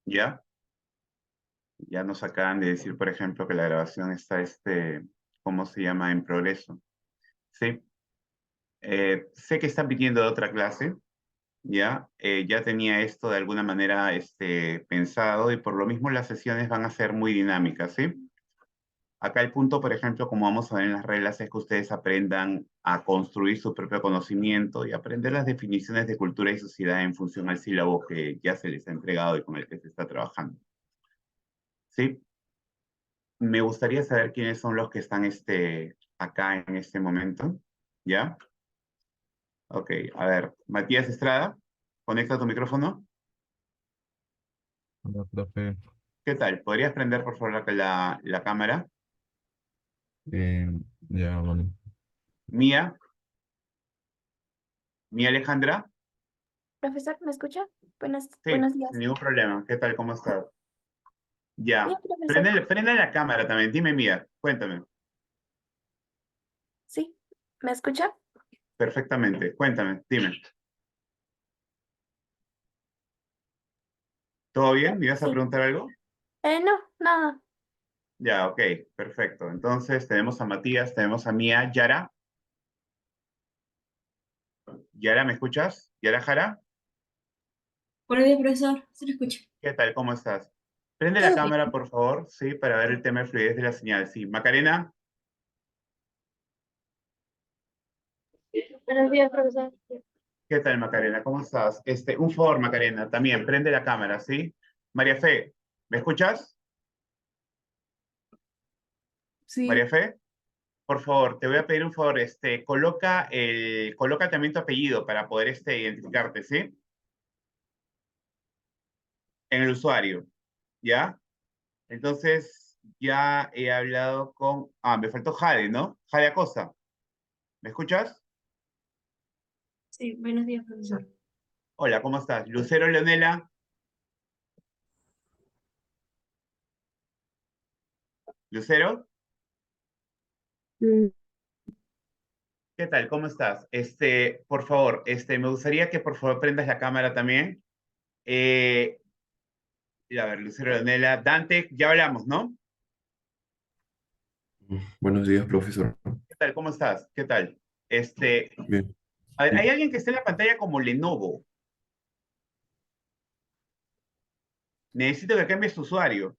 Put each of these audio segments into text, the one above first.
¿Ya? Ya nos acaban de decir, por ejemplo, que la grabación está, ¿cómo se llama? En progreso. Sí. Sé que están pidiendo de otra clase, ¿ya? Ya tenía esto de alguna manera pensado y por lo mismo las sesiones van a ser muy dinámicas, ¿sí? Acá el punto, por ejemplo, como vamos a ver en las reglas, es que ustedes aprendan a construir su propio conocimiento y aprender las definiciones de cultura y sociedad en función al sílabo que ya se les ha entregado y con el que se está trabajando. ¿Sí? Me gustaría saber quiénes son los que están acá en este momento. ¿Ya? Ok, a ver. Matías Estrada, conecta tu micrófono. Hola, profe. ¿Qué tal? ¿Podrías prender, por favor, la cámara? Eh, ya, bueno. Mía, Mía Alejandra. Profesor, ¿me escucha? Sí, Buenos sin días. ningún problema. ¿Qué tal? ¿Cómo estás? Bien, Ya. profesor. Prende la cámara también. Dime, Mía. Cuéntame. Sí, ¿me escucha? Perfectamente. Cuéntame. Dime. ¿Todo bien? ¿Me ibas a Sí. preguntar algo? No, nada. Ya, ok. Perfecto. Entonces tenemos a Matías, tenemos a Mía. Yara. Yara, ¿me escuchas? Yara Jara. Buenos días, profesor. Se lo escucho. ¿Qué tal? ¿Cómo estás? Prende la Todo bien. cámara, por favor. Sí, para ver el tema de fluidez de la señal. Sí. Macarena. Buenos días, profesor. ¿Qué tal, Macarena? ¿Cómo estás? Un favor, Macarena, también prende la cámara, ¿sí? María Fe, ¿me escuchas? María Sí. Fe, por favor, te voy a pedir un favor, coloca también tu apellido para poder identificarte, ¿sí? En el usuario, ¿ya? Entonces, ya he hablado me faltó Jade, ¿no? Jade Acosta, ¿me escuchas? Sí, buenos días, profesor. Hola, ¿cómo estás? Lucero Leonela, Lucero, Mm, ¿qué tal? ¿Cómo estás? Por favor, me gustaría que por favor prendas la cámara también. Eh, a ver, Lucero Leonela, Dante, ya hablamos, ¿no? Buenos días, profesor. ¿Qué tal? ¿Cómo estás? ¿Qué tal? Bien. A ver, hay Sí. alguien que esté en la pantalla como Lenovo. Necesito que cambies tu usuario.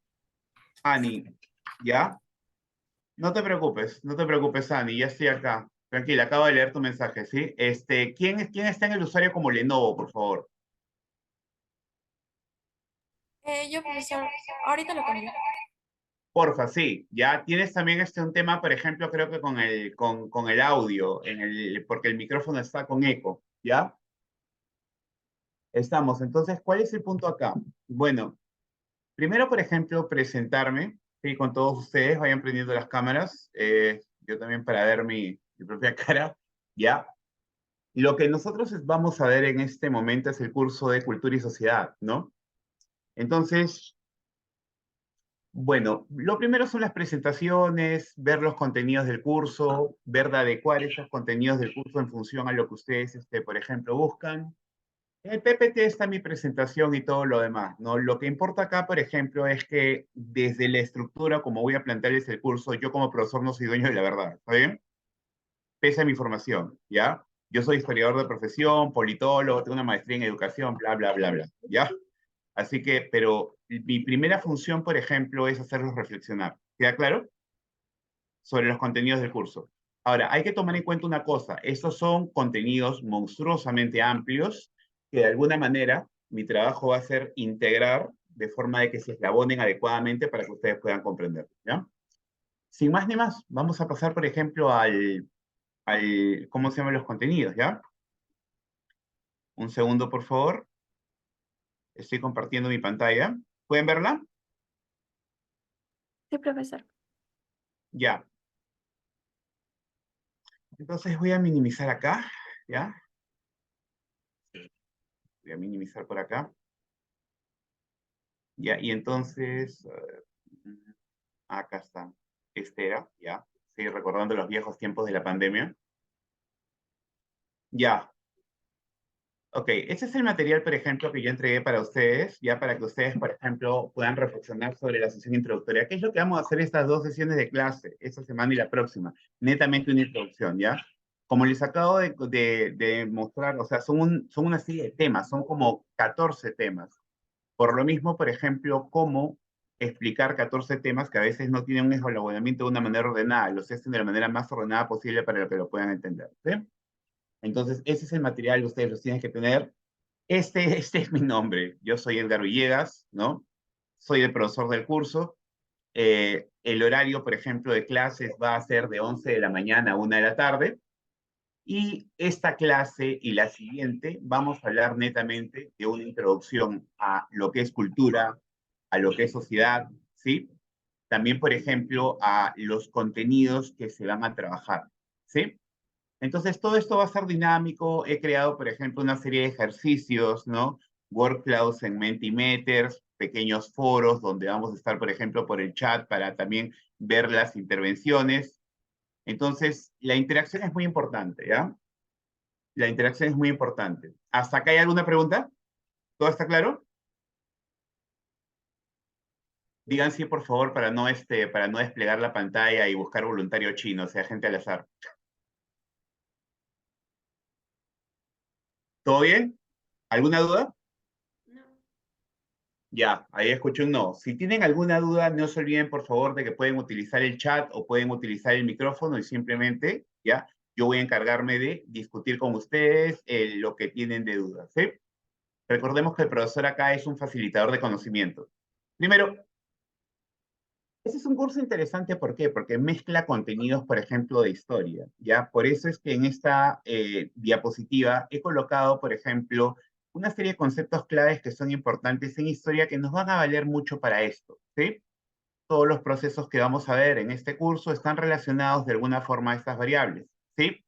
Ani, ¿ya? No te preocupes, Ani, ya estoy acá. Tranquila, acabo de leer tu mensaje, ¿sí? ¿Quién está en el usuario como Lenovo, por favor? yo, profesor, ahorita lo cambio. Porfa, sí. Ya tienes también un tema, por ejemplo, creo que con el audio, porque el micrófono está con eco, ¿ya? Estamos. Entonces, ¿cuál es el punto acá? Bueno, primero, por ejemplo, presentarme, ¿sí? Con todos ustedes, vayan prendiendo las cámaras, yo también para ver mi propia cara, ¿ya? Lo que nosotros vamos a ver en este momento es el curso de Cultura y Sociedad, ¿no? Entonces, bueno, lo primero son las presentaciones, ver los contenidos del curso, ver de adecuar esos contenidos del curso en función a lo que ustedes, por ejemplo, buscan. En el PPT está mi presentación y todo lo demás, ¿no? Lo que importa acá, por ejemplo, es que desde la estructura, como voy a plantearles el curso, yo como profesor no soy dueño de la verdad, ¿está bien? Pese a mi formación, ¿ya? Yo soy historiador de profesión, politólogo, tengo una maestría en educación, bla, bla, bla, bla, ¿ya? Así que, pero mi primera función, por ejemplo, es hacerlos reflexionar. ¿Queda claro? Sobre los contenidos del curso. Ahora, hay que tomar en cuenta una cosa, estos son contenidos monstruosamente amplios que de alguna manera mi trabajo va a ser integrar de forma de que se eslabonen adecuadamente para que ustedes puedan comprender, ¿ya? Sin más ni más, vamos a pasar, por ejemplo, ¿cómo se llaman los contenidos, ya? Un segundo, por favor. Estoy compartiendo mi pantalla. ¿Pueden verla? Sí, profesor. Ya. Entonces voy a minimizar acá, ¿ya? Voy a minimizar por acá. Ya, y entonces, acá está. Este era, ya. Sí, recordando los viejos tiempos de la pandemia. Ya. Ok, ese es el material, por ejemplo, que yo entregué para ustedes, ya para que ustedes, por ejemplo, puedan reflexionar sobre la sesión introductoria. ¿Qué es lo que vamos a hacer estas dos sesiones de clase, esta semana y la próxima? Netamente una introducción, ¿ya? Como les acabo de mostrar, o sea, son una serie de temas, son como 14 temas. Por lo mismo, por ejemplo, cómo explicar 14 temas que a veces no tienen un escalonamiento de una manera ordenada, los hacen de la manera más ordenada posible para que lo puedan entender, ¿sí? Entonces, ese es el material, ustedes los tienen que tener. Este es mi nombre. Yo soy Edgar Villegas, ¿no? Soy el profesor del curso. El horario, por ejemplo, de clases va a ser de 11 de la mañana a 1 de la tarde. Y esta clase y la siguiente vamos a hablar netamente de una introducción a lo que es cultura, a lo que es sociedad, ¿sí? También, por ejemplo, a los contenidos que se van a trabajar, ¿sí? Entonces, todo esto va a ser dinámico. He creado, por ejemplo, una serie de ejercicios, ¿no? Workflows en Mentimeters, pequeños foros donde vamos a estar, por ejemplo, por el chat para también ver las intervenciones. Entonces, la interacción es muy importante, ¿ya? La interacción es muy importante. ¿Hasta acá hay alguna pregunta? ¿Todo está claro? Digan sí, por favor, para no desplegar la pantalla y buscar voluntario chino, o sea, gente al azar. ¿Todo bien? ¿Alguna duda? No. Ya, ahí escuché un no. Si tienen alguna duda, no se olviden, por favor, de que pueden utilizar el chat o pueden utilizar el micrófono y simplemente, ya, yo voy a encargarme de discutir con ustedes lo que tienen de dudas, ¿sí? Recordemos que el profesor acá es un facilitador de conocimiento. Primero, ese es un curso interesante, ¿por qué? Porque mezcla contenidos, por ejemplo, de historia, ¿ya? Por eso es que en esta diapositiva he colocado, por ejemplo, una serie de conceptos claves que son importantes en historia que nos van a valer mucho para esto, ¿sí? Todos los procesos que vamos a ver en este curso están relacionados de alguna forma a estas variables, ¿sí?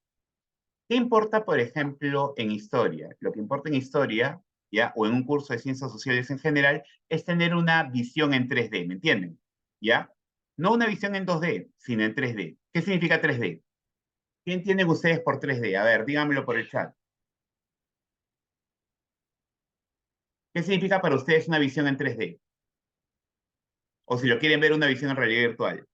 ¿Qué importa, por ejemplo, en historia? Lo que importa en historia, ¿ya? O en un curso de ciencias sociales en general, es tener una visión en 3D, ¿me entienden? ¿Ya? No una visión en 2D, sino en 3D. ¿Qué significa 3D? ¿Qué entienden ustedes por 3D? A ver, díganmelo por el chat. ¿Qué significa para ustedes una visión en 3D? O si lo quieren ver, una visión en realidad virtual.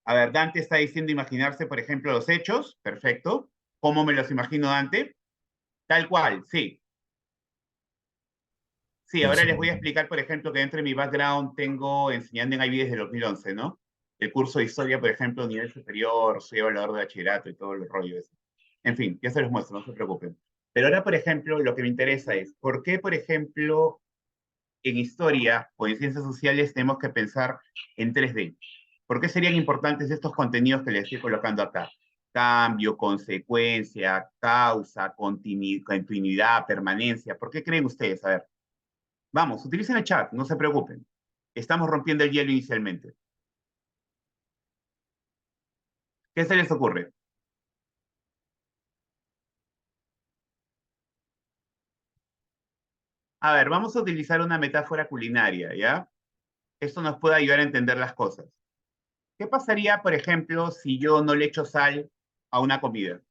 A ver, Dante está diciendo imaginarse, por ejemplo, los hechos. Perfecto. ¿Cómo me los imagino, Dante? Tal cual, sí. Sí, ahora les voy a explicar, por ejemplo, que dentro de mi background tengo enseñando en IB desde el 2011, ¿no? El curso de historia, por ejemplo, nivel superior, soy evaluador de bachillerato y todo el rollo ese. En fin, ya se los muestro, no se preocupen. Pero ahora, por ejemplo, lo que me interesa es, ¿por qué, por ejemplo, en historia o en ciencias sociales tenemos que pensar en 3D? ¿Por qué serían importantes estos contenidos que les estoy colocando acá? Cambio, consecuencia, causa, continuidad, permanencia. ¿Por qué creen ustedes? A ver. Vamos, utilicen el chat, no se preocupen. Estamos rompiendo el hielo inicialmente. ¿Qué se les ocurre? A ver, vamos a utilizar una metáfora culinaria, ¿ya? Esto nos puede ayudar a entender las cosas. ¿Qué pasaría, por ejemplo, si yo no le echo sal a una comida?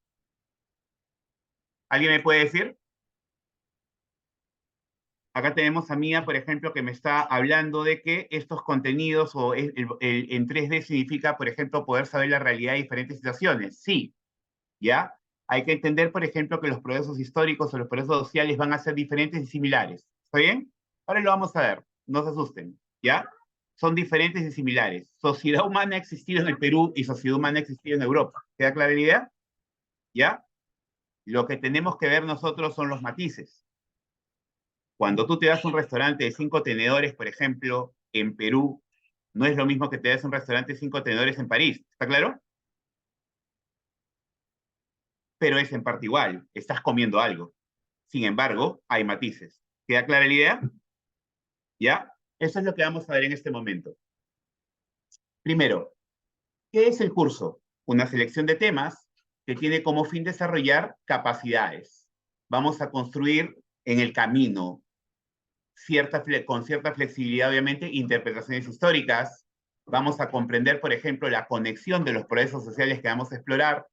¿Alguien me puede decir? Acá tenemos a Mía, por ejemplo, que me está hablando de que estos contenidos o en 3D significa, por ejemplo, poder saber la realidad de diferentes situaciones. Sí, ¿ya? Hay que entender, por ejemplo, que los procesos históricos o los procesos sociales van a ser diferentes y similares. ¿Está bien? Ahora lo vamos a ver, no se asusten, ¿ya? Son diferentes y similares. Sociedad humana ha existido en el Perú y sociedad humana ha existido en Europa. ¿Queda clara la idea? ¿Ya? Lo que tenemos que ver nosotros son los matices. Cuando tú te das a un restaurante de 5 tenedores, por ejemplo, en Perú, no es lo mismo que te das a un restaurante de 5 tenedores en París. ¿Está claro? Pero es en parte igual. Estás comiendo algo. Sin embargo, hay matices. ¿Queda clara la idea? ¿Ya? Eso es lo que vamos a ver en este momento. Primero, ¿qué es el curso? Una selección de temas que tiene como fin desarrollar capacidades. Vamos a construir en el camino, con cierta flexibilidad, obviamente, interpretaciones históricas. Vamos a comprender, por ejemplo, la conexión de los procesos sociales que vamos a explorar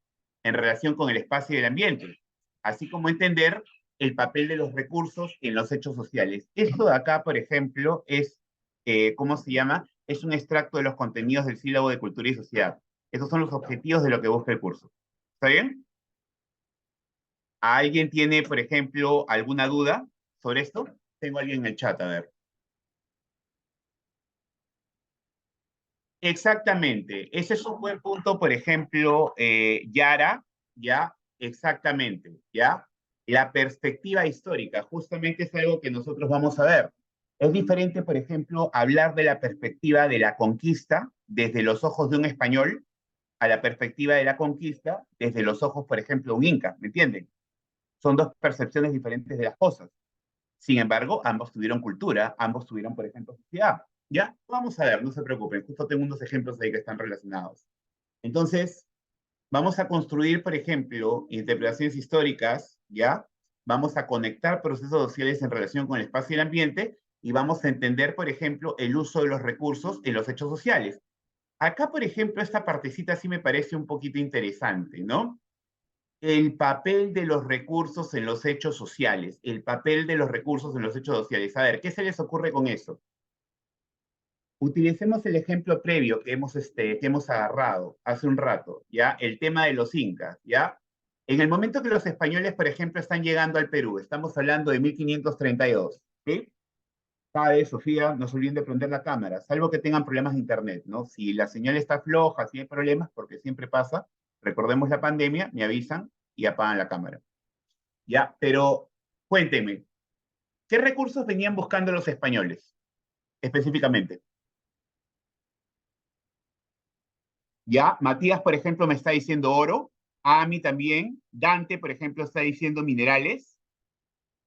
en relación con el espacio y el ambiente, así como entender el papel de los recursos en los hechos sociales. Esto de acá, por ejemplo, es, ¿cómo se llama? Es un extracto de los contenidos del sílabo de Cultura y Sociedad. Esos son los objetivos de lo que busca el curso. ¿Está bien? ¿Alguien tiene, por ejemplo, alguna duda sobre esto? Tengo a alguien en el chat, a ver. Exactamente. Ese es un buen punto, por ejemplo, Yara, ¿ya? Exactamente, ¿ya? La perspectiva histórica, justamente es algo que nosotros vamos a ver. Es diferente, por ejemplo, hablar de la perspectiva de la conquista desde los ojos de un español a la perspectiva de la conquista desde los ojos, por ejemplo, de un inca, ¿me entienden? Son dos percepciones diferentes de las cosas. Sin embargo, ambos tuvieron cultura, ambos tuvieron, por ejemplo, sociedad. ¿Ya? Vamos a ver, no se preocupen, justo tengo unos ejemplos ahí que están relacionados. Entonces, vamos a construir, por ejemplo, interpretaciones históricas, ¿ya? Vamos a conectar procesos sociales en relación con el espacio y el ambiente y vamos a entender, por ejemplo, el uso de los recursos en los hechos sociales. Acá, por ejemplo, esta partecita sí me parece un poquito interesante, ¿no? El papel de los recursos en los hechos sociales, el papel de los recursos en los hechos sociales. A ver, ¿qué se les ocurre con eso? Utilicemos el ejemplo previo que hemos agarrado hace un rato, ¿ya? El tema de los incas, ¿ya? En el momento que los españoles, por ejemplo, están llegando al Perú, estamos hablando de 1532, ¿sí? Sabe, Sofía, no se olviden de prender la cámara, salvo que tengan problemas de internet, ¿no? Si la señal está floja, si hay problemas, porque siempre pasa, recordemos la pandemia, me avisan y apagan la cámara. ¿Ya? Pero cuéntenme, ¿qué recursos venían buscando los españoles específicamente? ¿Ya? Matías, por ejemplo, me está diciendo oro, Ami también, Dante, por ejemplo, está diciendo minerales.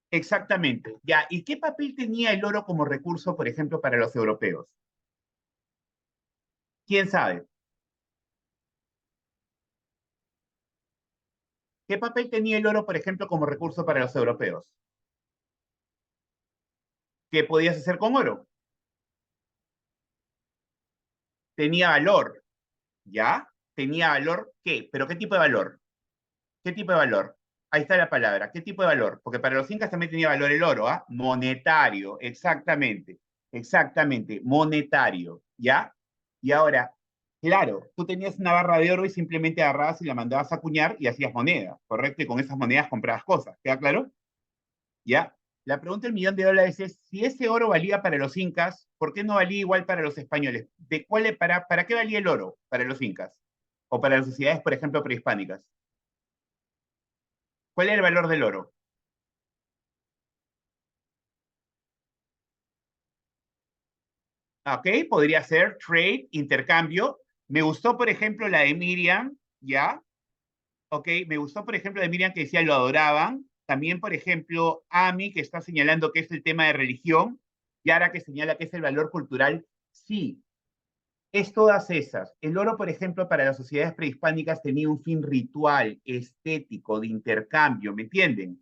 Exactamente. ¿Ya? ¿Y qué papel tenía el oro como recurso, por ejemplo, para los europeos? ¿Quién sabe? ¿Qué papel tenía el oro, por ejemplo, como recurso para los europeos? ¿Qué podías hacer con oro? Tenía valor, ¿ya? Tenía valor, ¿qué? ¿Pero qué tipo de valor? ¿Qué tipo de valor? Ahí está la palabra. ¿Qué tipo de valor? Porque para los incas también tenía valor el oro, ¿ah? Monetario, exactamente. Exactamente, monetario, ¿ya? Y ahora, claro, tú tenías una barra de oro y simplemente agarrabas y la mandabas a acuñar y hacías moneda, ¿correcto? Y con esas monedas comprabas cosas, ¿queda claro? ¿Ya? La pregunta del millón de dólares es, si ese oro valía para los incas, ¿por qué no valía igual para los españoles? ¿Para qué valía el oro para los incas? O para las sociedades, por ejemplo, prehispánicas. ¿Cuál es el valor del oro? Ok, podría ser trade, intercambio. Me gustó, por ejemplo, la de Miriam, ¿ya? Ok, me gustó, por ejemplo, de Miriam que decía lo adoraban. También, por ejemplo, Ami, que está señalando que es el tema de religión. Yara, que señala que es el valor cultural. Sí, es todas esas. El oro, por ejemplo, para las sociedades prehispánicas tenía un fin ritual, estético, de intercambio, ¿me entienden?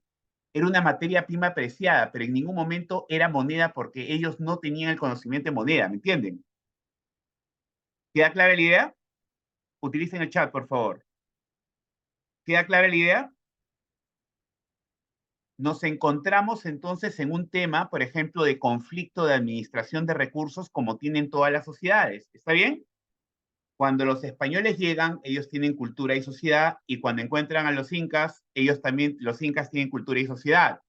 Era una materia prima preciada, pero en ningún momento era moneda porque ellos no tenían el conocimiento de moneda, ¿me entienden? ¿Queda clara la idea? Utilicen el chat, por favor. ¿Queda clara la idea? Nos encontramos entonces en un tema, por ejemplo, de conflicto de administración de recursos como tienen todas las sociedades. ¿Está bien? Cuando los españoles llegan, ellos tienen cultura y sociedad, y cuando encuentran a los incas, ellos también, los incas tienen cultura y sociedad.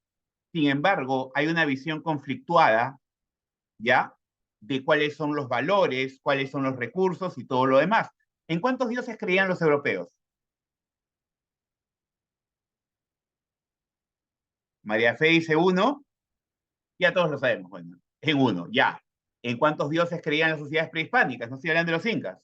Sin embargo, hay una visión conflictuada, ¿ya? De cuáles son los valores, cuáles son los recursos y todo lo demás. ¿En cuántos dioses creían los europeos? María Fe dice uno, ya todos lo sabemos, bueno, en uno, ya. ¿En cuántos dioses creían las sociedades prehispánicas? No estoy hablando de los incas.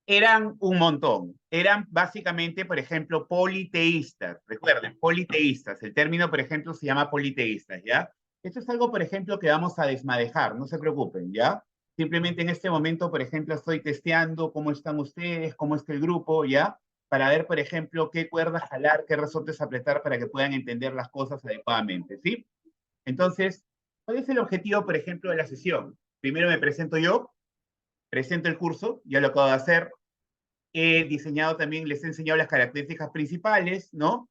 Eran un montón. Eran básicamente, por ejemplo, politeístas. Recuerden, politeístas. El término, por ejemplo, se llama politeístas, ¿ya? Esto es algo, por ejemplo, que vamos a desmadejar, no se preocupen, ¿ya? Simplemente en este momento, por ejemplo, estoy testeando cómo están ustedes, cómo está el grupo, ¿ya? Para ver, por ejemplo, qué cuerdas jalar, qué resortes apretar para que puedan entender las cosas adecuadamente, ¿sí? Entonces, ¿cuál es el objetivo, por ejemplo, de la sesión? Primero me presento yo, presento el curso, ya lo acabo de hacer, He diseñado también, les he enseñado las características principales, ¿no?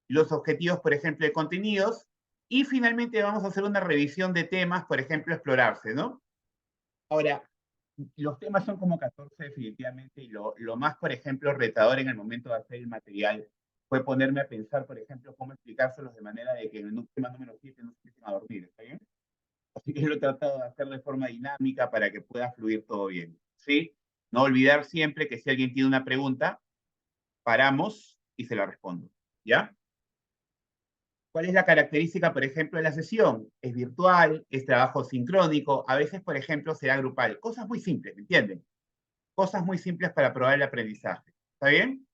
Los objetivos, por ejemplo, de contenidos, y finalmente vamos a hacer una revisión de temas, por ejemplo, explorarse, ¿no? Ahora, los temas son como 14 definitivamente, y lo más, por ejemplo, retador en el momento de hacer el material fue ponerme a pensar, por ejemplo, cómo explicárselos de manera de que en el tema número 7 no se empiecen a dormir, ¿está bien? Así que lo he tratado de hacer de forma dinámica para que pueda fluir todo bien, ¿sí? No olvidar siempre que si alguien tiene una pregunta, paramos y se la respondo, ¿ya? ¿Cuál es la característica, por ejemplo, de la sesión? Es virtual, es trabajo sincrónico, a veces, por ejemplo, será grupal. Cosas muy simples, ¿me entienden? Cosas muy simples para probar el aprendizaje. ¿Está bien?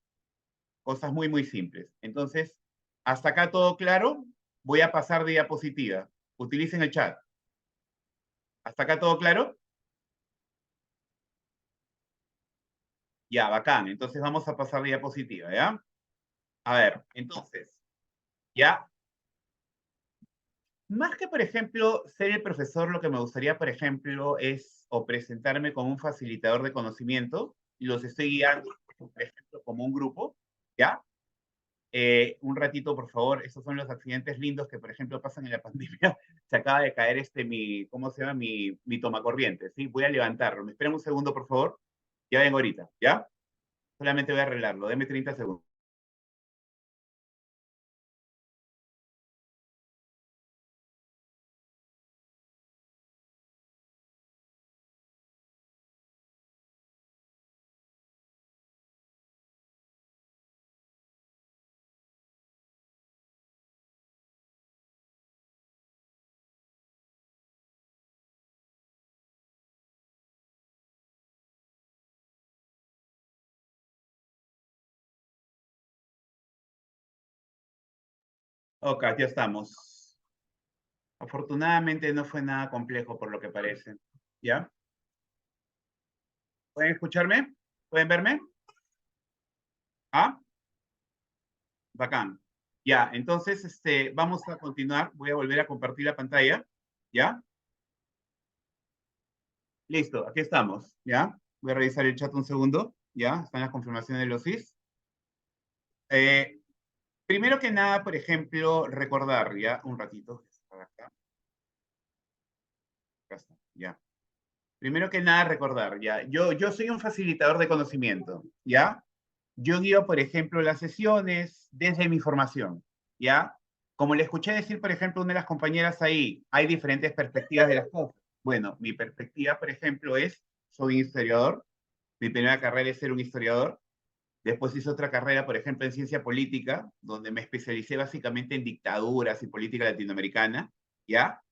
Cosas muy, muy simples. Entonces, hasta acá todo claro. Voy a pasar diapositiva. Utilicen el chat. ¿Hasta acá todo claro? Ya, bacán. Entonces vamos a pasar diapositiva, ¿ya? A ver, entonces, ¿ya? Más que, por ejemplo, ser el profesor, lo que me gustaría, por ejemplo, es o presentarme como un facilitador de conocimiento, y los estoy guiando, por ejemplo, como un grupo, ¿ya? Un ratito, por favor, esos son los accidentes lindos que, por ejemplo, pasan en la pandemia. Se acaba de caer ¿cómo se llama? Mi tomacorriente, ¿sí? Voy a levantarlo. ¿Me esperan un segundo, por favor? Ya vengo ahorita, ¿ya? Solamente voy a arreglarlo. Deme 30 segundos. Ok, ya estamos. Afortunadamente no fue nada complejo por lo que parece. ¿Ya? ¿Pueden escucharme? ¿Pueden verme? ¿Ah? Bacán. Ya, entonces vamos a continuar. Voy a volver a compartir la pantalla. ¿Ya? Listo, aquí estamos. ¿Ya? Voy a revisar el chat un segundo. ¿Ya? Están las confirmaciones de los CIS. Primero que nada, por ejemplo, recordar, ¿ya? Un ratito. Acá. Acá está, ya. Primero que nada, recordar, ¿ya? Yo soy un facilitador de conocimiento, ¿ya? Yo guío, por ejemplo, las sesiones desde mi formación, ¿ya? Como le escuché decir, por ejemplo, una de las compañeras ahí, hay diferentes perspectivas de las cosas. Bueno, mi perspectiva, por ejemplo, soy historiador, mi primera carrera es ser un historiador, después hice otra carrera, por ejemplo, en ciencia política, donde me especialicé básicamente en dictaduras y política latinoamericana, ¿ya?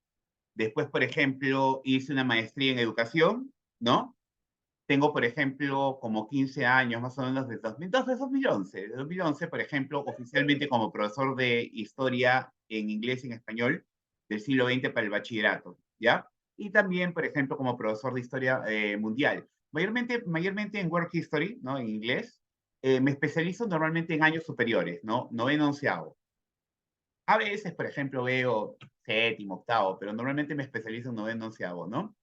Después, por ejemplo, hice una maestría en educación, ¿no? Tengo, por ejemplo, como 15 años, más o menos, de 2011. De 2011, por ejemplo, oficialmente como profesor de historia en inglés y en español del siglo XX para el bachillerato, ¿ya? Y también, por ejemplo, como profesor de historia mundial. Mayormente en World History, ¿no? En inglés. Me especializo normalmente en años superiores, ¿no? Noveno, onceavo. A veces, por ejemplo, veo séptimo, octavo, pero normalmente me especializo en noveno, onceavo, ¿no?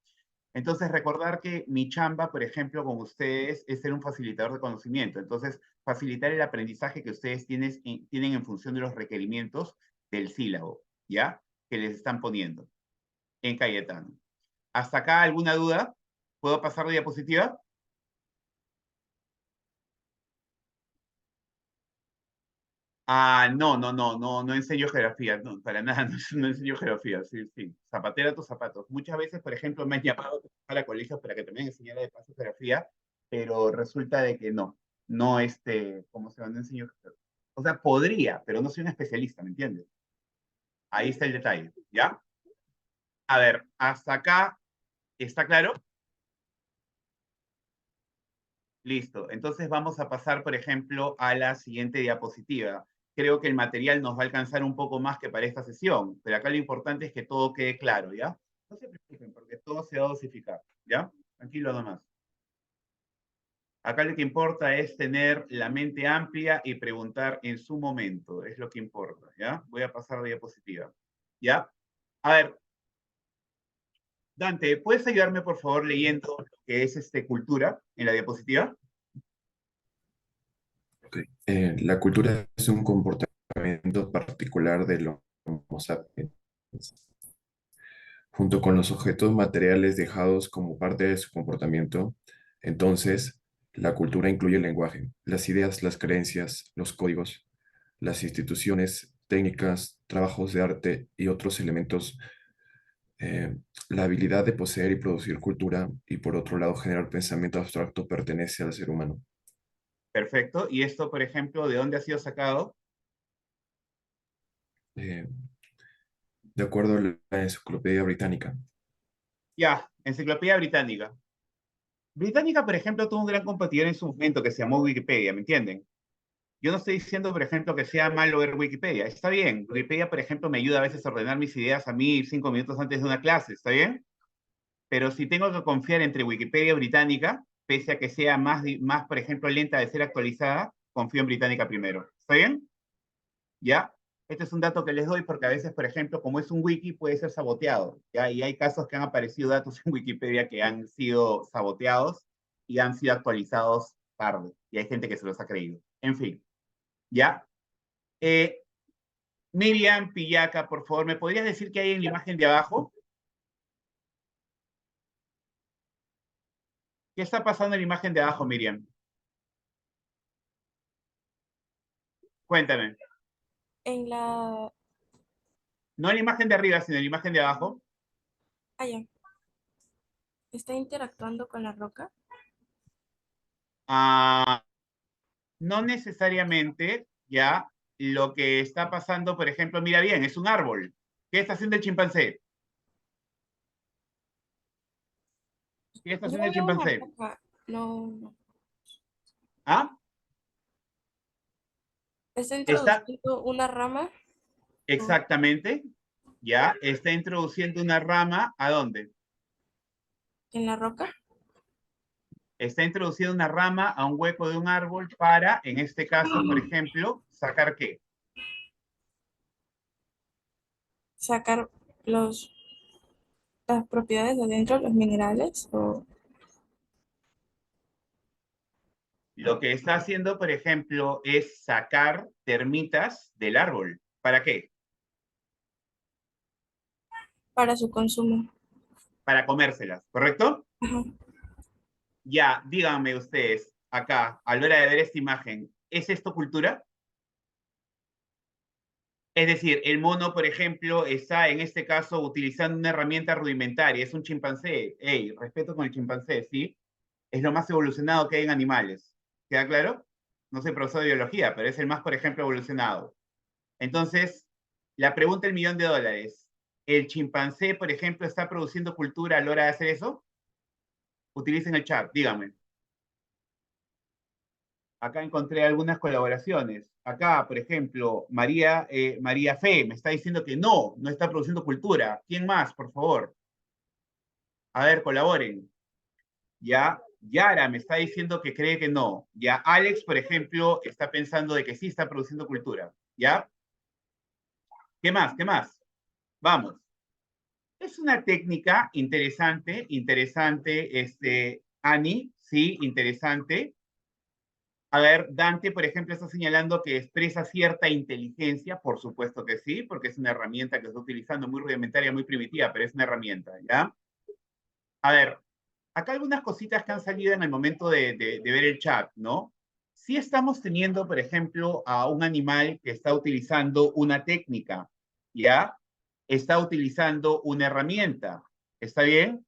Entonces, recordar que mi chamba, por ejemplo, con ustedes es ser un facilitador de conocimiento. Entonces, facilitar el aprendizaje que ustedes tienen en función de los requerimientos del sílabo, ¿ya? Que les están poniendo en Cayetano. ¿Hasta acá alguna duda? ¿Puedo pasar de diapositiva? No enseño geografía, no, para nada, no enseño geografía, sí, sí, zapatera a tus zapatos. Muchas veces, por ejemplo, me han llamado para colegios para que también enseñara de paso geografía, pero resulta de que no ¿cómo se llama? No enseño geografía. O sea, podría, pero no soy un especialista, ¿me entiendes? Ahí está el detalle, ¿ya? A ver, hasta acá, ¿está claro? Listo. Entonces vamos a pasar, por ejemplo, a la siguiente diapositiva. Creo que el material nos va a alcanzar un poco más que para esta sesión, pero acá lo importante es que todo quede claro, ¿ya? No se preocupen, porque todo se va a dosificar, ¿ya? Tranquilo nomás. Acá lo que importa es tener la mente amplia y preguntar en su momento, es lo que importa, ¿ya? Voy a pasar a diapositiva, ¿ya? A ver, Dante, ¿puedes ayudarme, por favor, leyendo lo que es cultura en la diapositiva? Ok. La cultura es un comportamiento particular del Homo sapiens, junto con los objetos materiales dejados como parte de su comportamiento. Entonces, la cultura incluye el lenguaje, las ideas, las creencias, los códigos, las instituciones, técnicas, trabajos de arte y otros elementos. eh, la habilidad de poseer y producir cultura y por otro lado generar pensamiento abstracto pertenece al ser humano. Perfecto. ¿Y esto, por ejemplo, de dónde ha sido sacado? Eh, de acuerdo a la Enciclopedia Británica. Ya, Enciclopedia Británica. Británica, por ejemplo, tuvo un gran competidor en su momento que se llamó Wikipedia, ¿me entienden? Yo no estoy diciendo, por ejemplo, que sea malo ver Wikipedia. Está bien. Wikipedia, por ejemplo, me ayuda a veces a ordenar mis ideas a mí 5 minutos antes de una clase. ¿Está bien? Pero si tengo que confiar entre Wikipedia Británica, pese a que sea más, por ejemplo, lenta de ser actualizada, confío en Británica primero. ¿Está bien? ¿Ya? Este es un dato que les doy porque a veces, por ejemplo, como es un wiki, puede ser saboteado. ¿Ya? Y hay casos que han aparecido datos en Wikipedia que han sido saboteados y han sido actualizados tarde. Y hay gente que se los ha creído. En fin, ¿ya? Eh, Miriam Pillaca, por favor, ¿me podrías decir qué hay en la imagen de abajo? ¿Qué está pasando en la imagen de abajo, Miriam? Cuéntame. En la... No en la imagen de arriba, sino en la imagen de abajo. Allá. Está interactuando con la roca. Ah, no necesariamente, ya, lo que está pasando, por ejemplo, mira bien, es un árbol. ¿Qué está haciendo el chimpancé? ¿Qué está Yo haciendo el veo una chimpancé? roca. No, no. ¿Ah? Está Está introduciendo una rama exactamente, ya, está introduciendo una rama, ¿a dónde? en la roca Está introduciendo una rama a un hueco de un árbol para, en este caso, por ejemplo, sacar ¿qué? sacar las propiedades de dentro, los minerales. O Lo que está haciendo, por ejemplo, es sacar termitas del árbol. ¿Para qué? para su consumo. Para comérselas, ¿correcto? Ajá. Ya, díganme ustedes, acá, a la hora de ver esta imagen, ¿es esto cultura? Es decir, el mono, por ejemplo, está en este caso utilizando una herramienta rudimentaria, es un chimpancé. Hey, respeto con el chimpancé, ¿sí? Es lo más evolucionado que hay en animales. ¿Queda claro? No soy profesor de biología, pero es el más, por ejemplo, evolucionado. Entonces, la pregunta del millón de dólares, ¿el chimpancé, por ejemplo, está produciendo cultura a la hora de hacer eso? Utilicen el chat, díganme. Acá encontré algunas colaboraciones. Acá, por ejemplo, María Fe me está diciendo que no, no está produciendo cultura. ¿Quién más, por favor? A ver, colaboren. Ya, Yara me está diciendo que cree que no. Ya, Alex, por ejemplo, está pensando de que sí está produciendo cultura. ¿Ya? ¿Qué más? ¿Qué más? Vamos. Es una técnica interesante, interesante, Ani, sí, interesante. A ver, Dante, por ejemplo, está señalando que expresa cierta inteligencia, por supuesto que sí, porque es una herramienta que está utilizando muy rudimentaria, muy primitiva, pero es una herramienta, ¿ya? A ver, acá algunas cositas que han salido en el momento de ver el chat, ¿no? Sí estamos teniendo, por ejemplo, a un animal que está utilizando una técnica, ¿ya? Está utilizando una herramienta, ¿está bien?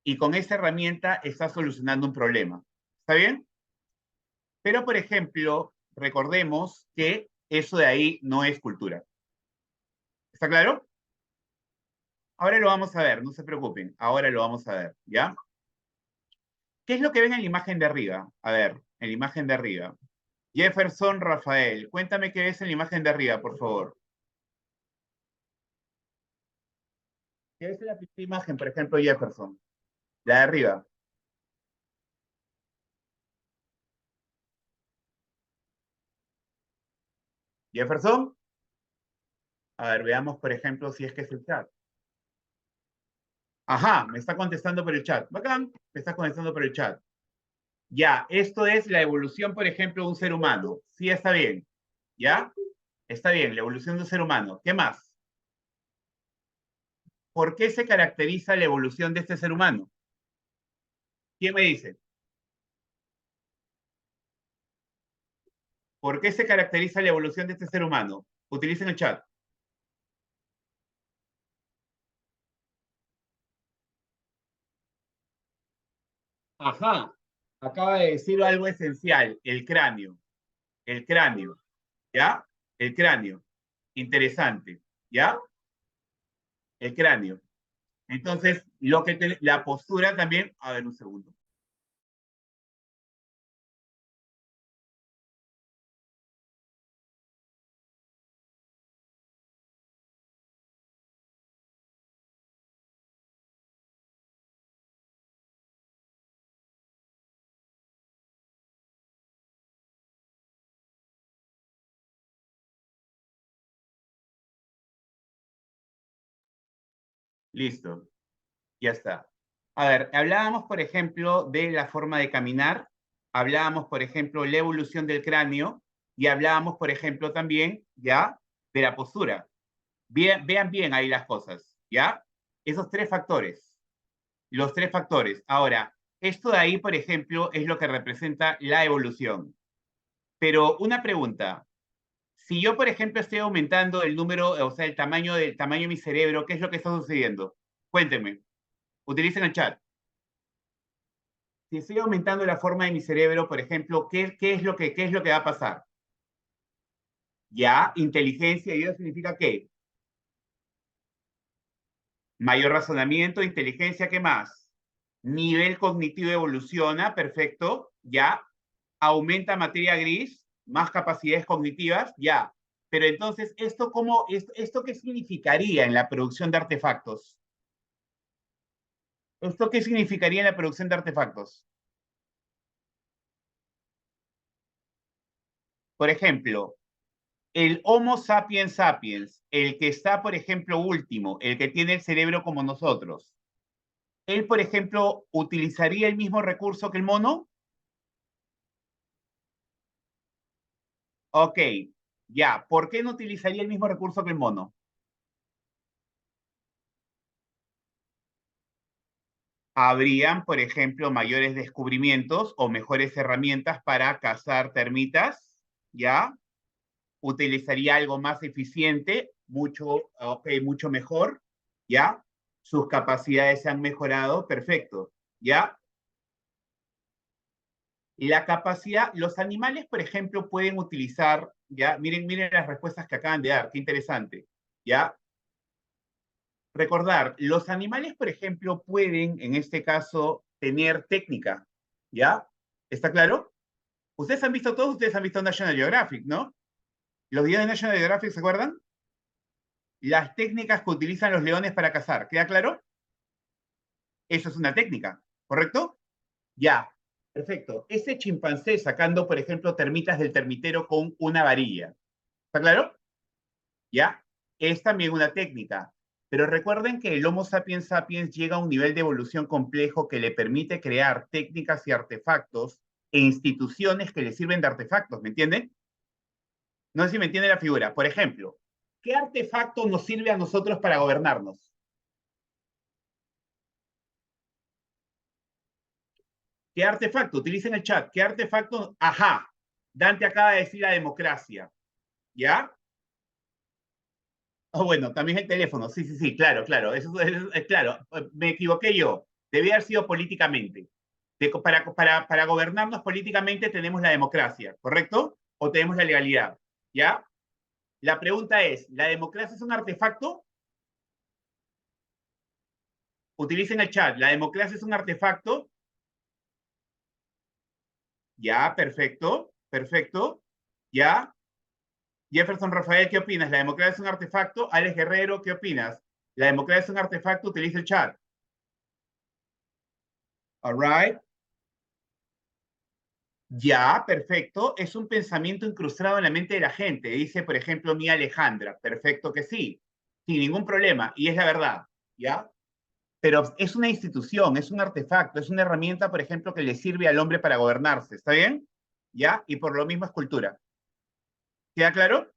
Y con esa herramienta está solucionando un problema, ¿está bien? Pero, por ejemplo, recordemos que eso de ahí no es cultura. ¿Está claro? Ahora lo vamos a ver, no se preocupen, ahora lo vamos a ver, ¿ya? ¿Qué es lo que ven en la imagen de arriba? A ver, en la imagen de arriba. Jefferson Rafael, cuéntame qué ves en la imagen de arriba, por favor. ¿Qué ves en la primera imagen, por ejemplo, Jefferson? La de arriba. Jefferson, a ver, veamos, por ejemplo, si es que es el chat. Ajá, me está contestando por el chat. Bacán, me está contestando por el chat. Ya, esto es la evolución, por ejemplo, de un ser humano. Sí, está bien. ¿Ya? Está bien, la evolución de un ser humano. ¿Qué más? ¿Por qué se caracteriza la evolución de este ser humano? ¿Quién me dice? ¿Por qué se caracteriza la evolución de este ser humano? Utilicen el chat. Ajá, acaba de decir algo esencial, el cráneo. El cráneo, ¿ya? El cráneo. Interesante, ¿ya? El cráneo. Entonces, la postura también, a ver un segundo. Listo, ya está. A ver, hablábamos, por ejemplo, de la forma de caminar, hablábamos, por ejemplo, la evolución del cráneo y hablábamos, por ejemplo, también, ¿ya? De la postura. Vean bien ahí las cosas, ¿ya? Esos tres factores, los tres factores. Ahora, esto de ahí, por ejemplo, es lo que representa la evolución. Pero una pregunta, si yo, por ejemplo, estoy aumentando el número, o sea, el tamaño de mi cerebro, ¿qué es lo que está sucediendo? Cuéntenme, utilicen el chat. Si estoy aumentando la forma de mi cerebro, por ejemplo, ¿qué es lo que va a pasar? Ya, inteligencia, ¿y eso significa qué? Mayor razonamiento, inteligencia, ¿qué más? Nivel cognitivo evoluciona, perfecto, ya. Aumenta materia gris, más capacidades cognitivas, ya. Pero entonces, ¿esto qué significaría en la producción de artefactos? ¿Esto qué significaría en la producción de artefactos? Por ejemplo, el Homo sapiens sapiens, el que está, por ejemplo, último, el que tiene el cerebro como nosotros, él, por ejemplo, utilizaría el mismo recurso que el mono. Ok, ya. ¿Por qué no utilizaría el mismo recurso que el mono? Habrían, por ejemplo, mayores descubrimientos o mejores herramientas para cazar termitas, ¿ya? Utilizaría algo más eficiente, mucho mejor, ¿ya? Sus capacidades se han mejorado, perfecto, ¿ya? La capacidad, los animales, por ejemplo, pueden utilizar, ¿ya? Miren las respuestas que acaban de dar, qué interesante, ¿ya? Recordar, los animales, por ejemplo, pueden, en este caso, tener técnica, ¿ya? ¿Está claro? Ustedes han visto National Geographic, ¿no? Los videos de National Geographic, ¿se acuerdan? Las técnicas que utilizan los leones para cazar, ¿queda claro? Eso es una técnica, ¿correcto? Ya, perfecto. Ese chimpancé sacando, por ejemplo, termitas del termitero con una varilla, ¿está claro? ¿Ya? Es también una técnica. Pero recuerden que el Homo sapiens sapiens llega a un nivel de evolución complejo que le permite crear técnicas y artefactos e instituciones que le sirven de artefactos, ¿me entienden? No sé si me entiende la figura. Por ejemplo, ¿qué artefacto nos sirve a nosotros para gobernarnos? ¿Qué artefacto? Utilicen el chat. ¿Qué artefacto? Ajá. Dante acaba de decir la democracia. ¿Ya? Oh, bueno, también el teléfono. Sí, sí, sí, claro, claro. Eso es claro. Me equivoqué yo. Debía haber sido políticamente. Para gobernarnos políticamente tenemos la democracia, ¿correcto? O tenemos la legalidad. ¿Ya? La pregunta es, ¿la democracia es un artefacto? Utilicen el chat. ¿La democracia es un artefacto? Ya, perfecto, perfecto. Ya. Jefferson Rafael, ¿qué opinas? ¿La democracia es un artefacto? Alex Guerrero, ¿qué opinas? ¿La democracia es un artefacto? Utiliza el chat. All right. Ya, perfecto. Es un pensamiento incrustado en la mente de la gente. Dice, por ejemplo, mi Alejandra. Perfecto que sí. Sin ningún problema. Y es la verdad. ¿Ya? pero es una institución, es un artefacto, es una herramienta, por ejemplo, que le sirve al hombre para gobernarse, ¿está bien? ¿Ya? Y por lo mismo es cultura. ¿Queda claro?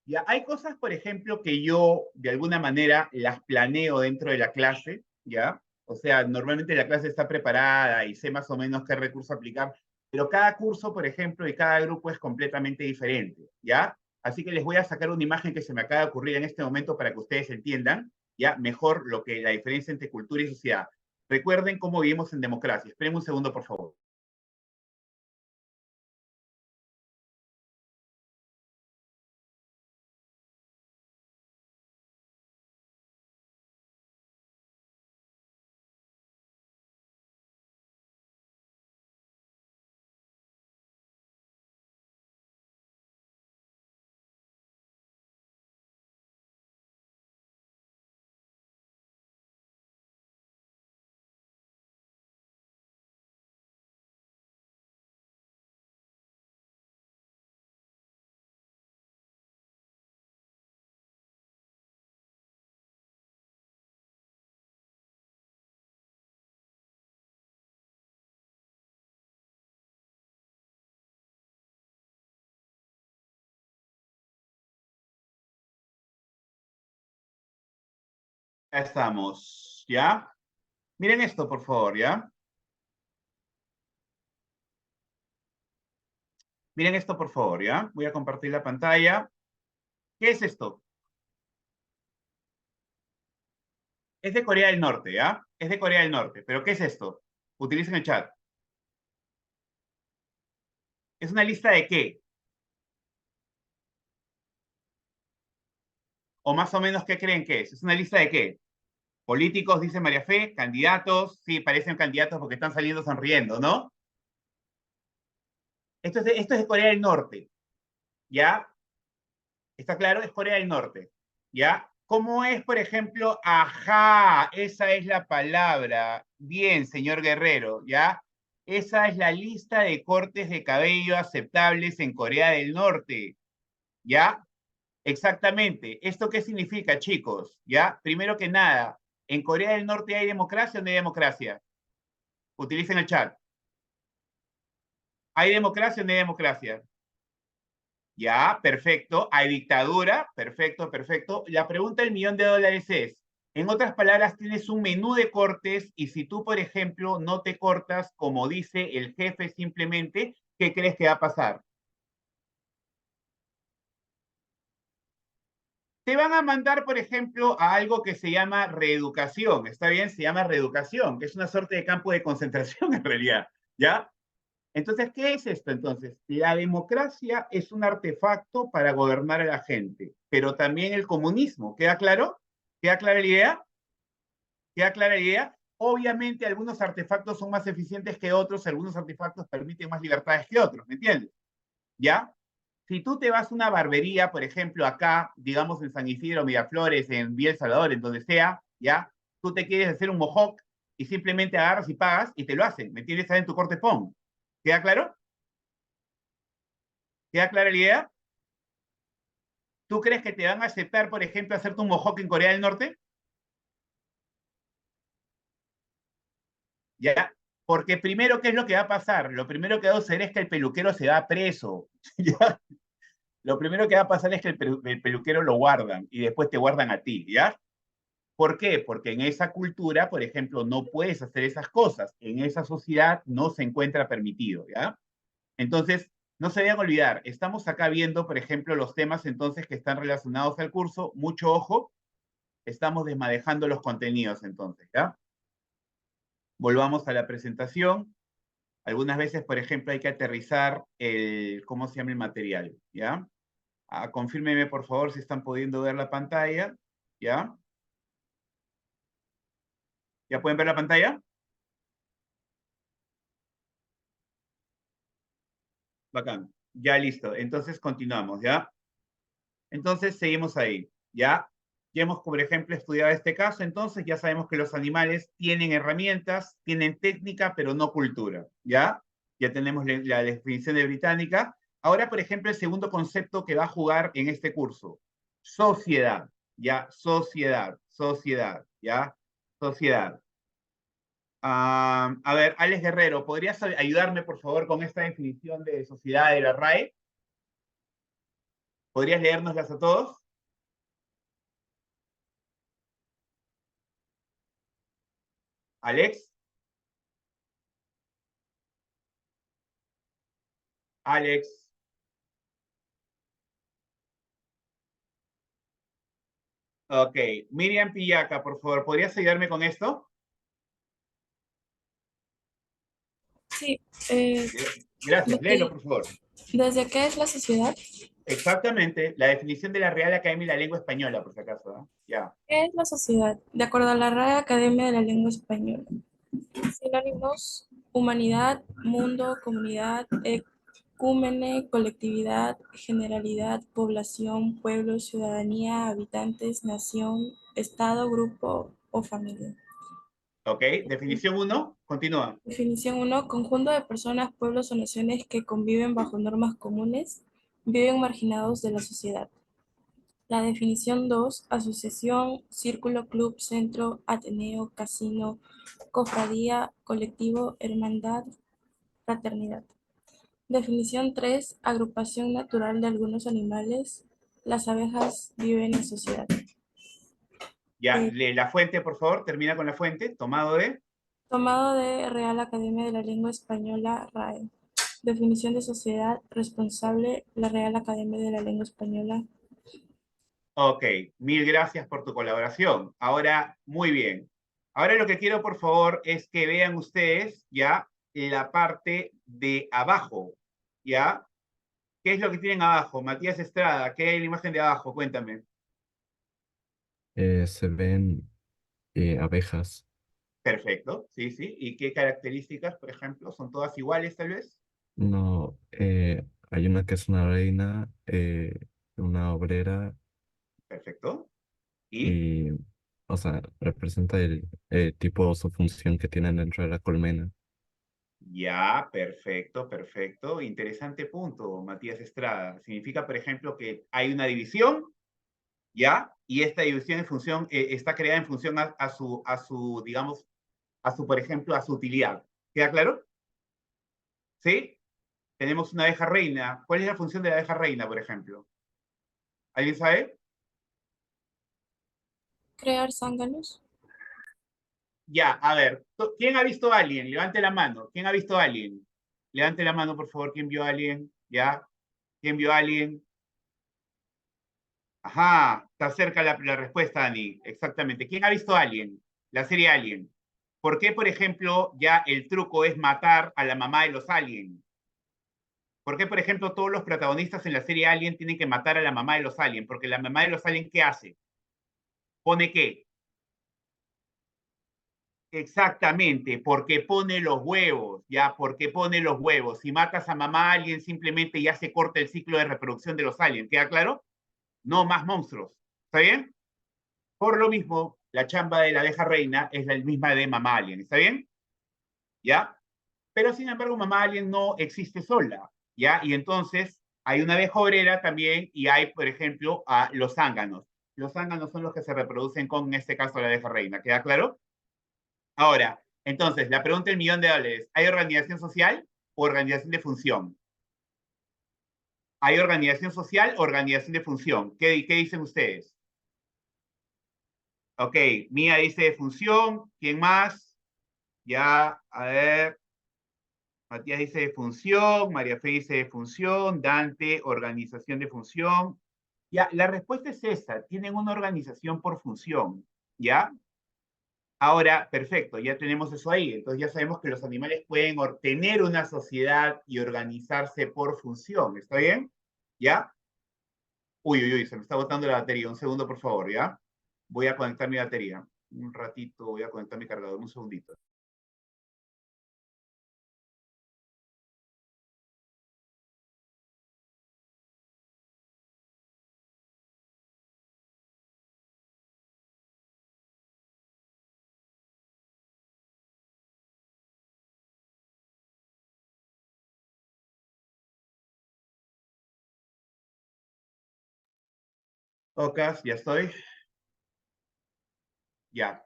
Ya, hay cosas, por ejemplo, que yo de alguna manera las planeo dentro de la clase, ¿ya? O sea, normalmente la clase está preparada y sé más o menos qué recurso aplicar, pero cada curso, por ejemplo, y cada grupo es completamente diferente, ¿ya? Así que les voy a sacar una imagen que se me acaba de ocurrir en este momento para que ustedes entiendan, ¿ya? Mejor lo que la diferencia entre cultura y sociedad. Recuerden cómo vivimos en democracia. Esperen un segundo, por favor. Ya estamos, ¿ya? Miren esto, por favor, ¿ya? Miren esto, por favor, ¿ya? Voy a compartir la pantalla. ¿Qué es esto? Es de Corea del Norte, ¿ya? Es de Corea del Norte. ¿Pero qué es esto? Utilicen el chat. ¿Es una lista de qué? O más o menos, ¿qué creen que es? ¿Es una lista de qué? Políticos, dice María Fe, candidatos. Sí, parecen candidatos porque están saliendo sonriendo, ¿no? Esto es de Corea del Norte, ¿ya? ¿Está claro? Es Corea del Norte, ¿ya? ¿Cómo es, por ejemplo? Ajá, esa es la palabra. Bien, señor Guerrero, ¿ya? Esa es la lista de cortes de cabello aceptables en Corea del Norte, ¿ya? Exactamente. ¿Esto qué significa, chicos? ¿Ya? Primero que nada, ¿en Corea del Norte hay democracia o no hay democracia? Utilicen el chat. ¿Hay democracia o no hay democracia? Ya, perfecto. ¿Hay dictadura? Perfecto, perfecto. La pregunta del millón de dólares es, en otras palabras, tienes un menú de cortes y si tú, por ejemplo, no te cortas como dice el jefe simplemente, ¿qué crees que va a pasar? Te van a mandar, por ejemplo, a algo que se llama reeducación. ¿Está bien? Se llama reeducación, que es una suerte de campo de concentración en realidad. ¿Ya? Entonces, ¿qué es esto entonces? La democracia es un artefacto para gobernar a la gente, pero también el comunismo. ¿Queda claro? ¿Queda clara la idea? ¿Queda clara la idea? Obviamente algunos artefactos son más eficientes que otros, algunos artefactos permiten más libertades que otros, ¿me entiendes? ¿Ya? Si tú te vas a una barbería, por ejemplo, acá, digamos en San Isidro, Miraflores, en Villa El Salvador, en donde sea, ¿ya? Tú te quieres hacer un mohawk y simplemente agarras y pagas y te lo hacen, ¿me entiendes? En tu corte pon. ¿Queda claro? ¿Queda clara la idea? ¿Tú crees que te van a aceptar, por ejemplo, hacerte un mohawk en Corea del Norte? ¿Ya? Porque primero, ¿qué es lo que va a pasar? Lo primero que va a suceder es que el peluquero se va preso. ¿Ya? Lo primero que va a pasar es que el peluquero lo guardan y después te guardan a ti, ¿ya? ¿Por qué? Porque en esa cultura, por ejemplo, no puedes hacer esas cosas. En esa sociedad no se encuentra permitido, ¿ya? Entonces, no se vayan a olvidar, estamos acá viendo, por ejemplo, los temas entonces que están relacionados al curso. Mucho ojo, estamos desmadejando los contenidos entonces, ¿ya? Volvamos a la presentación. Algunas veces, por ejemplo, hay que aterrizar ¿cómo se llama el material? ¿Ya? Confírmeme, por favor, si están pudiendo ver la pantalla. ¿Ya? ¿Ya pueden ver la pantalla? Bacán. Ya listo. Entonces continuamos, ¿ya? Entonces seguimos ahí, ¿ya? Ya hemos, por ejemplo, estudiado este caso, entonces ya sabemos que los animales tienen herramientas, tienen técnica, pero no cultura, ¿ya? Ya tenemos la definición de británica. Ahora, por ejemplo, el segundo concepto que va a jugar en este curso, sociedad, ¿ya? Sociedad, sociedad, ¿ya? Sociedad. A ver, Alex Guerrero, ¿podrías ayudarme, por favor, con esta definición de sociedad de la RAE? ¿Podrías leérnoslas a todos? Alex. Alex. Ok. Miriam Pillaca, por favor, ¿podrías ayudarme con esto? Sí, Gracias, léelo, ¿desde, por favor. desde qué es la sociedad? Exactamente, la definición de la Real Academia de la Lengua Española, por si acaso, ¿no? Ya. ¿Qué es la sociedad? De acuerdo a la Real Academia de la Lengua Española. Sinónimos: humanidad, mundo, comunidad, ecúmene, colectividad, generalidad, población, pueblo, ciudadanía, habitantes, nación, estado, grupo o familia. Ok, definición 1, continúa. Definición 1: conjunto de personas, pueblos o naciones que conviven bajo normas comunes, viven marginados de la sociedad. La definición 2: asociación, círculo, club, centro, ateneo, casino, cofradía, colectivo, hermandad, fraternidad. Definición 3: agrupación natural de algunos animales. Las abejas viven en sociedad. Ya, Eh, lee la fuente, por favor, termina con la fuente, tomado de... Tomado de Real Academia de la Lengua Española, RAE. Definición de sociedad responsable, la Real Academia de la Lengua Española. Ok, mil gracias por tu colaboración. Ahora, muy bien. Ahora lo que quiero, por favor, es que vean ustedes ya la parte de abajo, ¿ya? ¿Qué es lo que tienen abajo? Matías Estrada, ¿qué hay en la imagen de abajo? Cuéntame. Se ven abejas. Perfecto, sí, sí. ¿Y qué características, por ejemplo? ¿Son todas iguales, tal vez? No, hay una que es una reina, una obrera Perfecto. ¿Y? y, o sea, representa el tipo o su función que tienen dentro de la colmena. Ya, perfecto, perfecto. Interesante punto, Matías Estrada. Significa, por ejemplo, que hay una división, ¿ya? Y esta división en función, está creada en función digamos, por ejemplo, a su utilidad. ¿Queda claro? ¿Sí? Tenemos una abeja reina. ¿Cuál es la función de la abeja reina, por ejemplo? ¿Alguien sabe? Crear zánganos. Ya, a ver. ¿Quién ha visto a Alien? Levante la mano. ¿Quién ha visto a Alien? Levante la mano, por favor. ¿Quién vio a Alien? ¿Ya? ¿Quién vio a Alien? Ajá, está cerca la respuesta, Dani. Exactamente. ¿Quién ha visto Alien? La serie Alien. ¿Por qué, por ejemplo, ya el truco es matar a la mamá de los aliens? ¿Por qué, por ejemplo, todos los protagonistas en la serie Alien tienen que matar a la mamá de los aliens? Porque la mamá de los aliens, ¿qué hace? ¿Pone qué? Exactamente, porque pone los huevos, ya, porque pone los huevos. Si matas a mamá alien, simplemente ya se corta el ciclo de reproducción de los aliens. ¿Queda claro? No más monstruos. ¿Está bien? Por lo mismo, la chamba de la abeja reina es la misma de mamá alien. ¿Está bien? ¿Ya? Pero sin embargo, mamá alien no existe sola. ¿Ya? Y entonces hay una abeja obrera también y hay, por ejemplo, a los zánganos. Los zánganos son los que se reproducen con, en este caso, la abeja reina. ¿Queda claro? Ahora, entonces, la pregunta del millón de dólares, ¿hay organización social o organización de función? ¿Hay organización social o organización de función? ¿Qué dicen ustedes? Ok, Mía dice de función, ¿quién más? Ya, a ver, Matías dice de función, María Fe dice de función, Dante, organización de función. Ya, la respuesta es esa, tienen una organización por función, ¿ya? Ahora, perfecto, ya tenemos eso ahí. Entonces ya sabemos que los animales pueden tener una sociedad y organizarse por función. ¿Está bien? ¿Ya? Uy, uy, uy, se me está botando la batería. Un segundo, por favor, ¿ya? Voy a conectar mi batería. Un ratito, voy a conectar mi cargador. Un segundito. Ocas, ya estoy. Ya.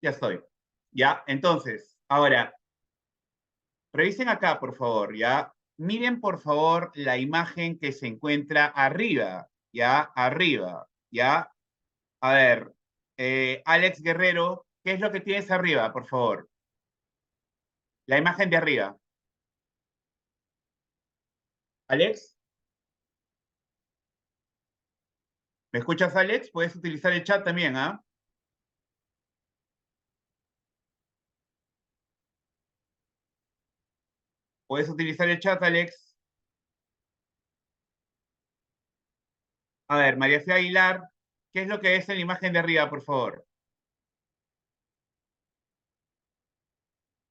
Ya estoy. Ya, entonces, ahora, revisen acá, por favor, ¿ya? Miren, por favor, la imagen que se encuentra arriba, ¿ya? Arriba, ¿ya? A ver, Alex Guerrero, ¿qué es lo que tienes arriba, por favor? La imagen de arriba. Alex, ¿me escuchas, Alex? Puedes utilizar el chat también, ¿ah? Puedes utilizar el chat, Alex. A ver, María Fe Aguilar, ¿qué es lo que es en la imagen de arriba, por favor?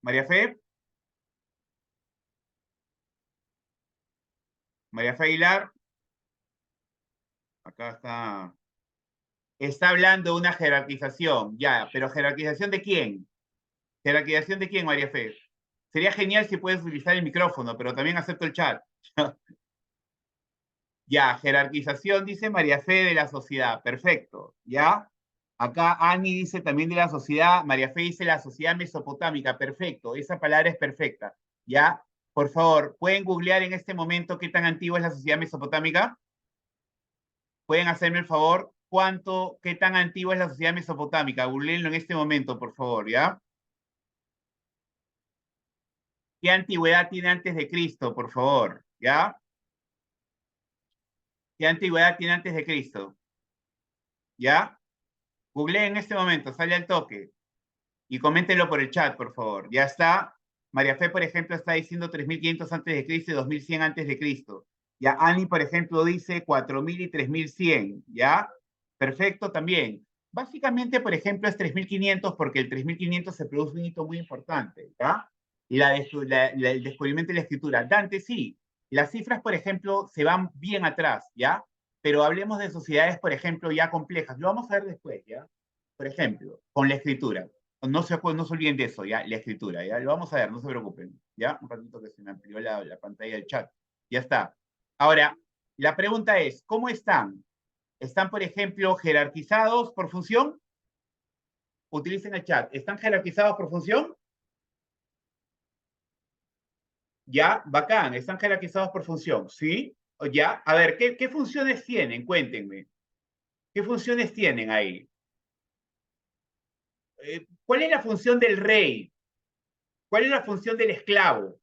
María Fe. María Fe Aguilar. Acá está. Está hablando de una jerarquización, ya, pero ¿jerarquización de quién? ¿Jerarquización de quién, María Fe? Sería genial si puedes utilizar el micrófono, pero también acepto el chat. Ya, jerarquización, dice María Fe, de la sociedad. Perfecto, ¿ya? Acá Ani dice también de la sociedad, María Fe dice la sociedad mesopotámica. Perfecto, esa palabra es perfecta, ¿ya? Por favor, ¿pueden googlear en este momento qué tan antigua es la sociedad mesopotámica? ¿Pueden hacerme el favor? ¿Qué tan antigua es la sociedad mesopotámica? Googleenlo en este momento, por favor, ¿ya? ¿Qué antigüedad tiene antes de Cristo, por favor? ¿Ya? ¿Qué antigüedad tiene antes de Cristo? ¿Ya? Googleen en este momento, sale al toque. Y coméntenlo por el chat, por favor. Ya está. María Fe, por ejemplo, está diciendo 3500 antes de Cristo y 2100 antes de Cristo. Ya Ani, por ejemplo, dice 4000 y 3100. ¿Ya? Perfecto también. Básicamente, por ejemplo, es 3500 porque el 3500 se produce un hito muy importante. ¿Ya? Y el descubrimiento de la escritura. Dante, sí. Las cifras, por ejemplo, se van bien atrás. ¿Ya? Pero hablemos de sociedades, por ejemplo, ya complejas. Lo vamos a ver después. ¿Ya? Por ejemplo, con la escritura. No se olviden de eso, ¿ya? La escritura, ¿ya? Lo vamos a ver, no se preocupen, ¿ya? Un ratito que se me amplió la pantalla del chat. Ya está. Ahora, la pregunta es, ¿cómo están? ¿Están, por ejemplo, jerarquizados por función? Utilicen el chat. ¿Están jerarquizados por función? Ya, bacán. ¿Están jerarquizados por función? ¿Sí? ¿Ya? A ver, ¿qué funciones tienen? Cuéntenme. ¿Qué funciones tienen ahí? ¿Cuál es la función del rey? ¿Cuál es la función del esclavo?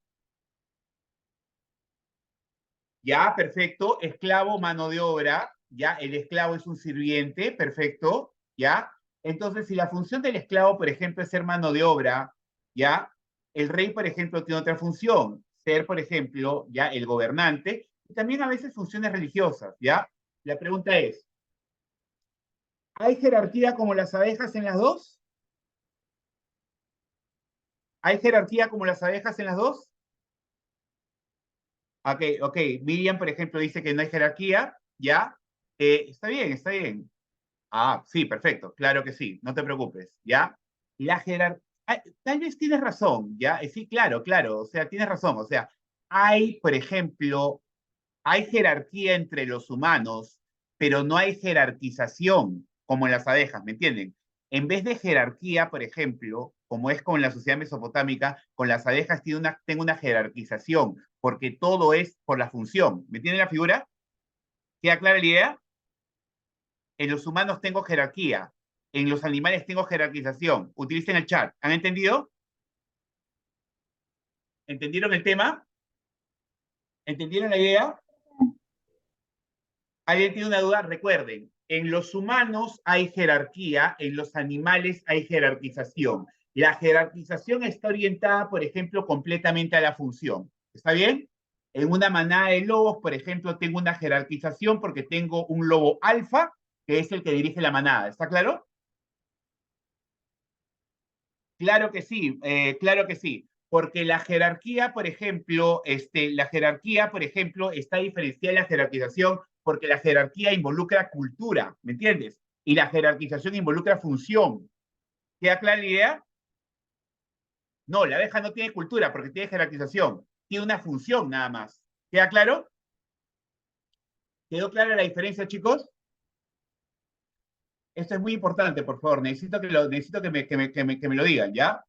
Ya, perfecto. Esclavo, mano de obra. Ya, el esclavo es un sirviente. Perfecto. Ya. Entonces, si la función del esclavo, por ejemplo, es ser mano de obra, ya, el rey, por ejemplo, tiene otra función. Ser, por ejemplo, ya, el gobernante. Y también a veces funciones religiosas, ya. La pregunta es, ¿hay jerarquía como las abejas en las dos? ¿Hay jerarquía como las abejas en las dos? Ok, ok. Miriam, por ejemplo, dice que no hay jerarquía, ¿ya? Está bien, está bien. Ah, sí, perfecto, claro que sí, no te preocupes, ¿ya? La jerarquía, tal vez tienes razón, ¿ya? Sí, claro, claro, o sea, tienes razón, o sea, por ejemplo, hay jerarquía entre los humanos, pero no hay jerarquización como en las abejas, ¿me entienden? En vez de jerarquía, por ejemplo, como es con la sociedad mesopotámica, con las abejas tengo una jerarquización, porque todo es por la función, ¿me entienden la figura? ¿Queda clara la idea? En los humanos tengo jerarquía, en los animales tengo jerarquización. Utilicen el chat. ¿Han entendido? ¿Entendieron el tema? ¿Entendieron la idea? ¿Alguien tiene una duda? Recuerden, en los humanos hay jerarquía, en los animales hay jerarquización. La jerarquización está orientada, por ejemplo, completamente a la función. ¿Está bien? En una manada de lobos, por ejemplo, tengo una jerarquización porque tengo un lobo alfa, que es el que dirige la manada. ¿Está claro? Claro que sí, claro que sí, porque la jerarquía, por ejemplo, está diferenciada de la jerarquización porque la jerarquía involucra cultura, ¿me entiendes? Y la jerarquización involucra función. ¿Queda clara la idea? No, la abeja no tiene cultura porque tiene jerarquización, tiene una función nada más. ¿Queda claro? ¿Quedó clara la diferencia, chicos? Esto es muy importante, por favor. Necesito que me lo digan, ¿ya?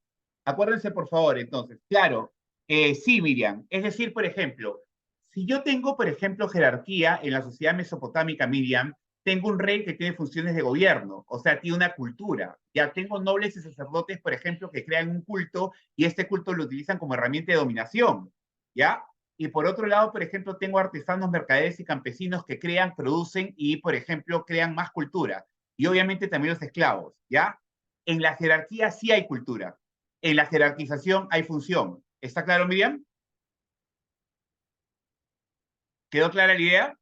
Acuérdense, por favor, entonces. Claro, sí, Miriam. Es decir, por ejemplo, si yo tengo, por ejemplo, jerarquía en la sociedad mesopotámica, Miriam, tengo un rey que tiene funciones de gobierno, o sea, tiene una cultura. Ya tengo nobles y sacerdotes, por ejemplo, que crean un culto y este culto lo utilizan como herramienta de dominación, ¿ya? Y por otro lado, por ejemplo, tengo artesanos, mercaderes y campesinos que crean, producen y, por ejemplo, crean más cultura. Y obviamente también los esclavos, ¿ya? En la jerarquía sí hay cultura. En la jerarquización hay función. ¿Está claro, Miriam? ¿Quedó clara la idea?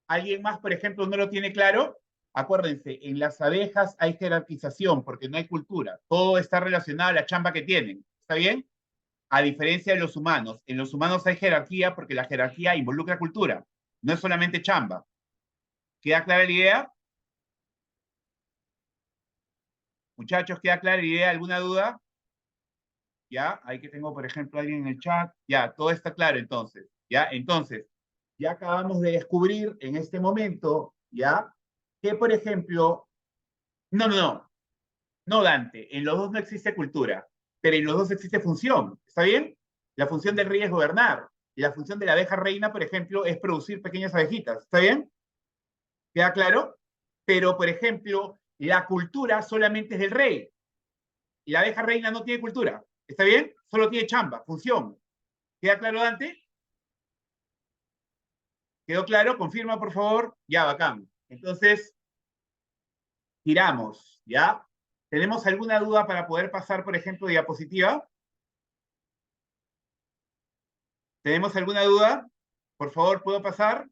¿Alguien más, por ejemplo, no lo tiene claro? Acuérdense, en las abejas hay jerarquización porque no hay cultura. Todo está relacionado a la chamba que tienen. ¿Está bien? A diferencia de los humanos. En los humanos hay jerarquía porque la jerarquía involucra cultura. No es solamente chamba. ¿Queda clara la idea? Muchachos, ¿queda clara la idea? ¿Alguna duda? ¿Ya? Ahí que tengo, por ejemplo, alguien en el chat. Ya, todo está claro entonces. ¿Ya? Entonces, ya acabamos de descubrir en este momento, ¿ya? Que, por ejemplo, no, Dante, en los dos no existe cultura, pero en los dos existe función. ¿Está bien? La función del rey es gobernar. Y la función de la abeja reina, por ejemplo, es producir pequeñas abejitas. ¿Está bien? ¿Queda claro? Pero, por ejemplo, la cultura solamente es del rey. Y la abeja reina no tiene cultura. ¿Está bien? Solo tiene chamba, función. ¿Queda claro, Dante? ¿Quedó claro? Confirma, por favor. Ya, bacán. Entonces, giramos, ¿ya? ¿Tenemos alguna duda para poder pasar, por ejemplo, diapositiva? ¿Tenemos alguna duda? Por favor, ¿puedo pasar?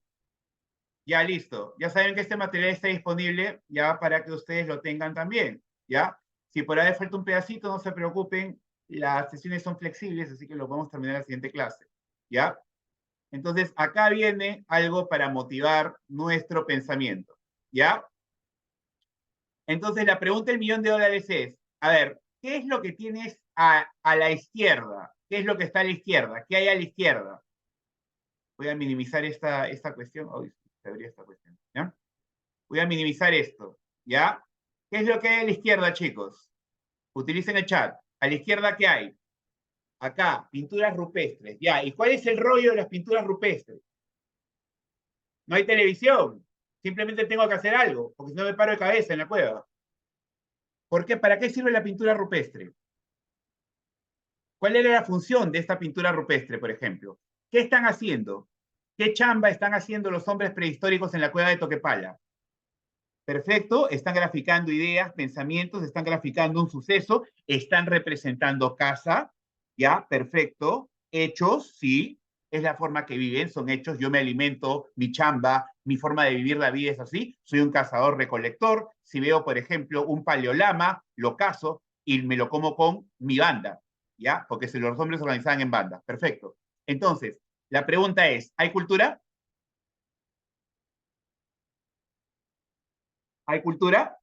Ya, listo. Ya saben que este material está disponible ya para que ustedes lo tengan también, ¿ya? Si por ahí falta un pedacito, no se preocupen, las sesiones son flexibles, así que lo vamos a terminar en la siguiente clase, ¿ya? Entonces, acá viene algo para motivar nuestro pensamiento, ¿ya? Entonces, la pregunta del millón de dólares es, a ver, ¿qué es lo que tienes a la izquierda? ¿Qué es lo que está a la izquierda? ¿Qué hay a la izquierda? Voy a minimizar esta cuestión. Hoy se abrió esta cuestión, ¿ya? Voy a minimizar esto, ¿ya? ¿Qué es lo que hay a la izquierda, chicos? Utilicen el chat. ¿A la izquierda qué hay? Acá, pinturas rupestres, ¿ya? ¿Y cuál es el rollo de las pinturas rupestres? No hay televisión. Simplemente tengo que hacer algo, porque si no me paro de cabeza en la cueva. ¿Por qué? ¿Para qué sirve la pintura rupestre? ¿Cuál era la función de esta pintura rupestre, por ejemplo? ¿Qué están haciendo? ¿Qué chamba están haciendo los hombres prehistóricos en la cueva de Toquepala? Perfecto, están graficando ideas, pensamientos, están graficando un suceso, están representando casa, ¿ya? Perfecto. Hechos, sí, es la forma que viven, son hechos, yo me alimento, mi chamba, mi forma de vivir la vida es así, soy un cazador-recolector, si veo, por ejemplo, un paleolama, lo cazo y me lo como con mi banda, ¿ya? Porque si los hombres se organizaban en bandas, perfecto. Entonces, la pregunta es, ¿hay cultura? ¿Hay cultura?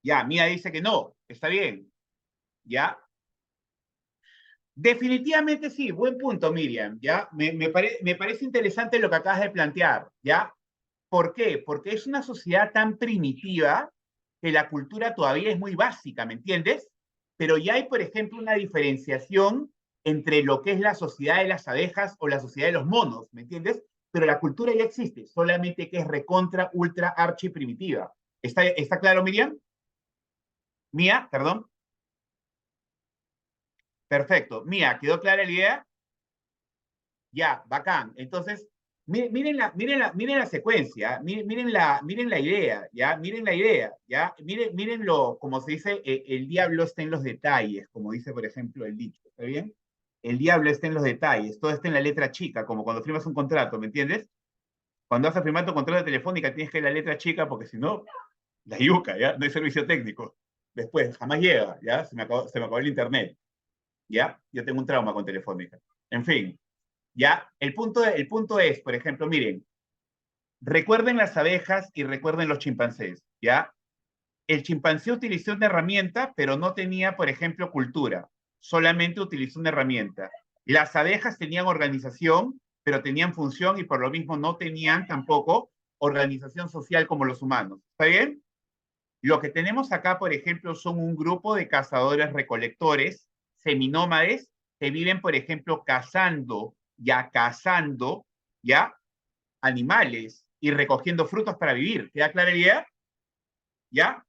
Ya, Mía dice que no, está bien, ¿ya? Definitivamente sí, buen punto, Miriam, ¿ya? Me parece interesante lo que acabas de plantear, ¿ya? ¿Por qué? Porque es una sociedad tan primitiva que la cultura todavía es muy básica, ¿me entiendes? Pero ya hay, por ejemplo, una diferenciación entre lo que es la sociedad de las abejas o la sociedad de los monos, ¿me entiendes? Pero la cultura ya existe, solamente que es recontra, ultra, archi primitiva. ¿Está claro, Miriam? Mía, perdón. Perfecto. Mía, ¿quedó clara la idea? Ya, bacán. Entonces, miren la secuencia, miren la idea, ¿ya? Miren la idea, ¿ya? Como se dice, el diablo está en los detalles, como dice, por ejemplo, el dicho, ¿está bien? El diablo está en los detalles, todo está en la letra chica, como cuando firmas un contrato, ¿me entiendes? Cuando vas a firmar tu contrato de telefónica tienes que ir a la letra chica, porque si no, la yuca, ¿ya? No hay servicio técnico. Después, jamás llega, ¿ya? Se me acabó el internet, ¿ya? Yo tengo un trauma con telefónica. En fin. ¿Ya? El punto es, por ejemplo, miren, recuerden las abejas y recuerden los chimpancés, ¿ya? El chimpancé utilizó una herramienta, pero no tenía, por ejemplo, cultura. Solamente utilizó una herramienta. Las abejas tenían organización, pero tenían función y por lo mismo no tenían tampoco organización social como los humanos. ¿Está bien? Lo que tenemos acá, por ejemplo, son un grupo de cazadores-recolectores, seminómades, que viven, por ejemplo, cazando, ya, animales y recogiendo frutos para vivir. ¿Queda clara la idea? ¿Ya?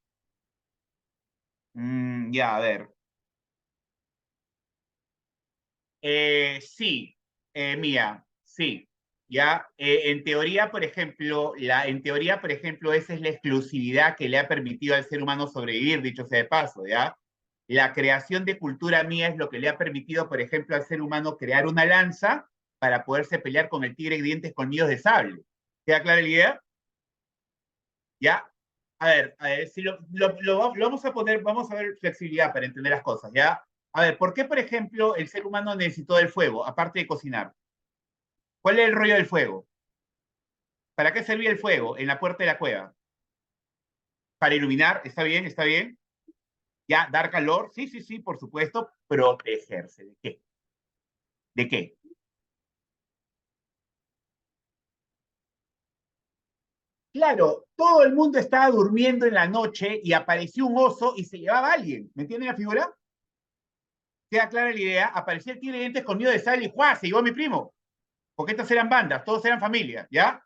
Ya, a ver. Sí, Mía, sí. Ya, en teoría, por ejemplo, esa es la exclusividad que le ha permitido al ser humano sobrevivir, dicho sea de paso, ¿ya? La creación de cultura mía es lo que le ha permitido, por ejemplo, al ser humano crear una lanza para poderse pelear con el tigre de dientes colmillos de sable. ¿Queda clara la idea? ¿Ya? A ver, si lo vamos a poner, vamos a ver flexibilidad para entender las cosas, ¿ya? A ver, ¿por qué, por ejemplo, el ser humano necesitó del fuego, aparte de cocinar? ¿Cuál es el rollo del fuego? ¿Para qué servía el fuego en la puerta de la cueva? Para iluminar, ¿está bien? ¿Está bien? ¿Ya? ¿Dar calor? Sí, sí, sí, por supuesto. Protegerse. ¿De qué? ¿De qué? Claro, todo el mundo estaba durmiendo en la noche y apareció un oso y se llevaba a alguien. ¿Me entienden la figura? Queda clara la idea. Apareció el tigre de dientes conmigo de sal y ¡juá! Se llevó a mi primo. Porque estas eran bandas, todos eran familia, ¿ya?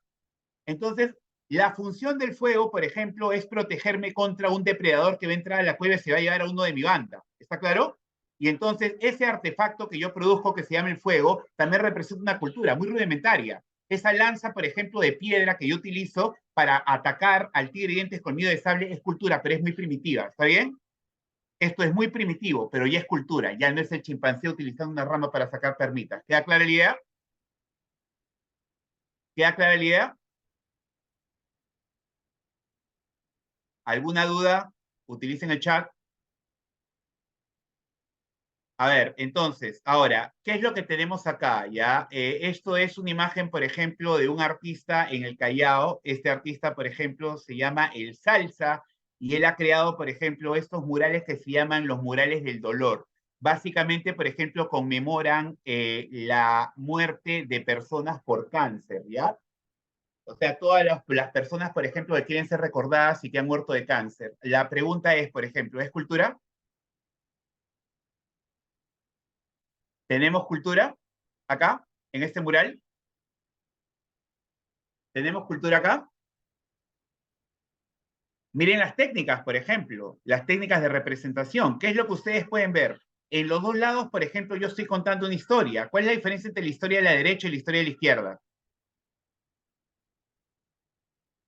Entonces, la función del fuego, por ejemplo, es protegerme contra un depredador que va a entrar a la cueva y se va a llevar a uno de mi banda. ¿Está claro? Y entonces, ese artefacto que yo produzco, que se llama el fuego, también representa una cultura muy rudimentaria. Esa lanza, por ejemplo, de piedra que yo utilizo para atacar al tigre de dientes colmillo de sable es cultura, pero es muy primitiva. ¿Está bien? Esto es muy primitivo, pero ya es cultura. Ya no es el chimpancé utilizando una rama para sacar termitas. ¿Queda clara la idea? ¿Queda clara la idea? ¿Alguna duda? Utilicen el chat. A ver, entonces, ahora, ¿qué es lo que tenemos acá? ¿Ya? Esto es una imagen, por ejemplo, de un artista en el Callao. Este artista, por ejemplo, se llama El Salsa y él ha creado, por ejemplo, estos murales que se llaman los murales del dolor. Básicamente, por ejemplo, conmemoran la muerte de personas por cáncer, ¿ya? O sea, todas las personas, por ejemplo, que quieren ser recordadas y que han muerto de cáncer. La pregunta es, por ejemplo, ¿es cultura? ¿Tenemos cultura acá, en este mural? ¿Tenemos cultura acá? Miren las técnicas, por ejemplo, las técnicas de representación. ¿Qué es lo que ustedes pueden ver? En los dos lados, por ejemplo, yo estoy contando una historia. ¿Cuál es la diferencia entre la historia de la derecha y la historia de la izquierda?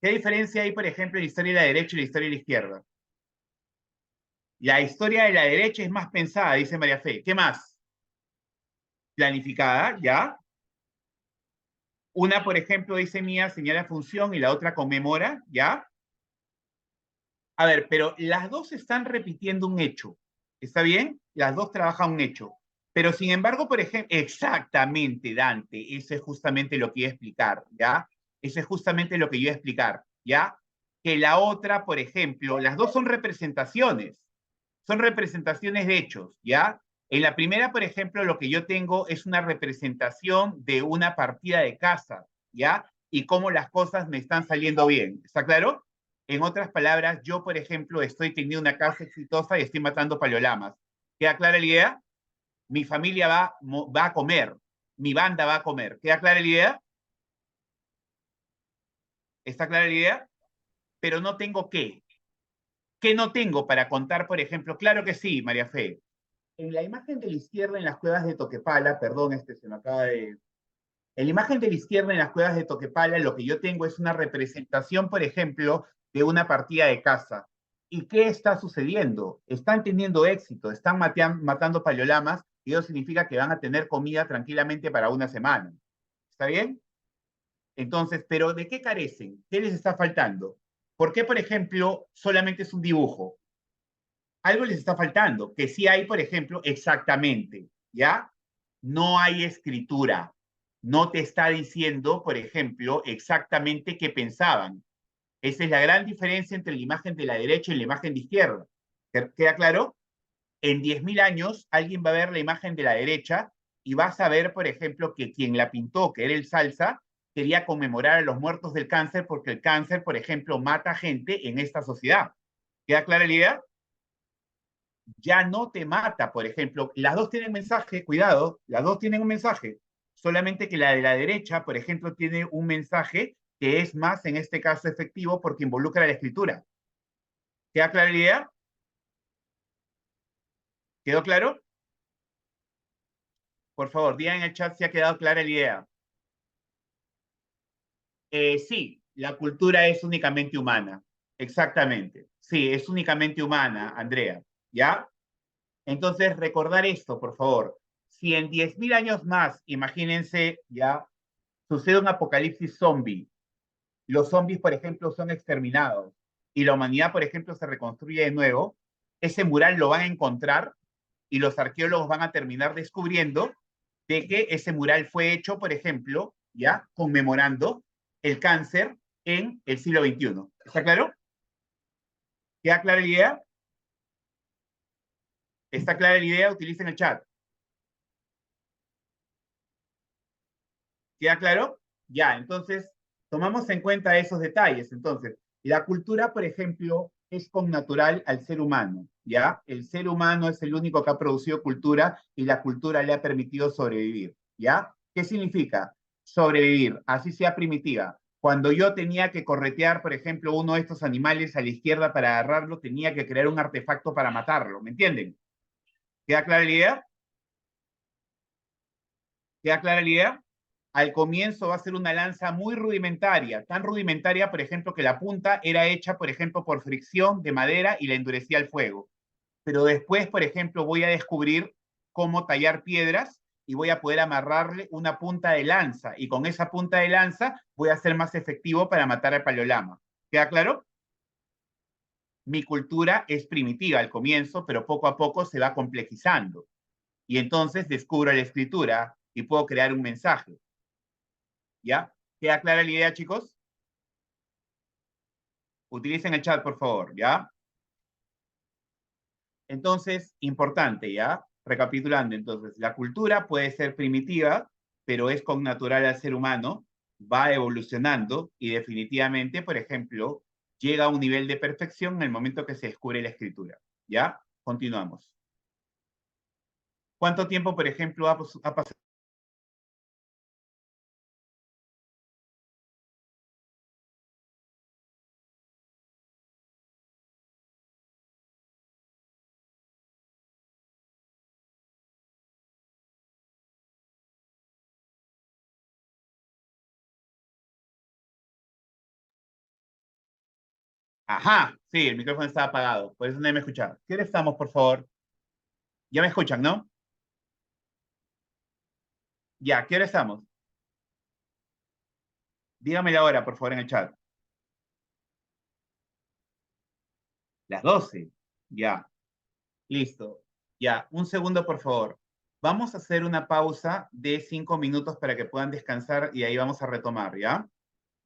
¿Qué diferencia hay, por ejemplo, en la historia de la derecha y la historia de la izquierda? La historia de la derecha es más pensada, dice María Fe. ¿Qué más? Planificada, ¿ya? Una, por ejemplo, dice Mía, señala función y la otra conmemora, ¿ya? A ver, pero las dos están repitiendo un hecho. ¿Está bien? Las dos trabajan un hecho. Pero sin embargo, por ejemplo, exactamente, Dante, eso es justamente lo que iba a explicar, ¿ya? Eso es justamente lo que yo iba a explicar, ¿ya? Que la otra, por ejemplo, las dos son representaciones de hechos, ¿ya? En la primera, por ejemplo, lo que yo tengo es una representación de una partida de caza, ¿ya? Y cómo las cosas me están saliendo bien, ¿está claro? En otras palabras, yo, por ejemplo, estoy teniendo una caza exitosa y estoy matando paleolamas. ¿Queda clara la idea? Mi familia va a comer, mi banda va a comer. ¿Queda clara la idea? ¿Está clara la idea? Pero no tengo qué. ¿Qué no tengo para contar, por ejemplo? Claro que sí, María Fe. En la imagen de la izquierda en las cuevas de Toquepala, perdón, se me acaba de... En la imagen de la izquierda en las cuevas de Toquepala, lo que yo tengo es una representación, por ejemplo, de una partida de caza. ¿Y qué está sucediendo? Están teniendo éxito, están matando paleolamas y eso significa que van a tener comida tranquilamente para una semana. ¿Está bien? Entonces, ¿pero de qué carecen? ¿Qué les está faltando? ¿Por qué, por ejemplo, solamente es un dibujo? Algo les está faltando, que sí hay, por ejemplo, exactamente, ¿ya? No hay escritura. No te está diciendo, por ejemplo, exactamente qué pensaban. Esa es la gran diferencia entre la imagen de la derecha y la imagen de izquierda. ¿Queda claro? En 10.000 años, alguien va a ver la imagen de la derecha y va a saber, por ejemplo, que quien la pintó, que era el Salsa, quería conmemorar a los muertos del cáncer porque el cáncer, por ejemplo, mata gente en esta sociedad. ¿Queda clara la idea? Ya no te mata, por ejemplo. Las dos tienen mensaje, cuidado, las dos tienen un mensaje. Solamente que la de la derecha, por ejemplo, tiene un mensaje que es más, en este caso, efectivo porque involucra la escritura. ¿Queda clara la idea? ¿Quedó claro? Por favor, digan en el chat si ha quedado clara la idea. Sí, la cultura es únicamente humana. Exactamente. Sí, es únicamente humana, Andrea. ¿Ya? Entonces, recordar esto, por favor. Si en 10.000 años más, imagínense, ya, sucede un apocalipsis zombie, los zombies, por ejemplo, son exterminados y la humanidad, por ejemplo, se reconstruye de nuevo, ese mural lo van a encontrar y los arqueólogos van a terminar descubriendo de que ese mural fue hecho, por ejemplo, ya, conmemorando el cáncer en el siglo XXI. ¿Está claro? ¿Queda clara la idea? ¿Está clara la idea? Utilicen el chat. ¿Queda claro? Ya, entonces, tomamos en cuenta esos detalles. Entonces, la cultura, por ejemplo, es connatural al ser humano, ¿ya? El ser humano es el único que ha producido cultura y la cultura le ha permitido sobrevivir, ¿ya? ¿Qué significa? Sobrevivir, así sea primitiva. Cuando yo tenía que corretear, por ejemplo, uno de estos animales a la izquierda para agarrarlo, tenía que crear un artefacto para matarlo, ¿me entienden? ¿Queda clara la idea? ¿Queda clara la idea? Al comienzo va a ser una lanza muy rudimentaria, tan rudimentaria, por ejemplo, que la punta era hecha, por ejemplo, por fricción de madera y la endurecía al fuego. Pero después, por ejemplo, voy a descubrir cómo tallar piedras y voy a poder amarrarle una punta de lanza y con esa punta de lanza voy a ser más efectivo para matar al paleolama. ¿Queda claro? Mi cultura es primitiva al comienzo, pero poco a poco se va complejizando. Y entonces descubro la escritura y puedo crear un mensaje. ¿Ya? ¿Queda clara la idea, chicos? Utilicen el chat, por favor, ¿ya? Entonces, importante, ¿ya? Recapitulando, entonces, la cultura puede ser primitiva, pero es connatural al ser humano, va evolucionando y definitivamente, por ejemplo, llega a un nivel de perfección en el momento que se descubre la escritura, ¿ya? Continuamos. ¿Cuánto tiempo, por ejemplo, ha pasado? Ajá, sí, el micrófono estaba apagado, por eso no me escuchaba. ¿Qué hora estamos, por favor? Ya me escuchan, ¿no? Ya, ¿qué hora estamos? Dígame la hora, por favor, en el chat. Las 12. Ya, listo. Ya, un segundo, por favor. Vamos a hacer una pausa de 5 minutos para que puedan descansar y ahí vamos a retomar, ¿ya?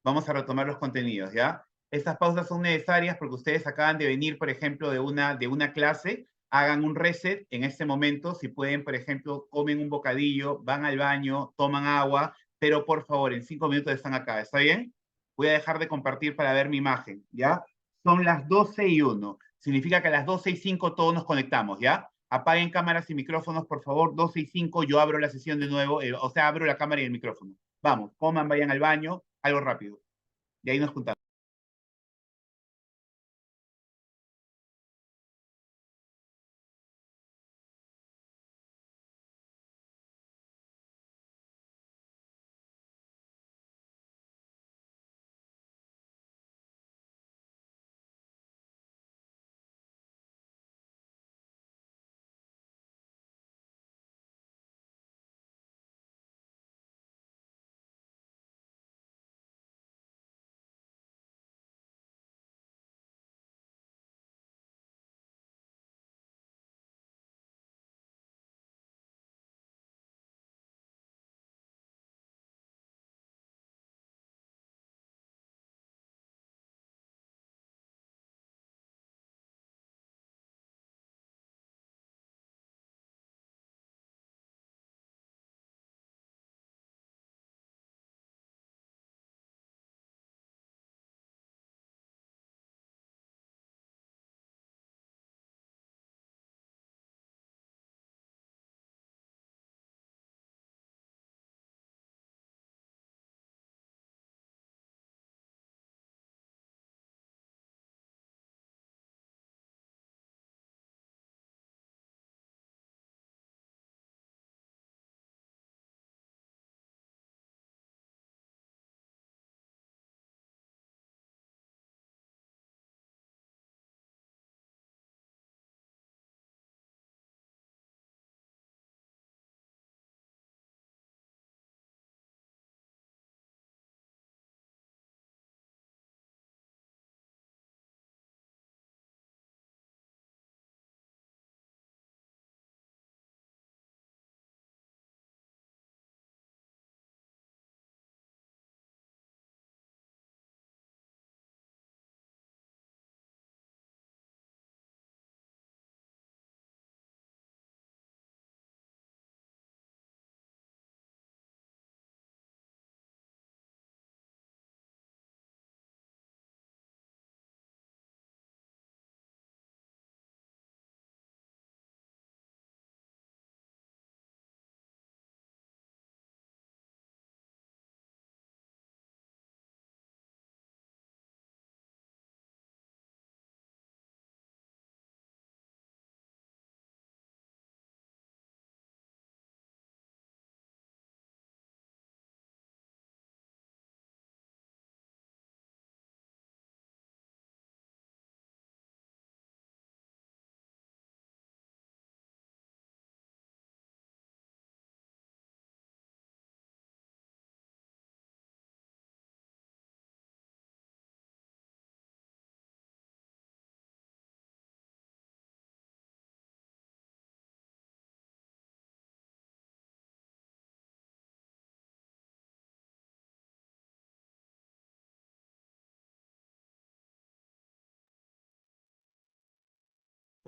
Vamos a retomar los contenidos, ¿ya? Estas pausas son necesarias porque ustedes acaban de venir, por ejemplo, de una clase, hagan un reset en este momento, si pueden, por ejemplo, comen un bocadillo, van al baño, toman agua, pero por favor, en 5 minutos están acá, ¿está bien? Voy a dejar de compartir para ver mi imagen, ¿ya? Son las 12:01. Significa que a las 12:05 todos nos conectamos, ¿ya? Apaguen cámaras y micrófonos, por favor. 12:05 yo abro la sesión de nuevo, o sea, abro la cámara y el micrófono. Vamos, coman, vayan al baño, algo rápido. Y ahí nos juntamos.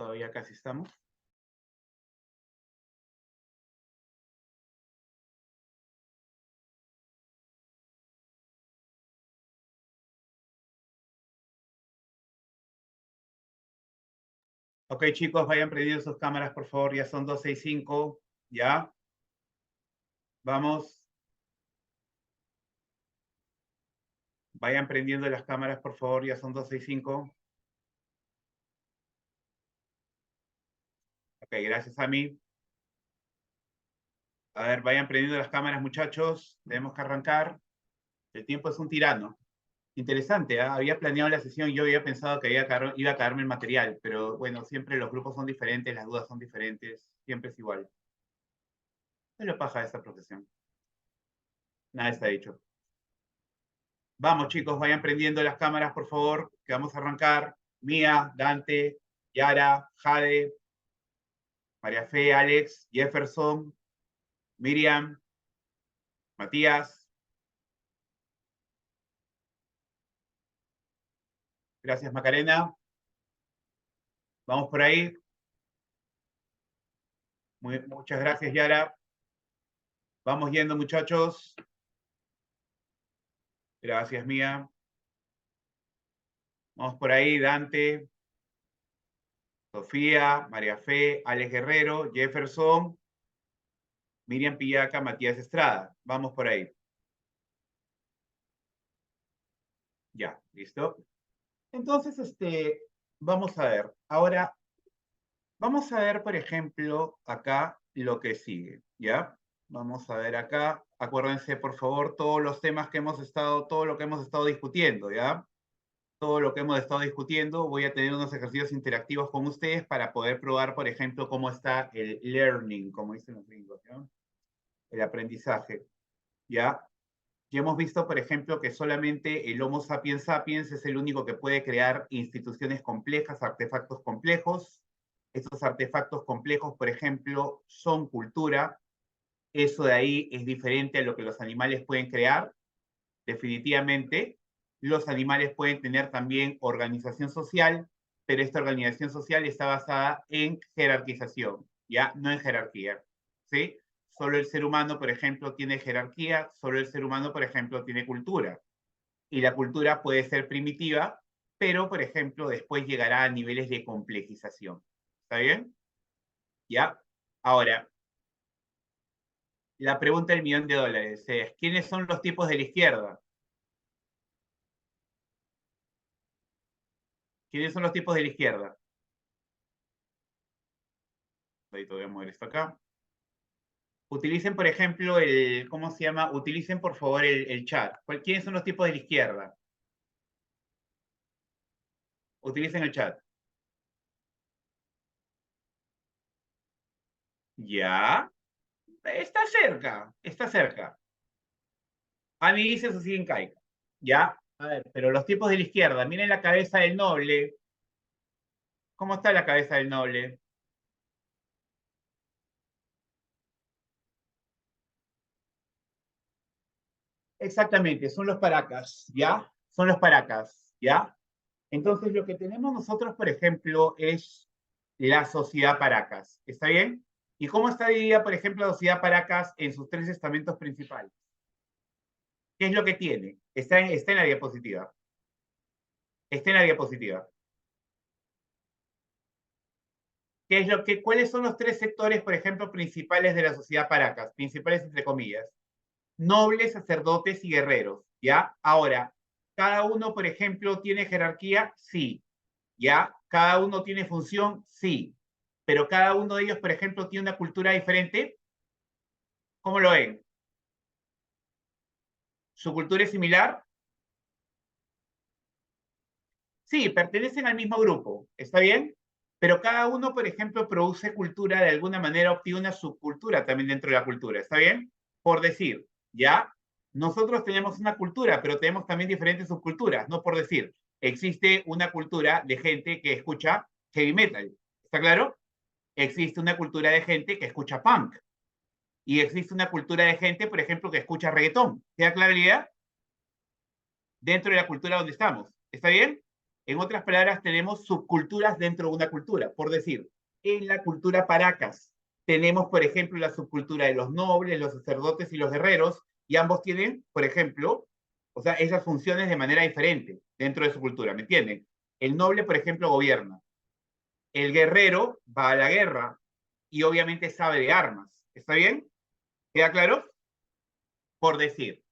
Todavía casi estamos. Ok, chicos, vayan prendiendo sus cámaras, por favor. Ya son 2:65. ¿Ya? Vamos. Vayan prendiendo las cámaras, por favor. Ya son 2:65. Ok, gracias a mí. A ver, vayan prendiendo las cámaras, muchachos. Tenemos que arrancar. El tiempo es un tirano. Interesante, ¿eh? Había planeado la sesión, yo había pensado que iba a caerme el material, pero bueno, siempre los grupos son diferentes, las dudas son diferentes, siempre es igual. ¿Qué es lo paja de esta profesión? Nada está dicho. Vamos, chicos, vayan prendiendo las cámaras, por favor, que vamos a arrancar. Mía, Dante, Yara, Jade, María Fe, Alex, Jefferson, Miriam, Matías. Gracias, Macarena. Vamos por ahí. Muchas gracias, Yara. Vamos yendo, muchachos. Gracias, Mía. Vamos por ahí, Dante, Sofía, María Fe, Alex Guerrero, Jefferson, Miriam Pillaca, Matías Estrada. Vamos por ahí. Ya, ¿listo? Entonces, vamos a ver. Ahora, vamos a ver, por ejemplo, acá lo que sigue, ¿ya? Vamos a ver acá. Acuérdense, por favor, todos los temas que hemos estado, todo lo que hemos estado discutiendo, ¿ya? Todo lo que hemos estado discutiendo, voy a tener unos ejercicios interactivos con ustedes para poder probar, por ejemplo, cómo está el learning, como dicen los gringos, ¿no? El aprendizaje, ¿ya? Ya hemos visto, por ejemplo, que solamente el Homo sapiens sapiens es el único que puede crear instituciones complejas, artefactos complejos. Estos artefactos complejos, por ejemplo, son cultura. Eso de ahí es diferente a lo que los animales pueden crear, definitivamente. Los animales pueden tener también organización social, pero esta organización social está basada en jerarquización, ¿ya? No en jerarquía, ¿sí? Solo el ser humano, por ejemplo, tiene jerarquía, solo el ser humano, por ejemplo, tiene cultura. Y la cultura puede ser primitiva, pero, por ejemplo, después llegará a niveles de complejización. ¿Está bien? ¿Ya? Ahora, la pregunta del $1.000.000 es, ¿quiénes son los tipos de la izquierda? ¿Quiénes son los tipos de la izquierda? Ahí te voy a mover esto acá. Utilicen, por ejemplo, ¿cómo se llama? Utilicen, por favor, el chat. ¿Quiénes son los tipos de la izquierda? Utilicen el chat. Ya. Está cerca, está cerca. A mí dice eso sí en caica. Ya. A ver, pero los tipos de la izquierda, miren la cabeza del noble. ¿Cómo está la cabeza del noble? Exactamente, son los paracas, ¿ya? Son los paracas, ¿ya? Entonces, lo que tenemos nosotros, por ejemplo, es la sociedad Paracas. ¿Está bien? ¿Y cómo está dividida, por ejemplo, la sociedad Paracas en sus 3 estamentos principales? ¿Qué es lo que tiene? Está en la diapositiva. Está en la diapositiva. ¿Cuáles son los 3 sectores, por ejemplo, principales de la sociedad Paracas? Principales entre comillas. Nobles, sacerdotes y guerreros, ¿ya? Ahora, ¿cada uno, por ejemplo, tiene jerarquía? Sí. ¿Ya? ¿Cada uno tiene función? Sí. Pero cada uno de ellos, por ejemplo, tiene una cultura diferente. ¿Cómo lo ven? ¿Su cultura es similar? Sí, pertenecen al mismo grupo, ¿está bien? Pero cada uno, por ejemplo, produce cultura de alguna manera, obtiene una subcultura también dentro de la cultura, ¿está bien? Por decir, ¿ya? Nosotros tenemos una cultura, pero tenemos también diferentes subculturas, no por decir, existe una cultura de gente que escucha heavy metal, ¿está claro? Existe una cultura de gente que escucha punk, y existe una cultura de gente, por ejemplo, que escucha reggaetón. ¿Queda clara la idea? Dentro de la cultura donde estamos. ¿Está bien? En otras palabras, tenemos subculturas dentro de una cultura. Por decir, en la cultura Paracas tenemos, por ejemplo, la subcultura de los nobles, los sacerdotes y los guerreros, y ambos tienen, por ejemplo, o sea, esas funciones de manera diferente dentro de su cultura, ¿me entienden? El noble, por ejemplo, gobierna. El guerrero va a la guerra y obviamente sabe de armas. ¿Está bien? ¿Queda claro? Por decir,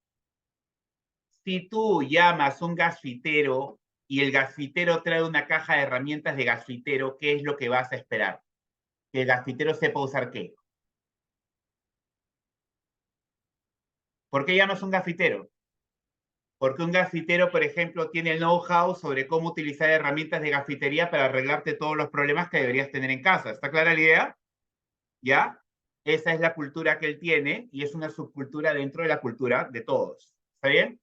si tú llamas a un gasfitero y el gasfitero trae una caja de herramientas de gasfitero, ¿qué es lo que vas a esperar? Que el gasfitero sepa usar qué. ¿Por qué llamas a un gasfitero? Porque un gasfitero, por ejemplo, tiene el know-how sobre cómo utilizar herramientas de gasfitería para arreglarte todos los problemas que deberías tener en casa. ¿Está clara la idea? ¿Ya? Esa es la cultura que él tiene y es una subcultura dentro de la cultura de todos. ¿Está bien?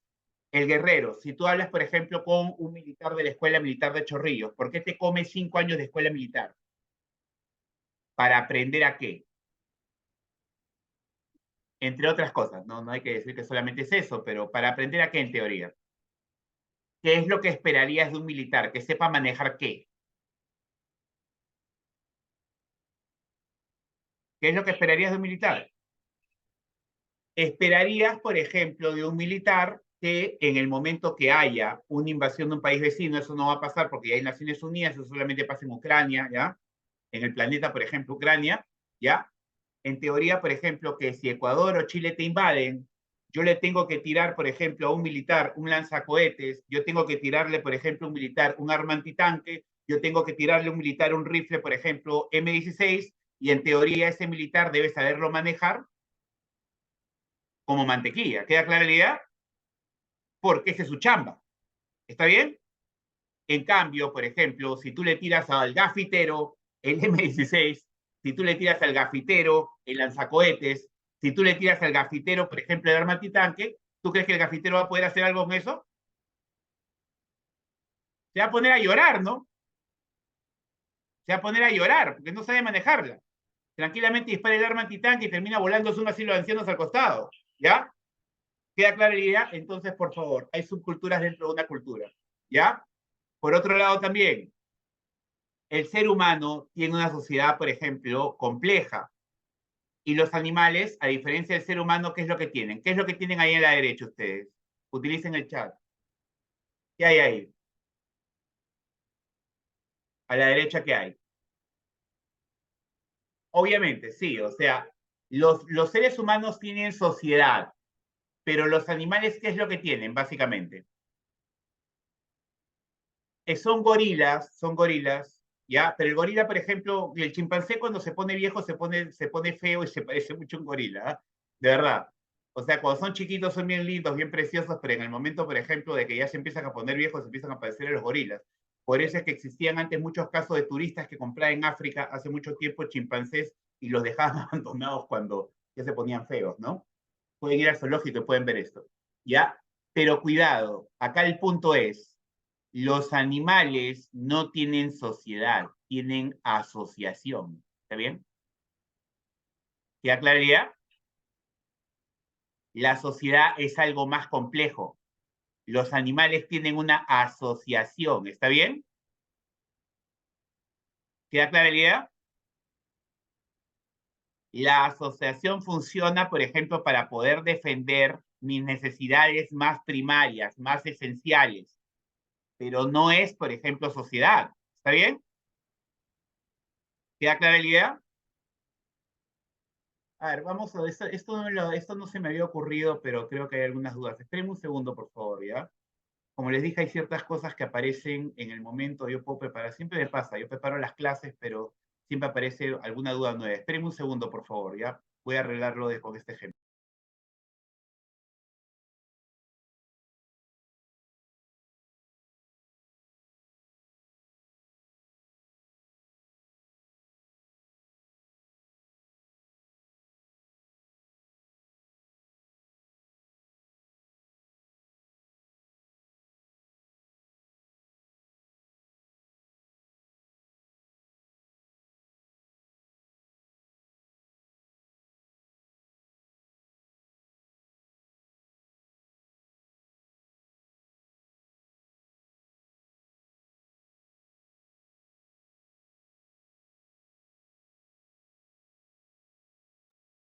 El guerrero, si tú hablas, por ejemplo, con un militar de la Escuela Militar de Chorrillos, ¿por qué te comes 5 años de escuela militar? ¿Para aprender a qué? Entre otras cosas, ¿no? No hay que decir que solamente es eso, pero ¿para aprender a qué en teoría? ¿Qué es lo que esperarías de un militar? Que sepa manejar qué. ¿Qué es lo que esperarías de un militar? Esperarías, por ejemplo, de un militar que en el momento que haya una invasión de un país vecino, eso no va a pasar porque ya hay Naciones Unidas, eso solamente pasa en Ucrania, ¿ya? En el planeta, por ejemplo, Ucrania, ¿ya? En teoría, por ejemplo, que si Ecuador o Chile te invaden, yo le tengo que tirar, por ejemplo, a un militar un lanzacohetes, yo tengo que tirarle, por ejemplo, a un militar un arma antitanque, yo tengo que tirarle a un militar un rifle, por ejemplo, M16, y en teoría ese militar debe saberlo manejar como mantequilla. ¿Queda clara la idea? Porque esa es su chamba. ¿Está bien? En cambio, por ejemplo, si tú le tiras al gafitero el M16, si tú le tiras al gafitero el lanzacohetes, si tú le tiras al gafitero, por ejemplo, el arma antitanque, ¿tú crees que el gafitero va a poder hacer algo con eso? Se va a poner a llorar, ¿no? Se va a poner a llorar porque no sabe manejarla. Tranquilamente dispara el arma antitanque y termina volando un asilo de ancianos al costado. ¿Ya? ¿Queda clara la idea? Entonces, por favor, hay subculturas dentro de una cultura. ¿Ya? Por otro lado también, el ser humano tiene una sociedad, por ejemplo, compleja. Y los animales, a diferencia del ser humano, ¿qué es lo que tienen? ¿Qué es lo que tienen ahí a la derecha ustedes? Utilicen el chat. ¿Qué hay ahí? A la derecha, ¿qué hay? Obviamente, sí, o sea, los seres humanos tienen sociedad, pero los animales, ¿qué es lo que tienen, básicamente? Son gorilas, ¿ya? Pero el gorila, por ejemplo, el chimpancé cuando se pone viejo se pone feo y se parece mucho a un gorila, ¿eh? De verdad. O sea, cuando son chiquitos son bien lindos, bien preciosos, pero en el momento, por ejemplo, de que ya se empiezan a poner viejos, se empiezan a parecer a los gorilas. Por eso es que existían antes muchos casos de turistas que compraban en África hace mucho tiempo chimpancés y los dejaban abandonados cuando ya se ponían feos, ¿no? Pueden ir al zoológico y pueden ver esto, ¿ya? Pero cuidado, acá el punto es, los animales no tienen sociedad, tienen asociación. ¿Está bien? ¿Queda claridad? La sociedad es algo más complejo. Los animales tienen una asociación. ¿Está bien? ¿Queda claridad? La asociación funciona, por ejemplo, para poder defender mis necesidades más primarias, más esenciales, pero no es, por ejemplo, sociedad. ¿Está bien? ¿Queda clara la idea? A ver, vamos a ver, esto no se me había ocurrido, pero creo que hay algunas dudas. Esperen un segundo, por favor, ¿ya? Como les dije, hay ciertas cosas que aparecen en el momento, yo puedo preparar, siempre me pasa, yo preparo las clases, pero siempre aparece alguna duda nueva. Esperen un segundo, por favor, ¿ya? Voy a arreglarlo con este ejemplo.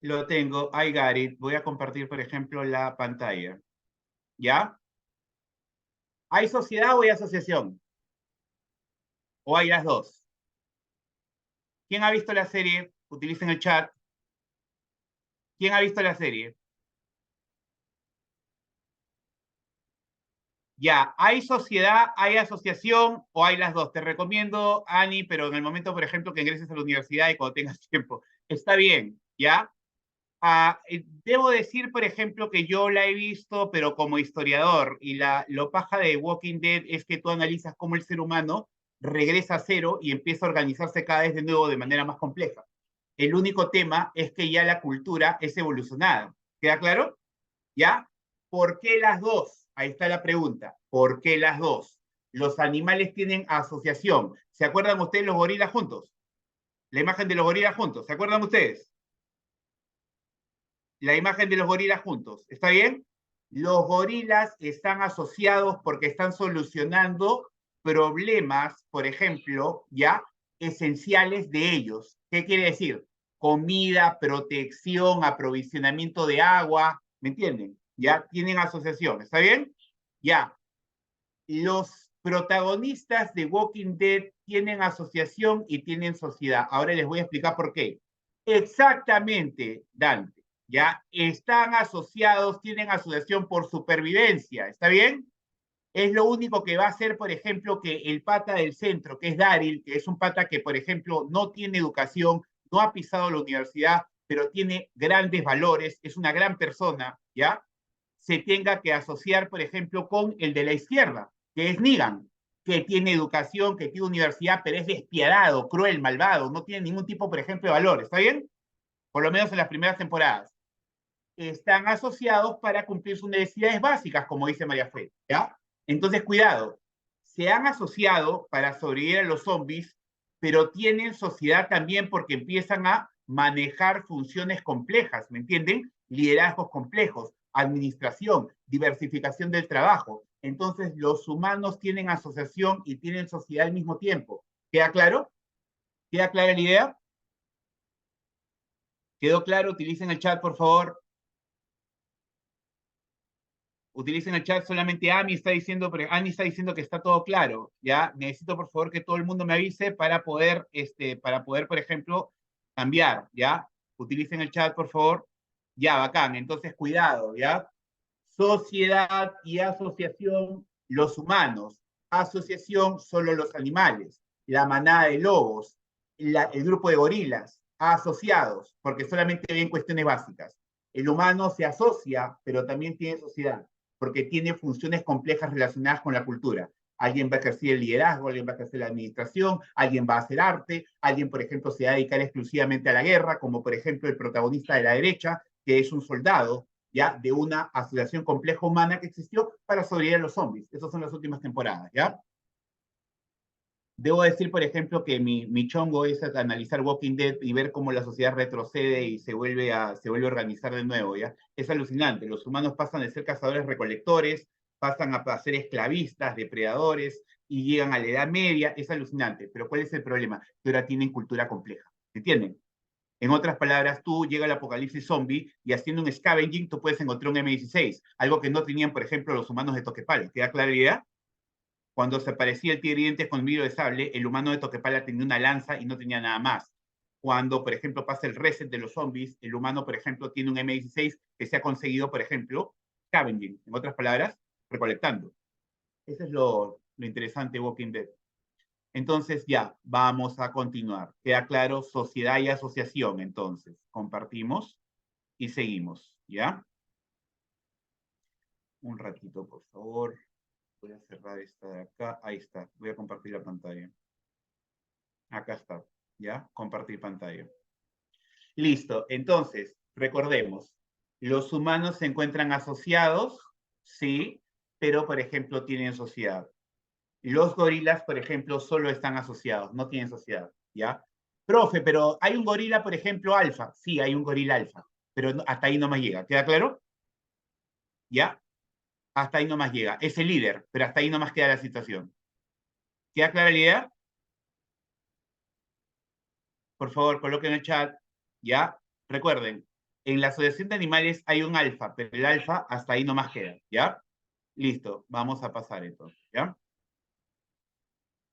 Lo tengo, I got it. Voy a compartir, por ejemplo, la pantalla. ¿Ya? ¿Hay sociedad o hay asociación? ¿O hay las dos? ¿Quién ha visto la serie? Utilicen el chat. ¿Quién ha visto la serie? Ya, ¿hay sociedad, hay asociación o hay las dos? Te recomiendo, Ani, pero en el momento, por ejemplo, que ingreses a la universidad y cuando tengas tiempo. Está bien, ¿ya? Debo decir, por ejemplo, que yo la he visto, pero como historiador, y lo paja de Walking Dead es que tú analizas cómo el ser humano regresa a cero y empieza a organizarse cada vez de nuevo de manera más compleja. El único tema es que ya la cultura es evolucionada. ¿Queda claro? ¿Ya? ¿Por qué las dos? Ahí está la pregunta. ¿Por qué las dos? Los animales tienen asociación. ¿Se acuerdan ustedes los gorilas juntos? La imagen de los gorilas juntos. ¿Se acuerdan ustedes? La imagen de los gorilas juntos. ¿Está bien? Los gorilas están asociados porque están solucionando problemas, por ejemplo, ya esenciales de ellos. ¿Qué quiere decir? Comida, protección, aprovisionamiento de agua, ¿me entienden? Ya tienen asociación, ¿está bien? Ya. Los protagonistas de Walking Dead tienen asociación y tienen sociedad. Ahora les voy a explicar por qué. Exactamente, Dante. Ya están asociados, tienen asociación por supervivencia, ¿está bien? Es lo único que va a hacer, por ejemplo, que el pata del centro, que es Daryl, que es un pata que, por ejemplo, no tiene educación, no ha pisado la universidad, pero tiene grandes valores, es una gran persona, ¿ya? Se tenga que asociar, por ejemplo, con el de la izquierda, que es Negan, que tiene educación, que tiene universidad, pero es despiadado, cruel, malvado, no tiene ningún tipo, por ejemplo, de valor, ¿está bien? Por lo menos en las primeras temporadas. Están asociados para cumplir sus necesidades básicas, como dice María Fe, ¿ya? Entonces, cuidado, se han asociado para sobrevivir a los zombies, pero tienen sociedad también porque empiezan a manejar funciones complejas, ¿me entienden? Liderazgos complejos, administración, diversificación del trabajo. Entonces, los humanos tienen asociación y tienen sociedad al mismo tiempo. ¿Queda claro? ¿Queda clara la idea? ¿Quedó claro? Utilicen el chat, por favor. Utilicen el chat, solamente Ami está diciendo que está todo claro, ¿ya? Necesito, por favor, que todo el mundo me avise para poder, por ejemplo, cambiar, ¿ya? Utilicen el chat, por favor. Ya, bacán. Entonces, cuidado, ¿ya? Sociedad y asociación, los humanos. Asociación, solo los animales. La manada de lobos, el grupo de gorilas, asociados, porque solamente ven cuestiones básicas. El humano se asocia, pero también tiene sociedad porque tiene funciones complejas relacionadas con la cultura. Alguien va a ejercer el liderazgo, alguien va a ejercer la administración, alguien va a hacer arte, alguien, por ejemplo, se va a dedicar exclusivamente a la guerra, como por ejemplo el protagonista de la derecha, que es un soldado, ya, de una asociación compleja humana que existió para sobrevivir a los zombies. Esas son las últimas temporadas, ¿ya? Debo decir, por ejemplo, que mi chongo es analizar Walking Dead y ver cómo la sociedad retrocede y se vuelve a organizar de nuevo, ¿ya? Es alucinante. Los humanos pasan de ser cazadores-recolectores, pasan a ser esclavistas, depredadores, y llegan a la Edad Media. Es alucinante. Pero ¿cuál es el problema? Que ahora tienen cultura compleja. ¿Entienden? En otras palabras, tú llega el apocalipsis zombie y haciendo un scavenging tú puedes encontrar un M16, algo que no tenían, por ejemplo, los humanos de Toquepala. ¿Queda clara la idea? Cuando se parecía el tigre dientes con vidrio de sable, el humano de Toquepala tenía una lanza y no tenía nada más. Cuando, por ejemplo, pasa el reset de los zombies, el humano, por ejemplo, tiene un M16 que se ha conseguido, por ejemplo, scavenging, en otras palabras, recolectando. Eso es lo interesante de Walking Dead. Entonces, ya, vamos a continuar. Queda claro, sociedad y asociación, entonces. Compartimos y seguimos, ¿ya? Un ratito, por favor. Voy a cerrar esta de acá. Ahí está. Voy a compartir la pantalla. Acá está. ¿Ya? Compartir pantalla. Listo. Entonces, recordemos. Los humanos se encuentran asociados, sí, pero, por ejemplo, tienen sociedad. Los gorilas, por ejemplo, solo están asociados, no tienen sociedad, ¿ya? Profe, pero hay un gorila, por ejemplo, alfa. Sí, hay un gorila alfa, pero hasta ahí no más llega. ¿Queda claro? ¿Ya? Hasta ahí no más llega. Es el líder, pero hasta ahí no más queda la situación. ¿Queda clara la idea? Por favor, coloquen en el chat, ¿ya? Recuerden, En la asociación de animales hay un alfa, pero el alfa hasta ahí nomás queda, ¿ya? Listo, vamos a pasar entonces, ¿ya?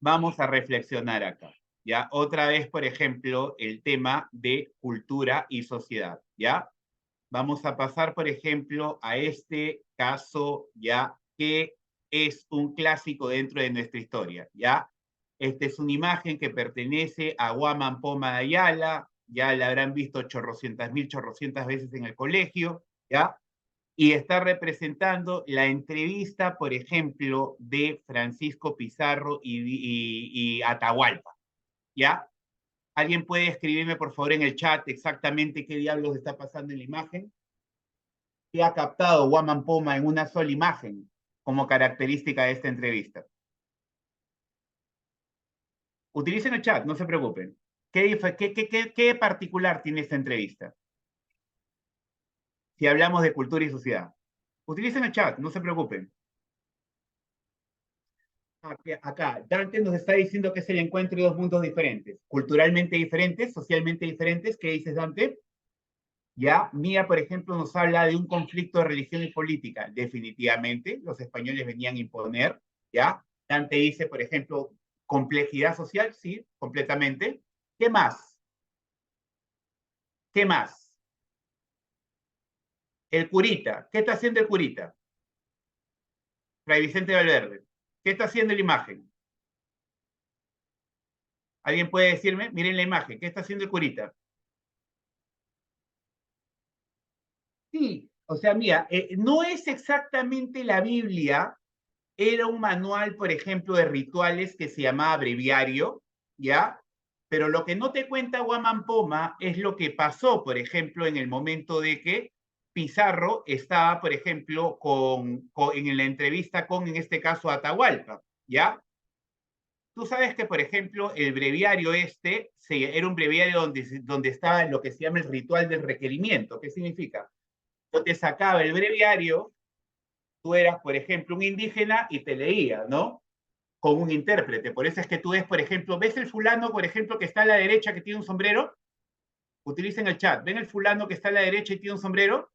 Vamos a reflexionar acá, ¿ya? Otra vez, por ejemplo, el tema de cultura y sociedad, ¿ya? Vamos a pasar, por ejemplo, a este caso, ¿ya? Que es un clásico dentro de nuestra historia, ¿ya? Esta es una imagen que pertenece a Guaman Poma de Ayala, ya la habrán visto chorrocientas veces en el colegio, ¿ya? Y está representando la entrevista, por ejemplo, de Francisco Pizarro y Atahualpa, ¿ya? ¿Alguien puede escribirme, por favor, en el chat exactamente qué diablos está pasando en la imagen? ¿Qué ha captado Guaman Poma en una sola imagen como característica de esta entrevista? Utilicen el chat, no se preocupen. ¿Qué particular tiene esta entrevista? Si hablamos de cultura y sociedad. Utilicen el chat, no se preocupen. Acá, Dante nos está diciendo que es el encuentro de dos mundos diferentes, culturalmente diferentes, socialmente diferentes. ¿Qué dices, Dante? Ya, Mía, por ejemplo, nos habla de un conflicto de religión y política. Definitivamente, los españoles venían a imponer, ¿ya? Dante dice, por ejemplo, complejidad social, sí, completamente. ¿Qué más? ¿Qué más? El curita. ¿Qué está haciendo el curita? Fray Vicente Valverde. ¿Qué está haciendo la imagen? ¿Alguien puede decirme? Miren la imagen. ¿Qué está haciendo el curita? Sí, o sea, mira, no es exactamente la Biblia, era un manual, por ejemplo, de rituales que se llamaba breviario, ¿ya? Pero lo que no te cuenta Guaman Poma es lo que pasó, por ejemplo, en el momento de que Pizarro estaba, por ejemplo, en la entrevista con, en este caso, Atahualpa, ¿ya? Tú sabes que, por ejemplo, el breviario era un breviario donde estaba lo que se llama el ritual del requerimiento. ¿Qué significa? Yo te sacaba el breviario, tú eras, por ejemplo, un indígena y te leía, ¿no? Con un intérprete. Por eso es que tú ves, por ejemplo, ¿ves el fulano, por ejemplo, que está a la derecha que tiene un sombrero? Utilicen el chat. ¿Ven el fulano que está a la derecha y tiene un sombrero?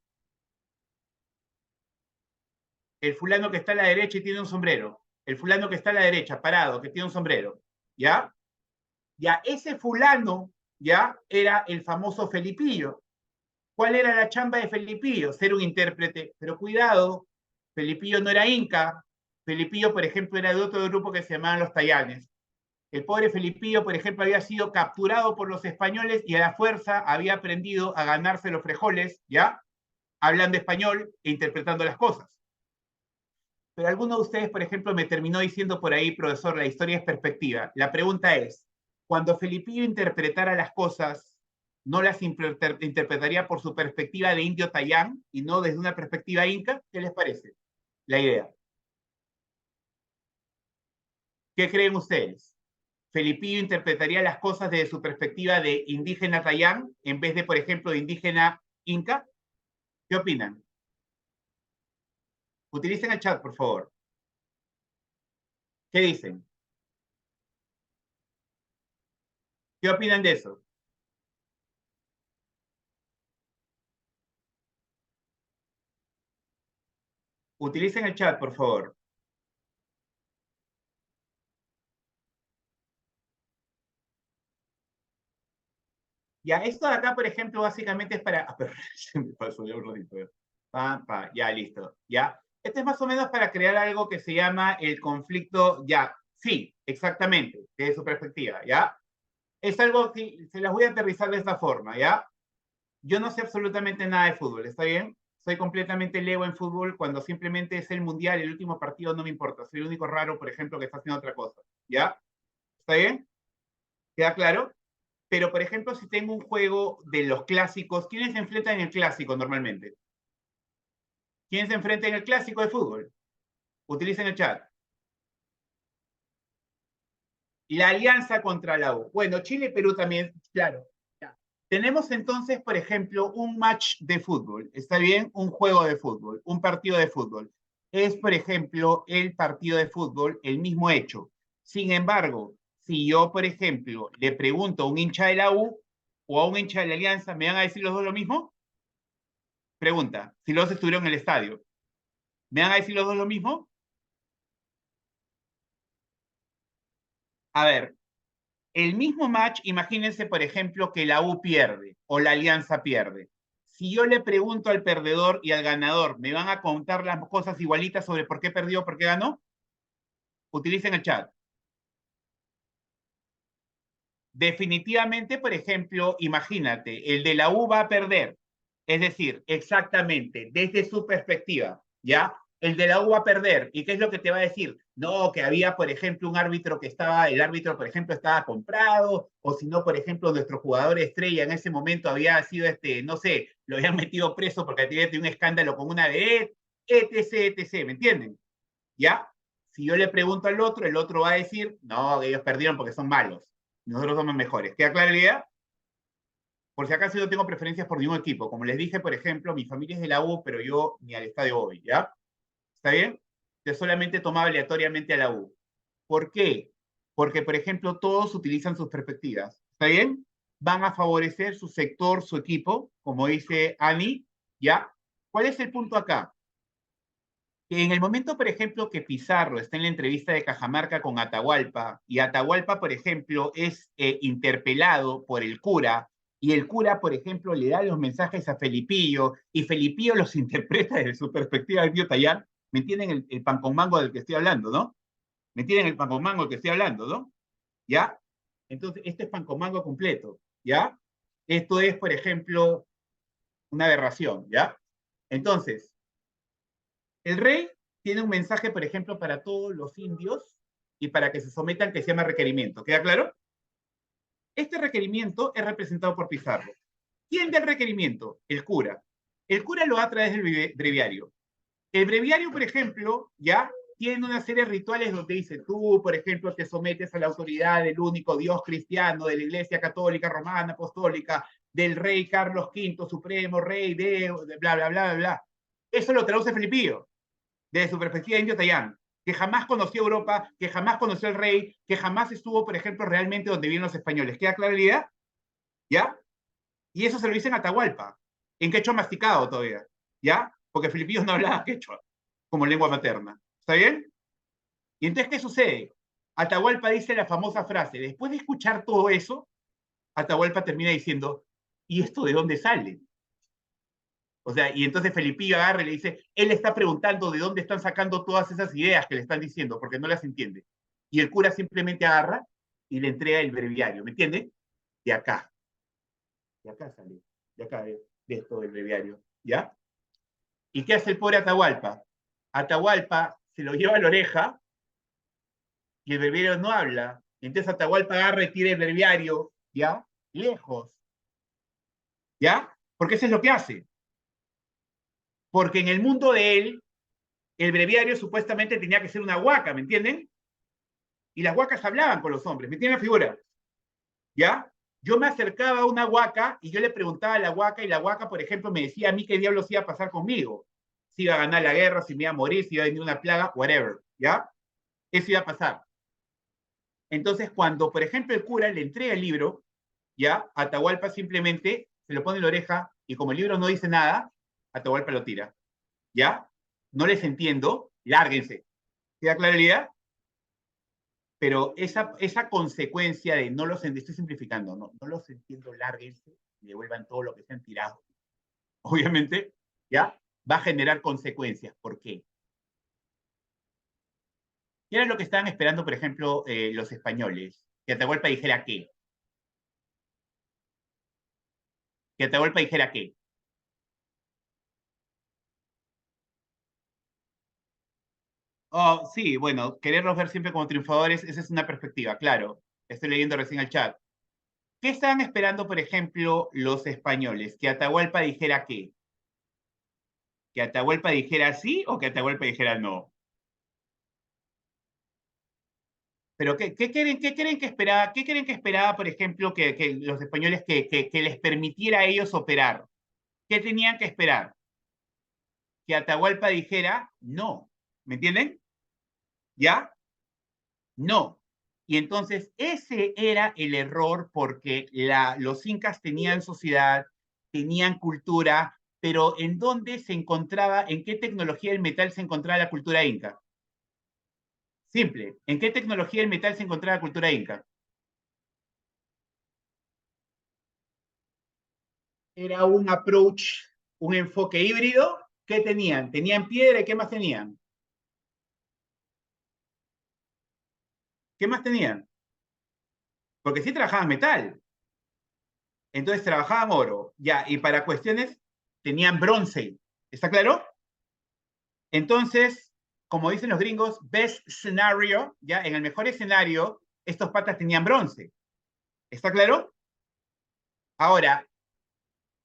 El fulano que está a la derecha y tiene un sombrero. El fulano que está a la derecha, parado, que tiene un sombrero. ¿Ya? Ya, ese fulano, ¿ya? Era el famoso Felipillo. ¿Cuál era la chamba de Felipillo? Ser un intérprete. Pero cuidado, Felipillo no era inca. Felipillo, por ejemplo, era de otro grupo que se llamaban los Tayanes. El pobre Felipillo, por ejemplo, había sido capturado por los españoles y a la fuerza había aprendido a ganarse los frijoles, ¿ya? Hablando español e interpretando las cosas. Pero alguno de ustedes, por ejemplo, me terminó diciendo por ahí, profesor, la historia es perspectiva. La pregunta es, cuando Felipillo interpretara las cosas, ¿no las interpretaría por su perspectiva de indio tayán y no desde una perspectiva inca? ¿Qué les parece la idea? ¿Qué creen ustedes? ¿Felipillo interpretaría las cosas desde su perspectiva de indígena tayán en vez de, por ejemplo, de indígena inca? ¿Qué opinan? Utilicen el chat, por favor. ¿Qué dicen? ¿Qué opinan de eso? Utilicen el chat, por favor. Ya, esto de acá, por ejemplo, básicamente es para... se me pasó ya un ratito. Ya, listo. Ya. Este es más o menos para crear algo que se llama el conflicto, ya, sí, exactamente, desde su perspectiva, ¿ya? Es algo que se las voy a aterrizar de esta forma, ¿ya? Yo no sé absolutamente nada de fútbol, ¿está bien? Soy completamente lego en fútbol cuando simplemente es el mundial, el último partido no me importa. Soy el único raro, por ejemplo, que está haciendo otra cosa, ¿ya? ¿Está bien? ¿Queda claro? Pero, por ejemplo, si tengo un juego de los clásicos, ¿quiénes se enfrentan en el clásico normalmente? ¿Quién se enfrenta en el clásico de fútbol? Utilicen el chat. La alianza contra la U. Bueno, Chile-Perú también, claro. Ya. Tenemos entonces, por ejemplo, un match de fútbol. ¿Está bien? Un juego de fútbol, un partido de fútbol. Es, por ejemplo, el partido de fútbol, el mismo hecho. Sin embargo, si yo, por ejemplo, le pregunto a un hincha de la U o a un hincha de la Alianza, ¿me van a decir los dos lo mismo? Pregunta, si los dos estuvieron en el estadio, ¿me van a decir los dos lo mismo? A ver, el mismo match, imagínense, por ejemplo, que la U pierde o la Alianza pierde. Si yo le pregunto al perdedor y al ganador, ¿me van a contar las cosas igualitas sobre por qué perdió, por qué ganó? Utilicen el chat. Definitivamente, por ejemplo, imagínate, el de la U va a perder. Es decir, exactamente, desde su perspectiva, ¿ya? El de la U va a perder. ¿Y qué es lo que te va a decir? No, que había, por ejemplo, un árbitro que estaba, el árbitro, por ejemplo, estaba comprado, o si no, por ejemplo, nuestro jugador estrella en ese momento había sido, no sé, lo habían metido preso porque había tenido un escándalo con una vedette, etc., etc., ¿me entienden? ¿Ya? Si yo le pregunto al otro, el otro va a decir, no, ellos perdieron porque son malos. Nosotros somos mejores. ¿Queda clara la idea? Por si acaso yo no tengo preferencias por ningún equipo. Como les dije, por ejemplo, mi familia es de la U, pero yo ni al estadio voy, ¿ya? ¿Está bien? Yo solamente tomaba aleatoriamente a la U. ¿Por qué? Porque, por ejemplo, todos utilizan sus perspectivas. ¿Está bien? Van a favorecer su sector, su equipo, como dice Ani, ¿ya? ¿Cuál es el punto acá? Que en el momento, por ejemplo, que Pizarro está en la entrevista de Cajamarca con Atahualpa, y Atahualpa, por ejemplo, es interpelado por el cura, y el cura, por ejemplo, le da los mensajes a Felipillo, y Felipillo los interpreta desde su perspectiva del tío Tayán, ¿me entienden el pan con mango del que estoy hablando, no? ¿Me entienden el pan con mango del que estoy hablando, no? ¿Ya? Entonces, este es pan con mango completo, ¿ya? Esto es, por ejemplo, una aberración, ¿ya? Entonces, el rey tiene un mensaje, por ejemplo, para todos los indios y para que se sometan, que se llama requerimiento. ¿Queda claro? Este requerimiento es representado por Pizarro. ¿Quién da el requerimiento? El cura. El cura lo da a través del breviario. El breviario, por ejemplo, ya tiene una serie de rituales donde dice, tú, por ejemplo, te sometes a la autoridad del único Dios cristiano, de la Iglesia Católica, Romana, Apostólica, del rey Carlos V, supremo rey de bla, bla, bla, bla, bla. Eso lo traduce Felipillo desde su perspectiva de Indio Tayán, que jamás conoció Europa, que jamás conoció al rey, que jamás estuvo, por ejemplo, realmente donde viven los españoles. ¿Queda clara la idea? ¿Ya? Y eso se lo dicen a Atahualpa, en quechua masticado todavía, ¿ya? Porque filipinos no hablaban quechua como lengua materna. ¿Está bien? Y entonces, ¿qué sucede? Atahualpa dice la famosa frase, después de escuchar todo eso, Atahualpa termina diciendo, ¿y esto de dónde sale? O sea, y entonces Felipillo agarra y le dice, él está preguntando de dónde están sacando todas esas ideas que le están diciendo, porque no las entiende. Y el cura simplemente agarra y le entrega el breviario, ¿me entiende? De acá. De acá sale. De acá, de esto del breviario. ¿Ya? ¿Y qué hace el pobre Atahualpa? Atahualpa se lo lleva a la oreja y el breviario no habla. Entonces Atahualpa agarra y tira el breviario, ¿ya? Lejos. ¿Ya? Porque eso es lo que hace. Porque en el mundo de él, el breviario supuestamente tenía que ser una huaca, ¿me entienden? Y las huacas hablaban con los hombres, ¿me entienden la figura? ¿Ya? Yo me acercaba a una huaca y yo le preguntaba a la huaca y la huaca, por ejemplo, me decía a mí qué diablos iba a pasar conmigo. Si iba a ganar la guerra, si me iba a morir, si iba a venir una plaga, whatever, ¿ya? Eso iba a pasar. Entonces, cuando, por ejemplo, el cura le entrega el libro, ¿ya? Atahualpa simplemente se lo pone en la oreja y como el libro no dice nada, Atahualpa lo tira, ¿ya? No les entiendo, lárguense. ¿Queda clara la idea? Pero esa consecuencia de no los estoy simplificando, no los entiendo, lárguense y devuelvan todo lo que se han tirado, obviamente, ¿ya? Va a generar consecuencias. ¿Por qué? ¿Qué era lo que estaban esperando, por ejemplo, los españoles? Que Atahualpa dijera qué. Que Atahualpa dijera qué. Oh, sí, bueno, quererlos ver siempre como triunfadores, esa es una perspectiva, claro. Estoy leyendo recién el chat. ¿Qué estaban esperando, por ejemplo, los españoles? Que Atahualpa dijera qué. ¿Que Atahualpa dijera sí o que Atahualpa dijera no? Pero ¿qué creen que esperaba, por ejemplo, que los españoles que les permitiera a ellos operar? ¿Qué tenían que esperar? Que Atahualpa dijera no. ¿Me entienden? ¿Ya? No. Y entonces ese era el error porque los incas tenían sociedad, tenían cultura, pero ¿en dónde se encontraba, en qué tecnología del metal se encontraba la cultura inca? Simple, ¿en qué tecnología del metal se encontraba la cultura inca? Era un approach, un enfoque híbrido. ¿Qué tenían? Tenían piedra y ¿qué más tenían? ¿Qué más tenían? Porque sí trabajaban metal. Entonces trabajaban oro, ya, y para cuestiones tenían bronce. ¿Está claro? Entonces, como dicen los gringos, best scenario, ya, en el mejor escenario, estos patas tenían bronce. ¿Está claro? Ahora,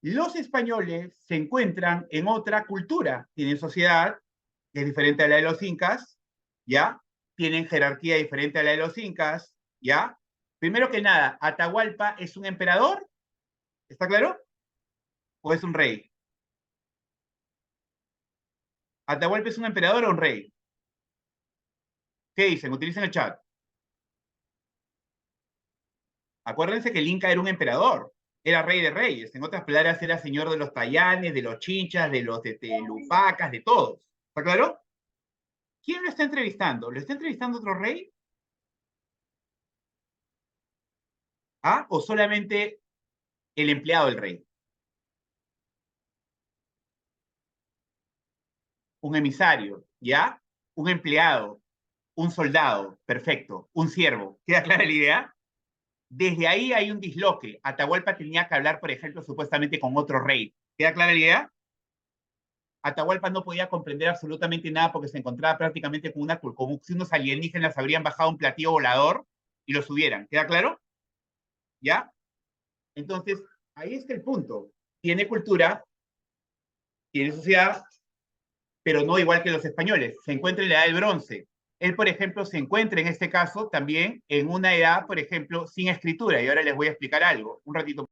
los españoles se encuentran en otra cultura, tienen sociedad que es diferente a la de los incas, ¿ya? Tienen jerarquía diferente a la de los incas, ¿ya? Primero que nada, ¿Atahualpa es un emperador? ¿Está claro? ¿O es un rey? ¿Atahualpa es un emperador o un rey? ¿Qué dicen? Utilicen el chat. Acuérdense que el Inca era un emperador, era rey de reyes. En otras palabras, era señor de los Tayanes, de los Chinchas, de los Lupacas, de todos. ¿Está claro? ¿Quién lo está entrevistando? ¿Lo está entrevistando otro rey? ¿Ah? ¿O solamente el empleado del rey? Un emisario, ¿ya? Un empleado, un soldado, perfecto, un siervo. ¿Queda clara la idea? Desde ahí hay un disloque. Atahualpa tenía que hablar, por ejemplo, supuestamente con otro rey. ¿Queda clara la idea? Atahualpa no podía comprender absolutamente nada porque se encontraba prácticamente con como si unos alienígenas habrían bajado un platillo volador y lo subieran. ¿Queda claro? ¿Ya? Entonces, ahí está el punto. Tiene cultura, tiene sociedad, pero no igual que los españoles. Se encuentra en la edad del bronce. Él, por ejemplo, se encuentra en este caso también en una edad, por ejemplo, sin escritura. Y ahora les voy a explicar algo. Un ratito.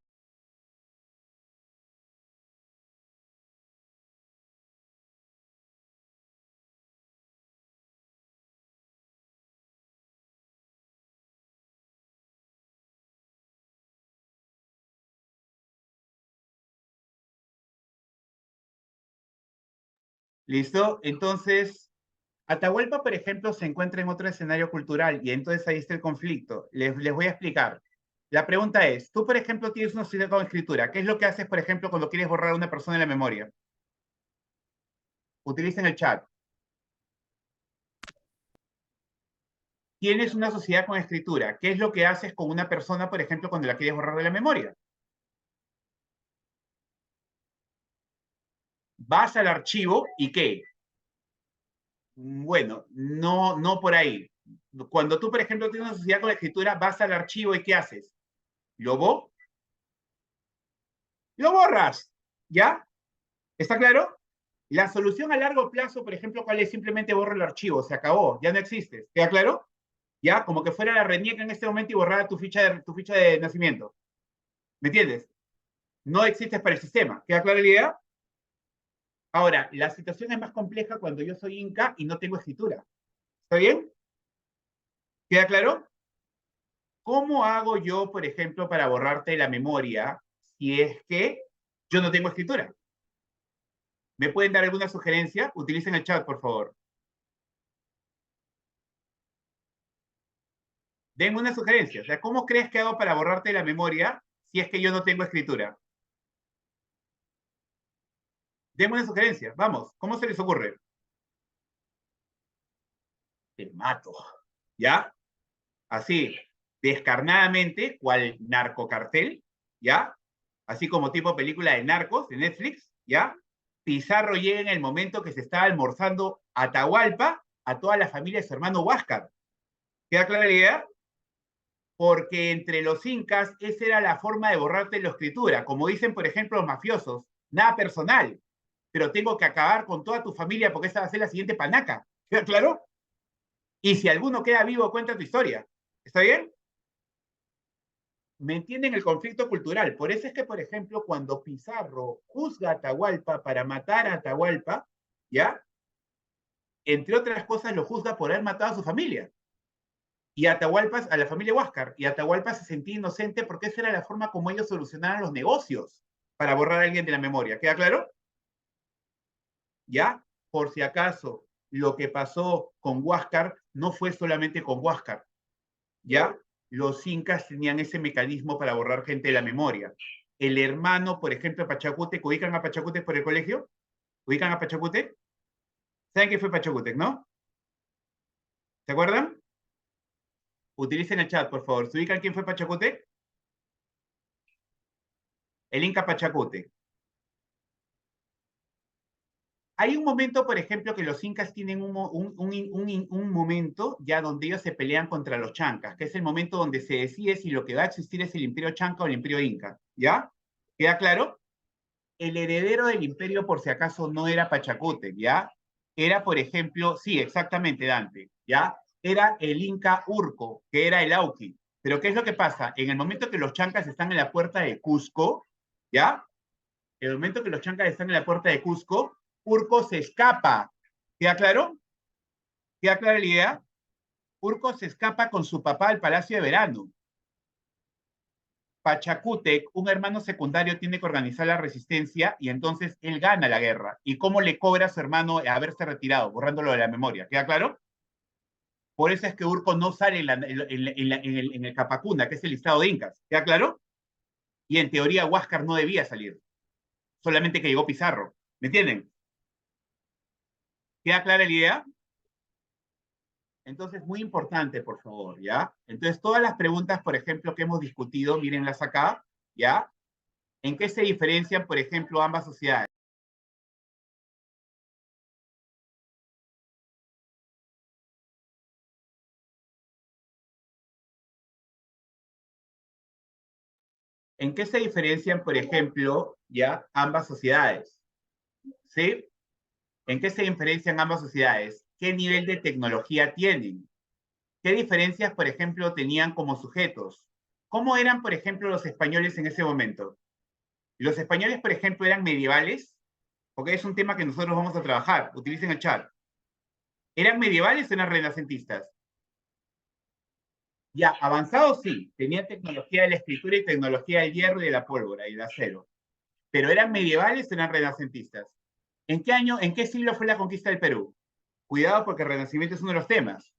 ¿Listo? Entonces, Atahualpa, por ejemplo, se encuentra en otro escenario cultural y entonces ahí está el conflicto. Les voy a explicar. La pregunta es, tú, por ejemplo, tienes una sociedad con escritura. ¿Qué es lo que haces, por ejemplo, cuando quieres borrar a una persona en la memoria? Utilicen el chat. Tienes una sociedad con escritura. ¿Qué es lo que haces con una persona, por ejemplo, cuando la quieres borrar de la memoria? Vas al archivo y ¿qué? Bueno, no por ahí. Cuando tú, por ejemplo, tienes una sociedad con escritura, vas al archivo y ¿qué haces? ¿Lo borras? ¿Ya? ¿Está claro? La solución a largo plazo, por ejemplo, ¿cuál es? Simplemente borro el archivo, se acabó, ya no existe. ¿Queda claro? Ya, como que fuera la RENIEC en este momento y borrara tu ficha de nacimiento. ¿Me entiendes? No existes para el sistema. ¿Queda clara la idea? Ahora, la situación es más compleja cuando yo soy Inca y no tengo escritura. ¿Está bien? ¿Queda claro? ¿Cómo hago yo, por ejemplo, para borrarte la memoria si es que yo no tengo escritura? ¿Me pueden dar alguna sugerencia? Utilicen el chat, por favor. Denme una sugerencia. O sea, ¿cómo crees que hago para borrarte la memoria si es que yo no tengo escritura? Denme una sugerencia. Vamos, ¿cómo se les ocurre? Te mato. ¿Ya? Así, descarnadamente, cual narcocartel, ¿ya? Así como tipo película de narcos de Netflix, ¿ya? Pizarro llega en el momento que se estaba almorzando Atahualpa a toda la familia de su hermano Huáscar. ¿Queda clara la idea? Porque entre los incas esa era la forma de borrarte la escritura. Como dicen, por ejemplo, los mafiosos, nada personal, pero tengo que acabar con toda tu familia porque esa va a ser la siguiente panaca. ¿Queda claro? Y si alguno queda vivo, cuenta tu historia. ¿Está bien? ¿Me entienden el conflicto cultural? Por eso es que, por ejemplo, cuando Pizarro juzga a Atahualpa para matar a Atahualpa, ¿ya? Entre otras cosas, lo juzga por haber matado a su familia. Y Atahualpa, a la familia Huáscar, y Atahualpa se sentía inocente porque esa era la forma como ellos solucionaban los negocios para borrar a alguien de la memoria. ¿Queda claro? ¿ya? Por si acaso, lo que pasó con Huáscar no fue solamente con Huáscar, ¿ya? Los incas tenían ese mecanismo para borrar gente de la memoria. El hermano, por ejemplo, de Pachacútec, ¿ubican a Pachacútec por el colegio? ¿Ubican a Pachacútec? ¿Saben qué fue Pachacútec, no? ¿Se acuerdan? Utilicen el chat, por favor. ¿Se ubican quién fue Pachacútec? El Inca Pachacútec. Hay un momento, por ejemplo, que los incas tienen un momento ya donde ellos se pelean contra los chancas, que es el momento donde se decide si lo que va a existir es el imperio chanca o el imperio inca, ¿ya? ¿Queda claro? El heredero del imperio, por si acaso, no era Pachacútec, ¿ya? Era, por ejemplo, sí, exactamente, Dante, ¿ya? Era el Inca Urco, que era el Auqui. Pero ¿qué es lo que pasa? En el momento que los chancas están en la puerta de Cusco, ¿ya? En el momento que los chancas están en la puerta de Cusco, Urco se escapa. ¿Queda claro? ¿Queda clara la idea? Urco se escapa con su papá al Palacio de Verano. Pachacútec, un hermano secundario, tiene que organizar la resistencia y entonces él gana la guerra. ¿Y cómo le cobra a su hermano haberse retirado, borrándolo de la memoria? ¿Queda claro? Por eso es que Urco no sale en el Capacuna, que es el listado de incas. ¿Queda claro? Y en teoría Huáscar no debía salir, solamente que llegó Pizarro. ¿Me entienden? ¿Queda clara la idea? Entonces, muy importante, por favor, ¿ya? Entonces, todas las preguntas, por ejemplo, que hemos discutido, mírenlas acá, ¿ya? ¿En qué se diferencian, por ejemplo, ambas sociedades? ¿En qué se diferencian, por ejemplo, ya ambas sociedades? ¿Sí? ¿En qué se diferencian ambas sociedades? ¿Qué nivel de tecnología tienen? ¿Qué diferencias, por ejemplo, tenían como sujetos? ¿Cómo eran, por ejemplo, los españoles en ese momento? Los españoles, por ejemplo, eran medievales, porque es un tema que nosotros vamos a trabajar. Utilicen el chat. ¿Eran medievales o eran renacentistas? Ya, avanzados sí, tenían tecnología de la escritura y tecnología del hierro y de la pólvora y del acero. Pero ¿eran medievales o eran renacentistas? ¿En qué año, en qué siglo fue la conquista del Perú? Cuidado porque el Renacimiento es uno de los temas.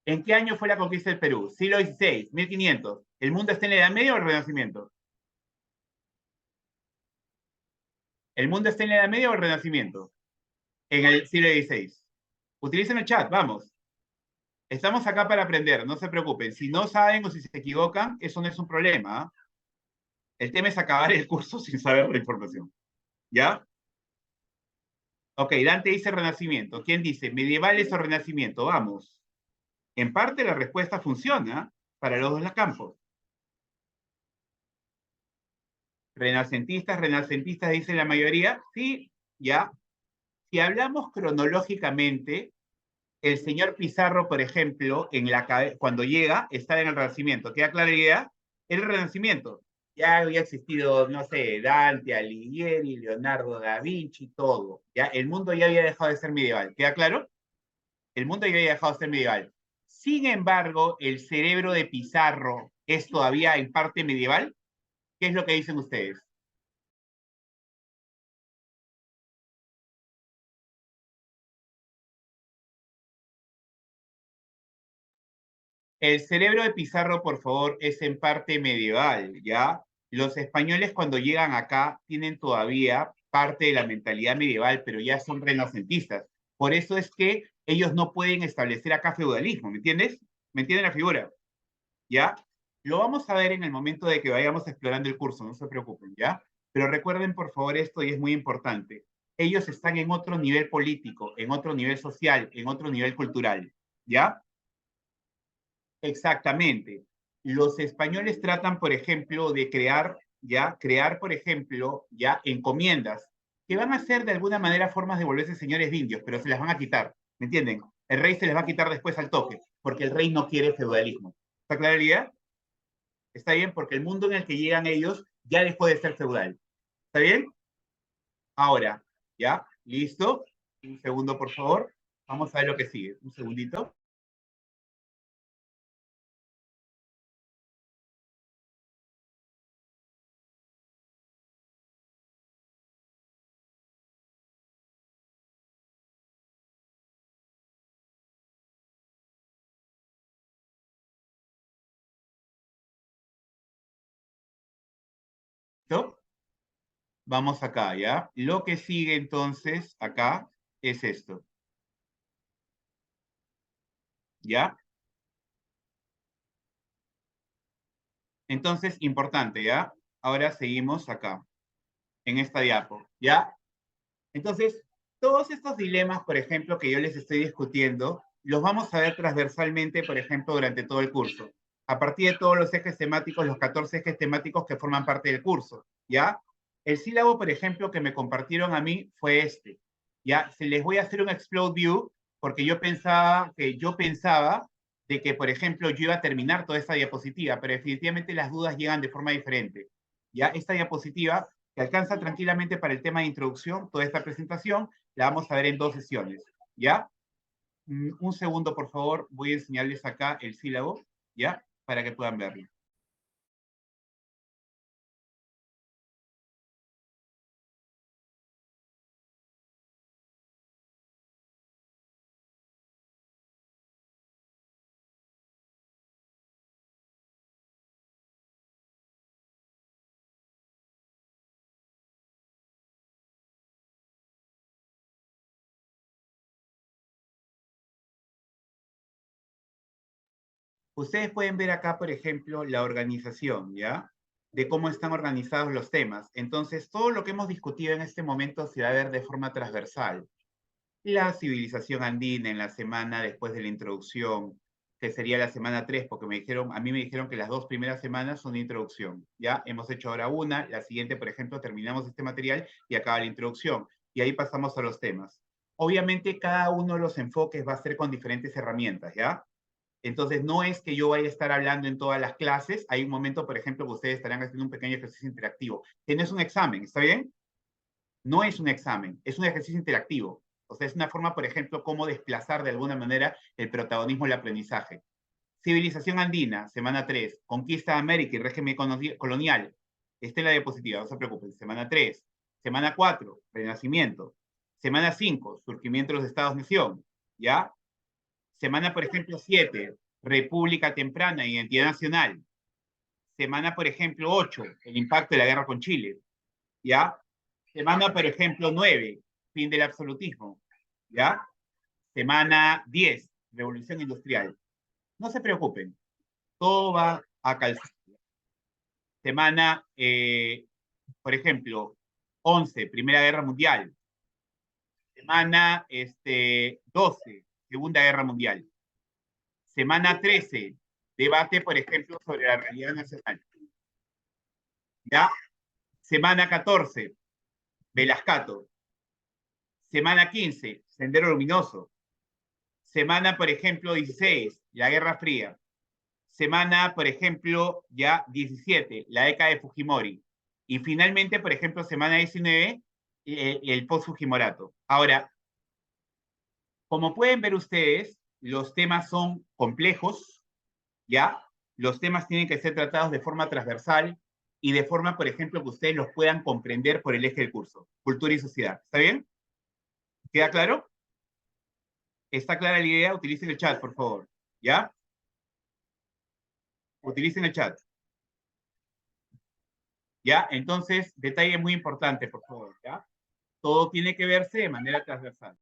¿En qué año fue la conquista del Perú? Siglo XVI, 1500. ¿El mundo está en la Edad Media o el Renacimiento? ¿El mundo está en la Edad Media o el Renacimiento? En el siglo XVI. Utilicen el chat, vamos. Estamos acá para aprender, no se preocupen. Si no saben o si se equivocan, eso no es un problema. ¿Ah? El tema es acabar el curso sin saber la información. ¿Ya? Ok, Dante dice Renacimiento. ¿Quién dice medievales o Renacimiento? Vamos. En parte la respuesta funciona para los dos campos. Renacentistas, dice la mayoría. Sí, ya. Si hablamos cronológicamente, el señor Pizarro, por ejemplo, cuando llega, está en el Renacimiento. ¿Queda clara la idea? El Renacimiento. Ya había existido, no sé, Dante, Alighieri, Leonardo da Vinci, todo. ¿Ya? El mundo ya había dejado de ser medieval. ¿Queda claro? El mundo ya había dejado de ser medieval. Sin embargo, el cerebro de Pizarro es todavía en parte medieval. ¿Qué es lo que dicen ustedes? El cerebro de Pizarro, por favor, es en parte medieval, ¿ya? Los españoles cuando llegan acá tienen todavía parte de la mentalidad medieval, pero ya son renacentistas. Por eso es que ellos no pueden establecer acá feudalismo, ¿me entiendes? ¿Me entienden la figura? ¿Ya? Lo vamos a ver en el momento de que vayamos explorando el curso, no se preocupen, ¿ya? Pero recuerden, por favor, esto y es muy importante. Ellos están en otro nivel político, en otro nivel social, en otro nivel cultural, ¿ya? Exactamente. Los españoles tratan, por ejemplo, de crear, por ejemplo, ya encomiendas, que van a ser de alguna manera formas de volverse señores de indios, pero se las van a quitar, ¿me entienden? El rey se les va a quitar después al toque, porque el rey no quiere feudalismo. ¿Está clara la idea? Está bien, porque el mundo en el que llegan ellos ya dejó de ser feudal. ¿Está bien? Ahora, ¿ya? ¿Listo? Un segundo, por favor. Vamos a ver lo que sigue. Un segundito. ¿Listo? Vamos acá, ¿ya? Lo que sigue entonces acá es esto. ¿Ya? Entonces, importante, ¿ya? Ahora seguimos acá, en esta diapo, ¿ya? Entonces, todos estos dilemas, por ejemplo, que yo les estoy discutiendo, los vamos a ver transversalmente, por ejemplo, durante todo el curso. A partir de todos los ejes temáticos, los 14 ejes temáticos que forman parte del curso, ¿ya? El sílabo, por ejemplo, que me compartieron a mí fue este, ¿ya? Se les voy a hacer un explode view, porque yo pensaba de que, por ejemplo, yo iba a terminar toda esta diapositiva, pero definitivamente las dudas llegan de forma diferente, ¿ya? Esta diapositiva que alcanza tranquilamente para el tema de introducción, toda esta presentación, la vamos a ver en 2 sesiones, ¿ya? Un segundo, por favor, voy a enseñarles acá el sílabo, ¿ya? Para que puedan verlo. Ustedes pueden ver acá, por ejemplo, la organización, ¿ya? De cómo están organizados los temas. Entonces, todo lo que hemos discutido en este momento se va a ver de forma transversal. La civilización andina en la semana después de la introducción, que sería la semana 3, porque a mí me dijeron que las 2 primeras semanas son de introducción, ¿ya? Hemos hecho ahora una, la siguiente, por ejemplo, terminamos este material y acaba la introducción, y ahí pasamos a los temas. Obviamente, cada uno de los enfoques va a ser con diferentes herramientas, ¿ya? Entonces, no es que yo vaya a estar hablando en todas las clases. Hay un momento, por ejemplo, que ustedes estarán haciendo un pequeño ejercicio interactivo, que no es un examen, ¿está bien? No es un examen, es un ejercicio interactivo. O sea, es una forma, por ejemplo, cómo desplazar de alguna manera el protagonismo del aprendizaje. Civilización andina, semana 3. Conquista de América y régimen colonial. Esta es la diapositiva, no se preocupen. Semana 3. Semana 4, Renacimiento. Semana 5, surgimiento de los Estados-nación. ¿Ya? Semana, por ejemplo, 7, República temprana, identidad nacional. Semana, por ejemplo, 8, el impacto de la guerra con Chile. ¿Ya? Semana, por ejemplo, 9, fin del absolutismo. ¿Ya? Semana 10, revolución industrial. No se preocupen, todo va a calzar. Semana, por ejemplo, 11, Primera Guerra Mundial. Semana 12, Segunda Guerra Mundial. Semana 13, debate, por ejemplo, sobre la realidad nacional. ¿Ya? Semana 14, Velascato. Semana 15, Sendero Luminoso. Semana, por ejemplo, 16, la Guerra Fría. Semana, por ejemplo, ya 17, la década de Fujimori. Y finalmente, por ejemplo, semana 19, el post-Fujimorato. Ahora, como pueden ver ustedes, los temas son complejos, ¿ya? Los temas tienen que ser tratados de forma transversal y de forma, por ejemplo, que ustedes los puedan comprender por el eje del curso, cultura y sociedad. ¿Está bien? ¿Queda claro? ¿Está clara la idea? Utilicen el chat, por favor. ¿Ya? Utilicen el chat. ¿Ya? Entonces, detalle muy importante, por favor, ¿ya? Todo tiene que verse de manera transversal.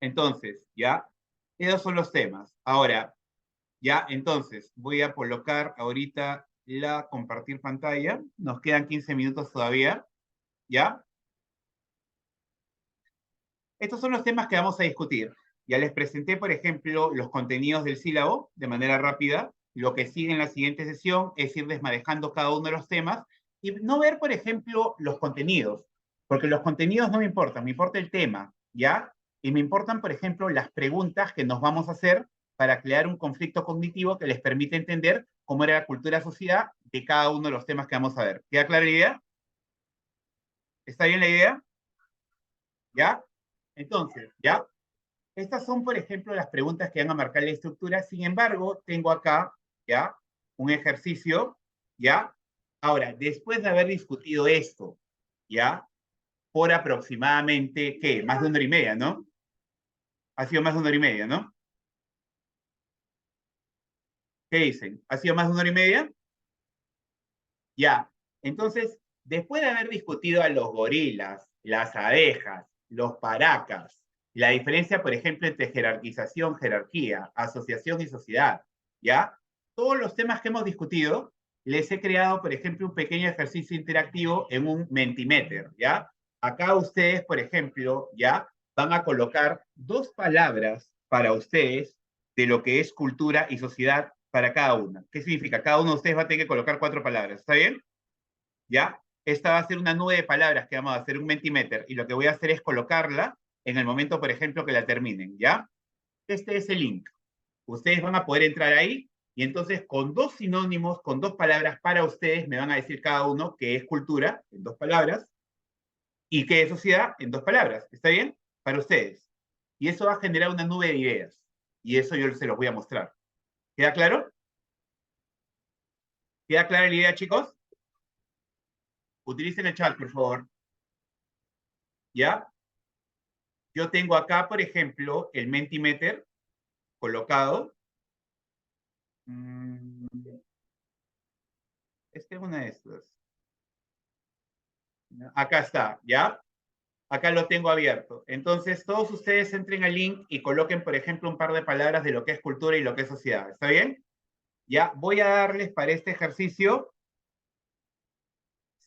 Entonces, ¿ya? Esos son los temas. Ahora, ya, entonces, voy a colocar ahorita la compartir pantalla. Nos quedan 15 minutos todavía, ¿ya? Estos son los temas que vamos a discutir. Ya les presenté, por ejemplo, los contenidos del sílabo de manera rápida. Lo que sigue en la siguiente sesión es ir desmadejando cada uno de los temas y no ver, por ejemplo, los contenidos, porque los contenidos no me importan, me importa el tema, ¿ya? Y me importan, por ejemplo, las preguntas que nos vamos a hacer para crear un conflicto cognitivo que les permite entender cómo era la cultura-sociedad de cada uno de los temas que vamos a ver. ¿Queda clara la idea? ¿Está bien la idea? ¿Ya? Entonces, ¿ya? Estas son, por ejemplo, las preguntas que van a marcar la estructura. Sin embargo, tengo acá, ¿ya? Un ejercicio, ¿ya? Ahora, después de haber discutido esto, ¿ya? por aproximadamente, ¿qué? Más de 1 hora y media, ¿no? Ha sido más de 1 hora y media, ¿no? ¿Qué dicen? ¿Ha sido más de 1 hora y media? Ya. Entonces, después de haber discutido a los gorilas, las abejas, los paracas, la diferencia, por ejemplo, entre jerarquización, jerarquía, asociación y sociedad, ¿ya? Todos los temas que hemos discutido, les he creado, por ejemplo, un pequeño ejercicio interactivo en un Mentimeter, ¿ya? Acá ustedes, por ejemplo, ¿ya? Van a colocar 2 palabras para ustedes de lo que es cultura y sociedad para cada una. ¿Qué significa? Cada uno de ustedes va a tener que colocar 4 palabras, ¿está bien? ¿Ya? Esta va a ser una nube de palabras que vamos a hacer un Mentimeter y lo que voy a hacer es colocarla en el momento, por ejemplo, que la terminen, ¿ya? Este es el link. Ustedes van a poder entrar ahí y entonces con 2 sinónimos, con 2 palabras para ustedes, me van a decir cada uno qué es cultura en 2 palabras y qué es sociedad en 2 palabras. ¿Está bien? Para ustedes. Y eso va a generar una nube de ideas. Y eso yo se los voy a mostrar. ¿Queda claro? ¿Queda clara la idea, chicos? Utilicen el chat, por favor. ¿Ya? Yo tengo acá, por ejemplo, el Mentimeter colocado. Este es una de estas. Acá está, ¿ya? Acá lo tengo abierto. Entonces, todos ustedes entren al link y coloquen, por ejemplo, un par de palabras de lo que es cultura y lo que es sociedad. ¿Está bien? Ya, voy a darles para este ejercicio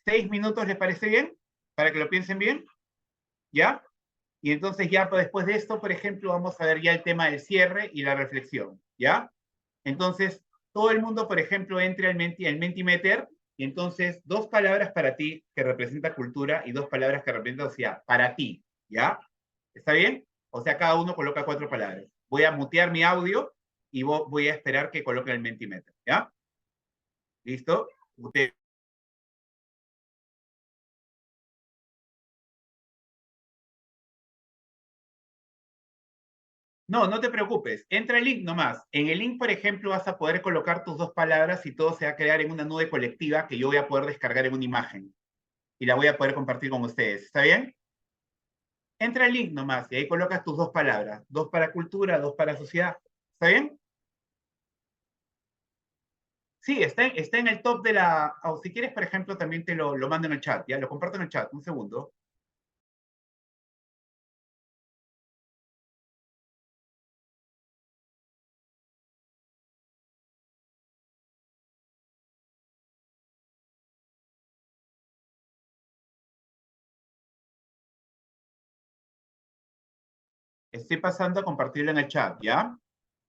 6 minutos, ¿les parece bien? Para que lo piensen bien. ¿Ya? Y entonces ya después de esto, por ejemplo, vamos a ver ya el tema del cierre y la reflexión. ¿Ya? Entonces, todo el mundo, por ejemplo, entre al Mentimeter y entonces 2 palabras para ti que representa cultura y 2 palabras que representan sociedad. Para ti, ¿ya? ¿Está bien? O sea, cada uno coloca 4 palabras. Voy a mutear mi audio y voy a esperar que coloquen el Mentimeter, ¿ya? ¿Listo? Usted. No, no te preocupes. Entra el link nomás. En el link, por ejemplo, vas a poder colocar tus 2 palabras y todo se va a crear en una nube colectiva que yo voy a poder descargar en una imagen. Y la voy a poder compartir con ustedes. ¿Está bien? Entra el link nomás y ahí colocas tus 2 palabras. 2 para cultura, 2 para sociedad. ¿Está bien? Sí, está en el top de la... O si quieres, por ejemplo, también te lo mando en el chat. Ya, lo comparto en el chat. Un segundo. Estoy pasando a compartirlo en el chat, ¿ya?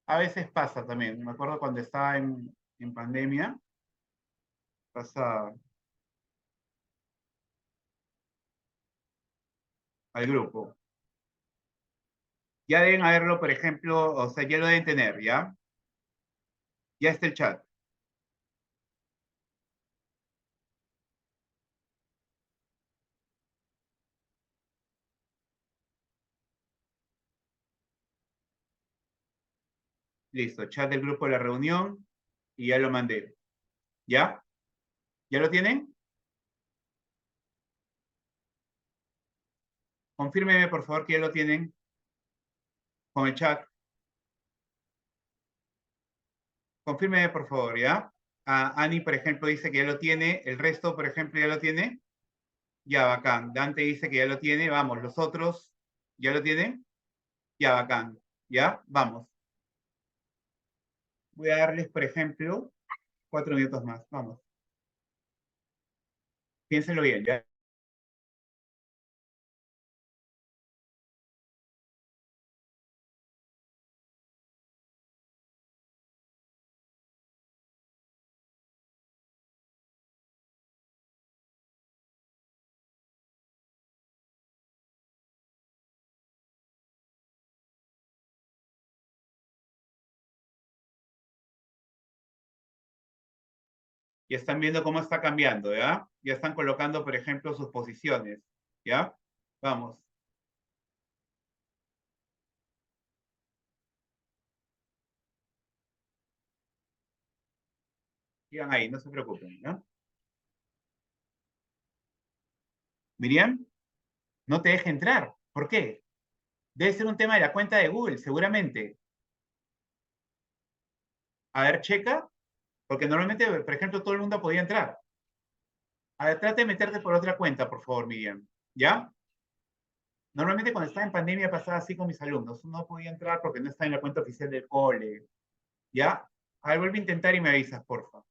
A veces pasa también. Me acuerdo cuando estaba en pandemia. Pasa al grupo. Ya deben haberlo, por ejemplo, o sea, ya lo deben tener, ¿ya? Ya está el chat. Listo, chat del grupo de la reunión y ya lo mandé. ¿Ya? ¿Ya lo tienen? Confírmeme, por favor, que ya lo tienen con el chat. Confírmeme, por favor, ¿ya? Ani, por ejemplo, dice que ya lo tiene. El resto, por ejemplo, ya lo tiene. Ya, bacán. Dante dice que ya lo tiene. Vamos, los otros, ¿ya lo tienen? Ya, bacán. ¿Ya? Vamos. Voy a darles, por ejemplo, 4 minutos más. Vamos. Piénsenlo bien, ¿ya? Ya están viendo cómo está cambiando, ¿ya? Ya están colocando, por ejemplo, sus posiciones, ¿ya? Vamos. Sigan ahí, no se preocupen, ¿ya? Miriam, No te deja entrar. ¿Por qué? Debe ser un tema de la cuenta de Google, seguramente. A ver, checa, porque normalmente, por ejemplo, todo el mundo podía entrar. A ver, trate de meterte por otra cuenta, por favor, Miriam. ¿Ya? Normalmente cuando estaba en pandemia pasaba así con mis alumnos. No podía entrar porque no está en la cuenta oficial del cole. ¿Ya? A ver, vuelve a intentar y me avisas, porfa.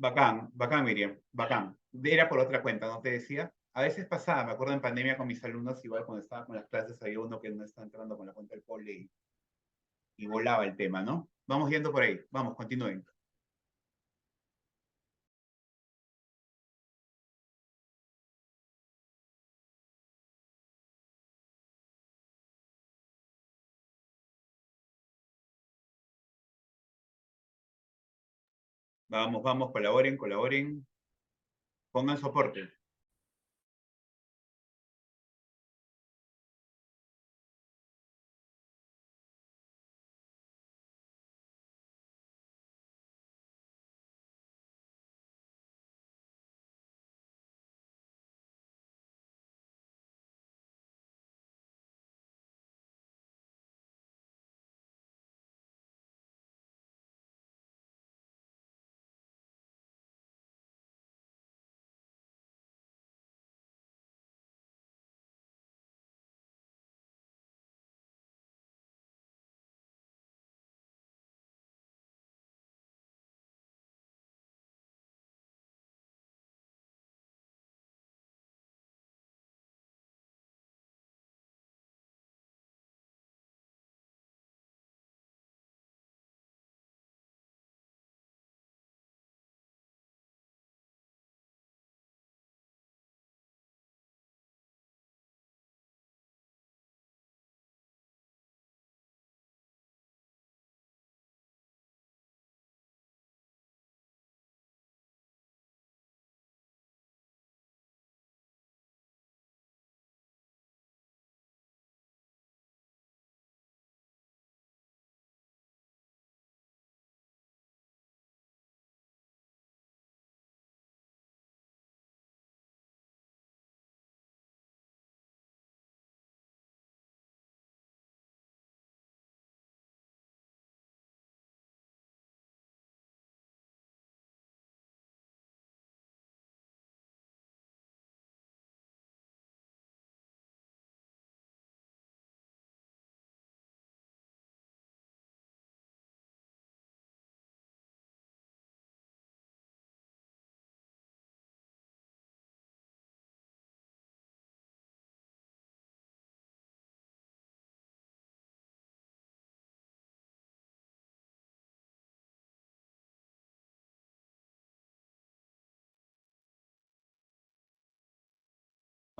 Bacán, bacán, Miriam, bacán. Era por otra cuenta, ¿no te decía? A veces pasaba, me acuerdo en pandemia con mis alumnos, igual cuando estaba con las clases, había uno que no estaba entrando con la cuenta del cole y volaba el tema, ¿no? Vamos yendo por ahí, vamos, continúen. Vamos, vamos, colaboren, colaboren, pongan soporte.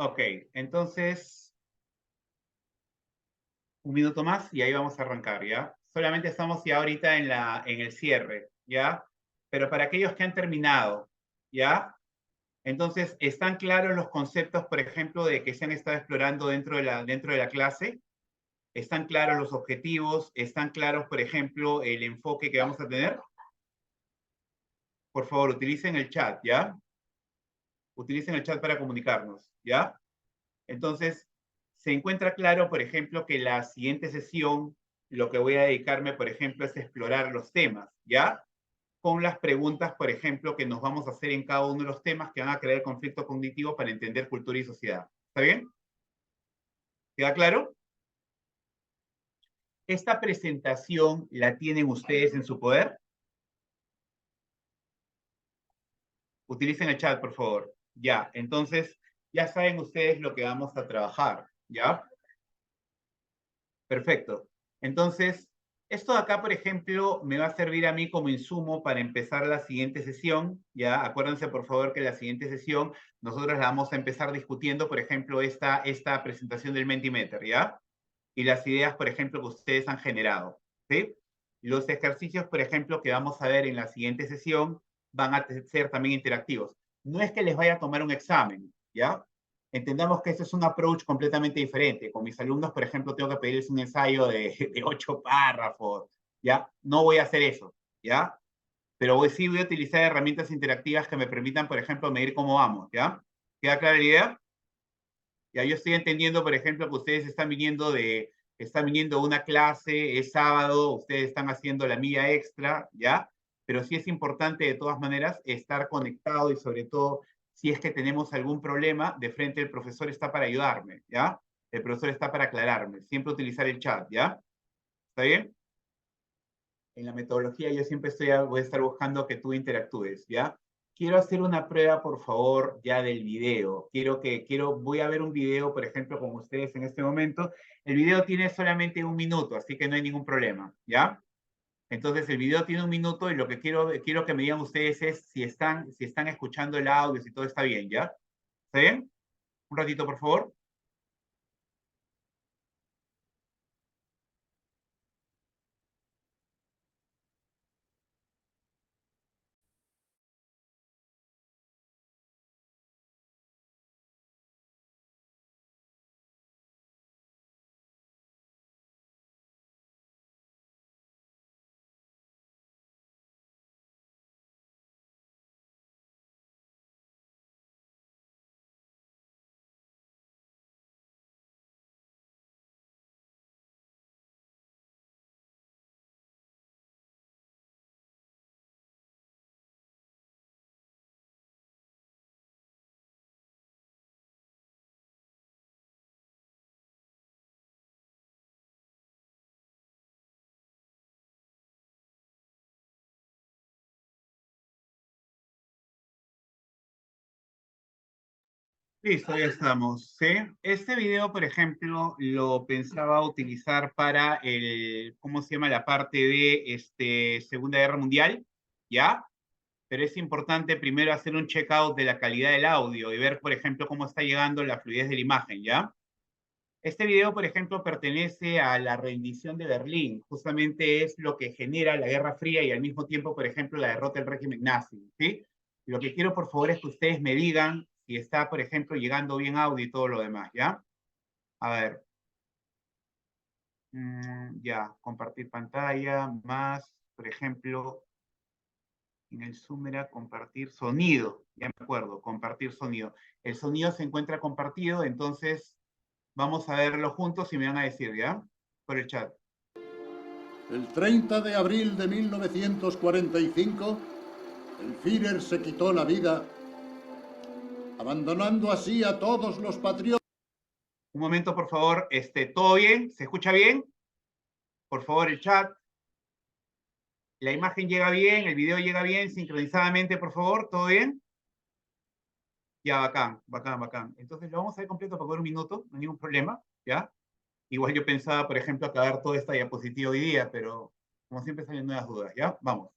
Ok, entonces, un minuto más y ahí vamos a arrancar, ¿ya? Solamente estamos ya ahorita en el cierre, ¿ya? Pero para aquellos que han terminado, ¿ya? Entonces, ¿están claros los conceptos, por ejemplo, de que se han estado explorando dentro de la clase? ¿Están claros los objetivos? ¿Están claros, por ejemplo, el enfoque que vamos a tener? Por favor, utilicen el chat, ¿ya? Utilicen el chat para comunicarnos, ¿ya? Entonces, se encuentra claro, por ejemplo, que la siguiente sesión, lo que voy a dedicarme, por ejemplo, es explorar los temas, ¿ya? Con las preguntas, por ejemplo, que nos vamos a hacer en cada uno de los temas que van a crear conflicto cognitivo para entender cultura y sociedad. ¿Está bien? ¿Queda claro? ¿Esta presentación la tienen ustedes en su poder? Utilicen el chat, por favor. Ya, entonces, ya saben ustedes lo que vamos a trabajar, ¿ya? Perfecto. Entonces, Esto de acá, por ejemplo, me va a servir a mí como insumo para empezar la siguiente sesión, ¿ya? Acuérdense, por favor, que la siguiente sesión nosotros la vamos a empezar discutiendo, por ejemplo, esta presentación del Mentimeter, ¿ya? Y las ideas, por ejemplo, que ustedes han generado, ¿sí? Los ejercicios, por ejemplo, que vamos a ver en la siguiente sesión van a ser también interactivos. No es que les vaya a tomar un examen, ¿ya? Entendamos que este es un approach completamente diferente. Con mis alumnos, por ejemplo, tengo que pedirles un ensayo de 8 párrafos, ¿ya? No voy a hacer eso, ¿ya? Pero sí voy a utilizar herramientas interactivas que me permitan, por ejemplo, medir cómo vamos, ¿ya? ¿Queda clara la idea? Ya yo estoy entendiendo, por ejemplo, que ustedes están viniendo de una clase, es sábado, ustedes están haciendo la milla extra, ¿ya? Pero sí es importante, de todas maneras, estar conectado y sobre todo, si es que tenemos algún problema, de frente el profesor está para ayudarme, ¿ya? El profesor está para aclararme. Siempre utilizar el chat, ¿ya? ¿Está bien? En la metodología yo siempre voy a estar buscando que tú interactúes, ¿ya? Quiero hacer una prueba, por favor, ya del video. Voy a ver un video, por ejemplo, con ustedes en este momento. El video tiene solamente 1 minuto, así que no hay ningún problema, ¿ya? Entonces, el video tiene 1 minuto y lo que quiero que me digan ustedes es si están escuchando el audio, si todo está bien, ¿ya? ¿Está bien? Un ratito, por favor. Listo, ya estamos, ¿sí? Este video, por ejemplo, lo pensaba utilizar para ¿cómo se llama? La parte de Segunda Guerra Mundial, ¿ya? Pero es importante primero hacer un check-out de la calidad del audio y ver, por ejemplo, cómo está llegando la fluidez de la imagen, ¿ya? Este video, por ejemplo, pertenece a la rendición de Berlín. Justamente es lo que genera la Guerra Fría y al mismo tiempo, por ejemplo, la derrota del régimen nazi, ¿sí? Lo que quiero, por favor, es que ustedes me digan si está, por ejemplo, llegando bien audio y todo lo demás, ¿ya? A ver. Ya, compartir pantalla, más, por ejemplo, en el Zoom era compartir sonido, ya me acuerdo, compartir sonido. El sonido se encuentra compartido, entonces vamos a verlo juntos y me van a decir, ¿ya? Por el chat. El 30 de abril de 1945, el Führer se quitó la vida, abandonando así a todos los patriotas. Un momento, por favor. ¿Todo bien? ¿Se escucha bien? Por favor, el chat. La imagen llega bien, el video llega bien, sincronizadamente, por favor. ¿Todo bien? Ya, bacán, bacán, bacán. Entonces lo vamos a ver completo para poder 1 minuto, no hay ningún problema, ¿ya? Igual yo pensaba, por ejemplo, acabar toda esta diapositiva hoy día, pero como siempre salen nuevas dudas, ¿ya? Vamos.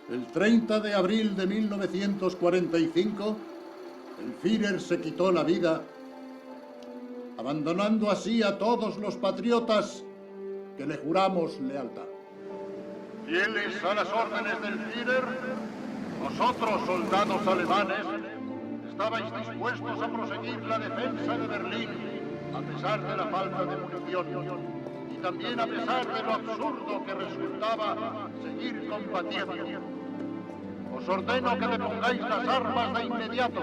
El 30 de abril de 1945, el Führer se quitó la vida, abandonando así a todos los patriotas que le juramos lealtad. Fieles a las órdenes del Führer, vosotros, soldados alemanes, estabais dispuestos a proseguir la defensa de Berlín, a pesar de la falta de munición, y también a pesar de lo absurdo que resultaba seguir combatiendo. Os ordeno que depongáis las armas de inmediato.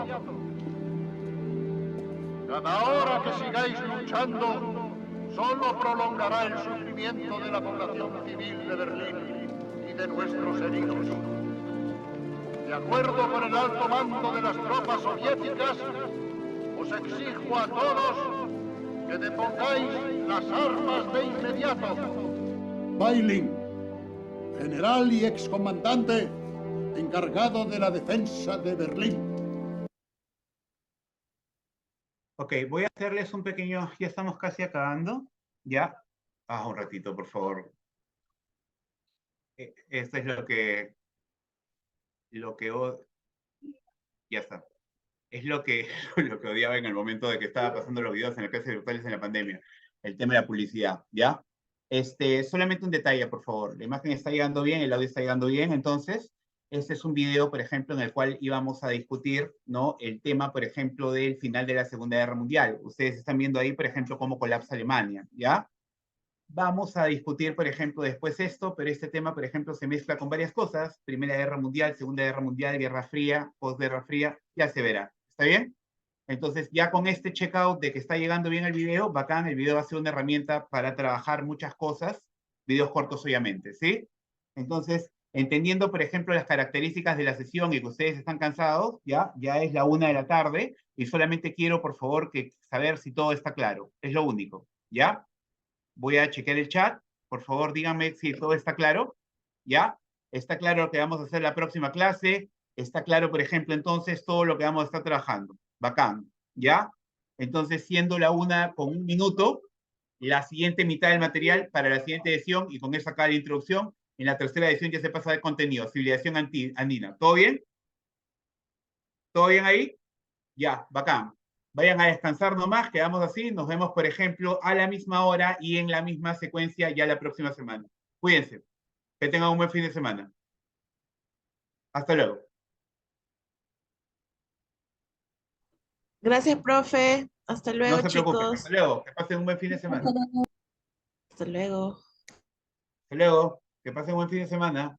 Cada hora que sigáis luchando, solo prolongará el sufrimiento de la población civil de Berlín y de nuestros heridos. De acuerdo con el alto mando de las tropas soviéticas, os exijo a todos que depongáis las armas de inmediato. Beiling, general y excomandante encargado de la defensa de Berlín. Ok, voy a hacerles un pequeño, ya estamos casi acabando, ¿ya? Un ratito, por favor. Esto es ya está. Es lo que, lo que odiaba en el momento de que estaba pasando los videos en las clases virtuales en la pandemia. El tema de la publicidad, ¿ya? Solamente un detalle, por favor. La imagen está llegando bien, el audio está llegando bien, entonces, este es un video, por ejemplo, en el cual íbamos a discutir, ¿no? El tema, por ejemplo, del final de la Segunda Guerra Mundial. Ustedes están viendo ahí, por ejemplo, cómo colapsa Alemania, ¿ya? Vamos a discutir, por ejemplo, después esto, pero este tema, por ejemplo, se mezcla con varias cosas. Primera Guerra Mundial, Segunda Guerra Mundial, Guerra Fría, Postguerra Fría, ya se verá. ¿Está bien? Entonces, ya con este checkout de que está llegando bien el video, bacán, el video va a ser una herramienta para trabajar muchas cosas, videos cortos obviamente, ¿sí? Entonces, entendiendo, por ejemplo, las características de la sesión y que ustedes están cansados, ya es la 1 de la tarde y solamente quiero, por favor, saber si todo está claro. Es lo único, ¿ya? Voy a chequear el chat. Por favor, díganme si todo está claro, ¿ya? ¿Está claro lo que vamos a hacer la próxima clase? ¿Está claro, por ejemplo, entonces todo lo que vamos a estar trabajando? Bacán, ¿ya? Entonces, siendo la 1 con 1 minuto, la siguiente mitad del material para la siguiente edición, y con eso acá la introducción, en la tercera edición ya se pasa de contenido, civilización andina. ¿Todo bien? ¿Todo bien ahí? Ya, bacán. Vayan a descansar nomás, quedamos así, nos vemos, por ejemplo, a la misma hora y en la misma secuencia ya la próxima semana. Cuídense, que tengan un buen fin de semana. Hasta luego. Gracias, profe. Hasta No luego, se preocupen, chicos. hasta luego, que pasen un buen fin de semana. Hasta luego. Hasta luego, que pasen un buen fin de semana.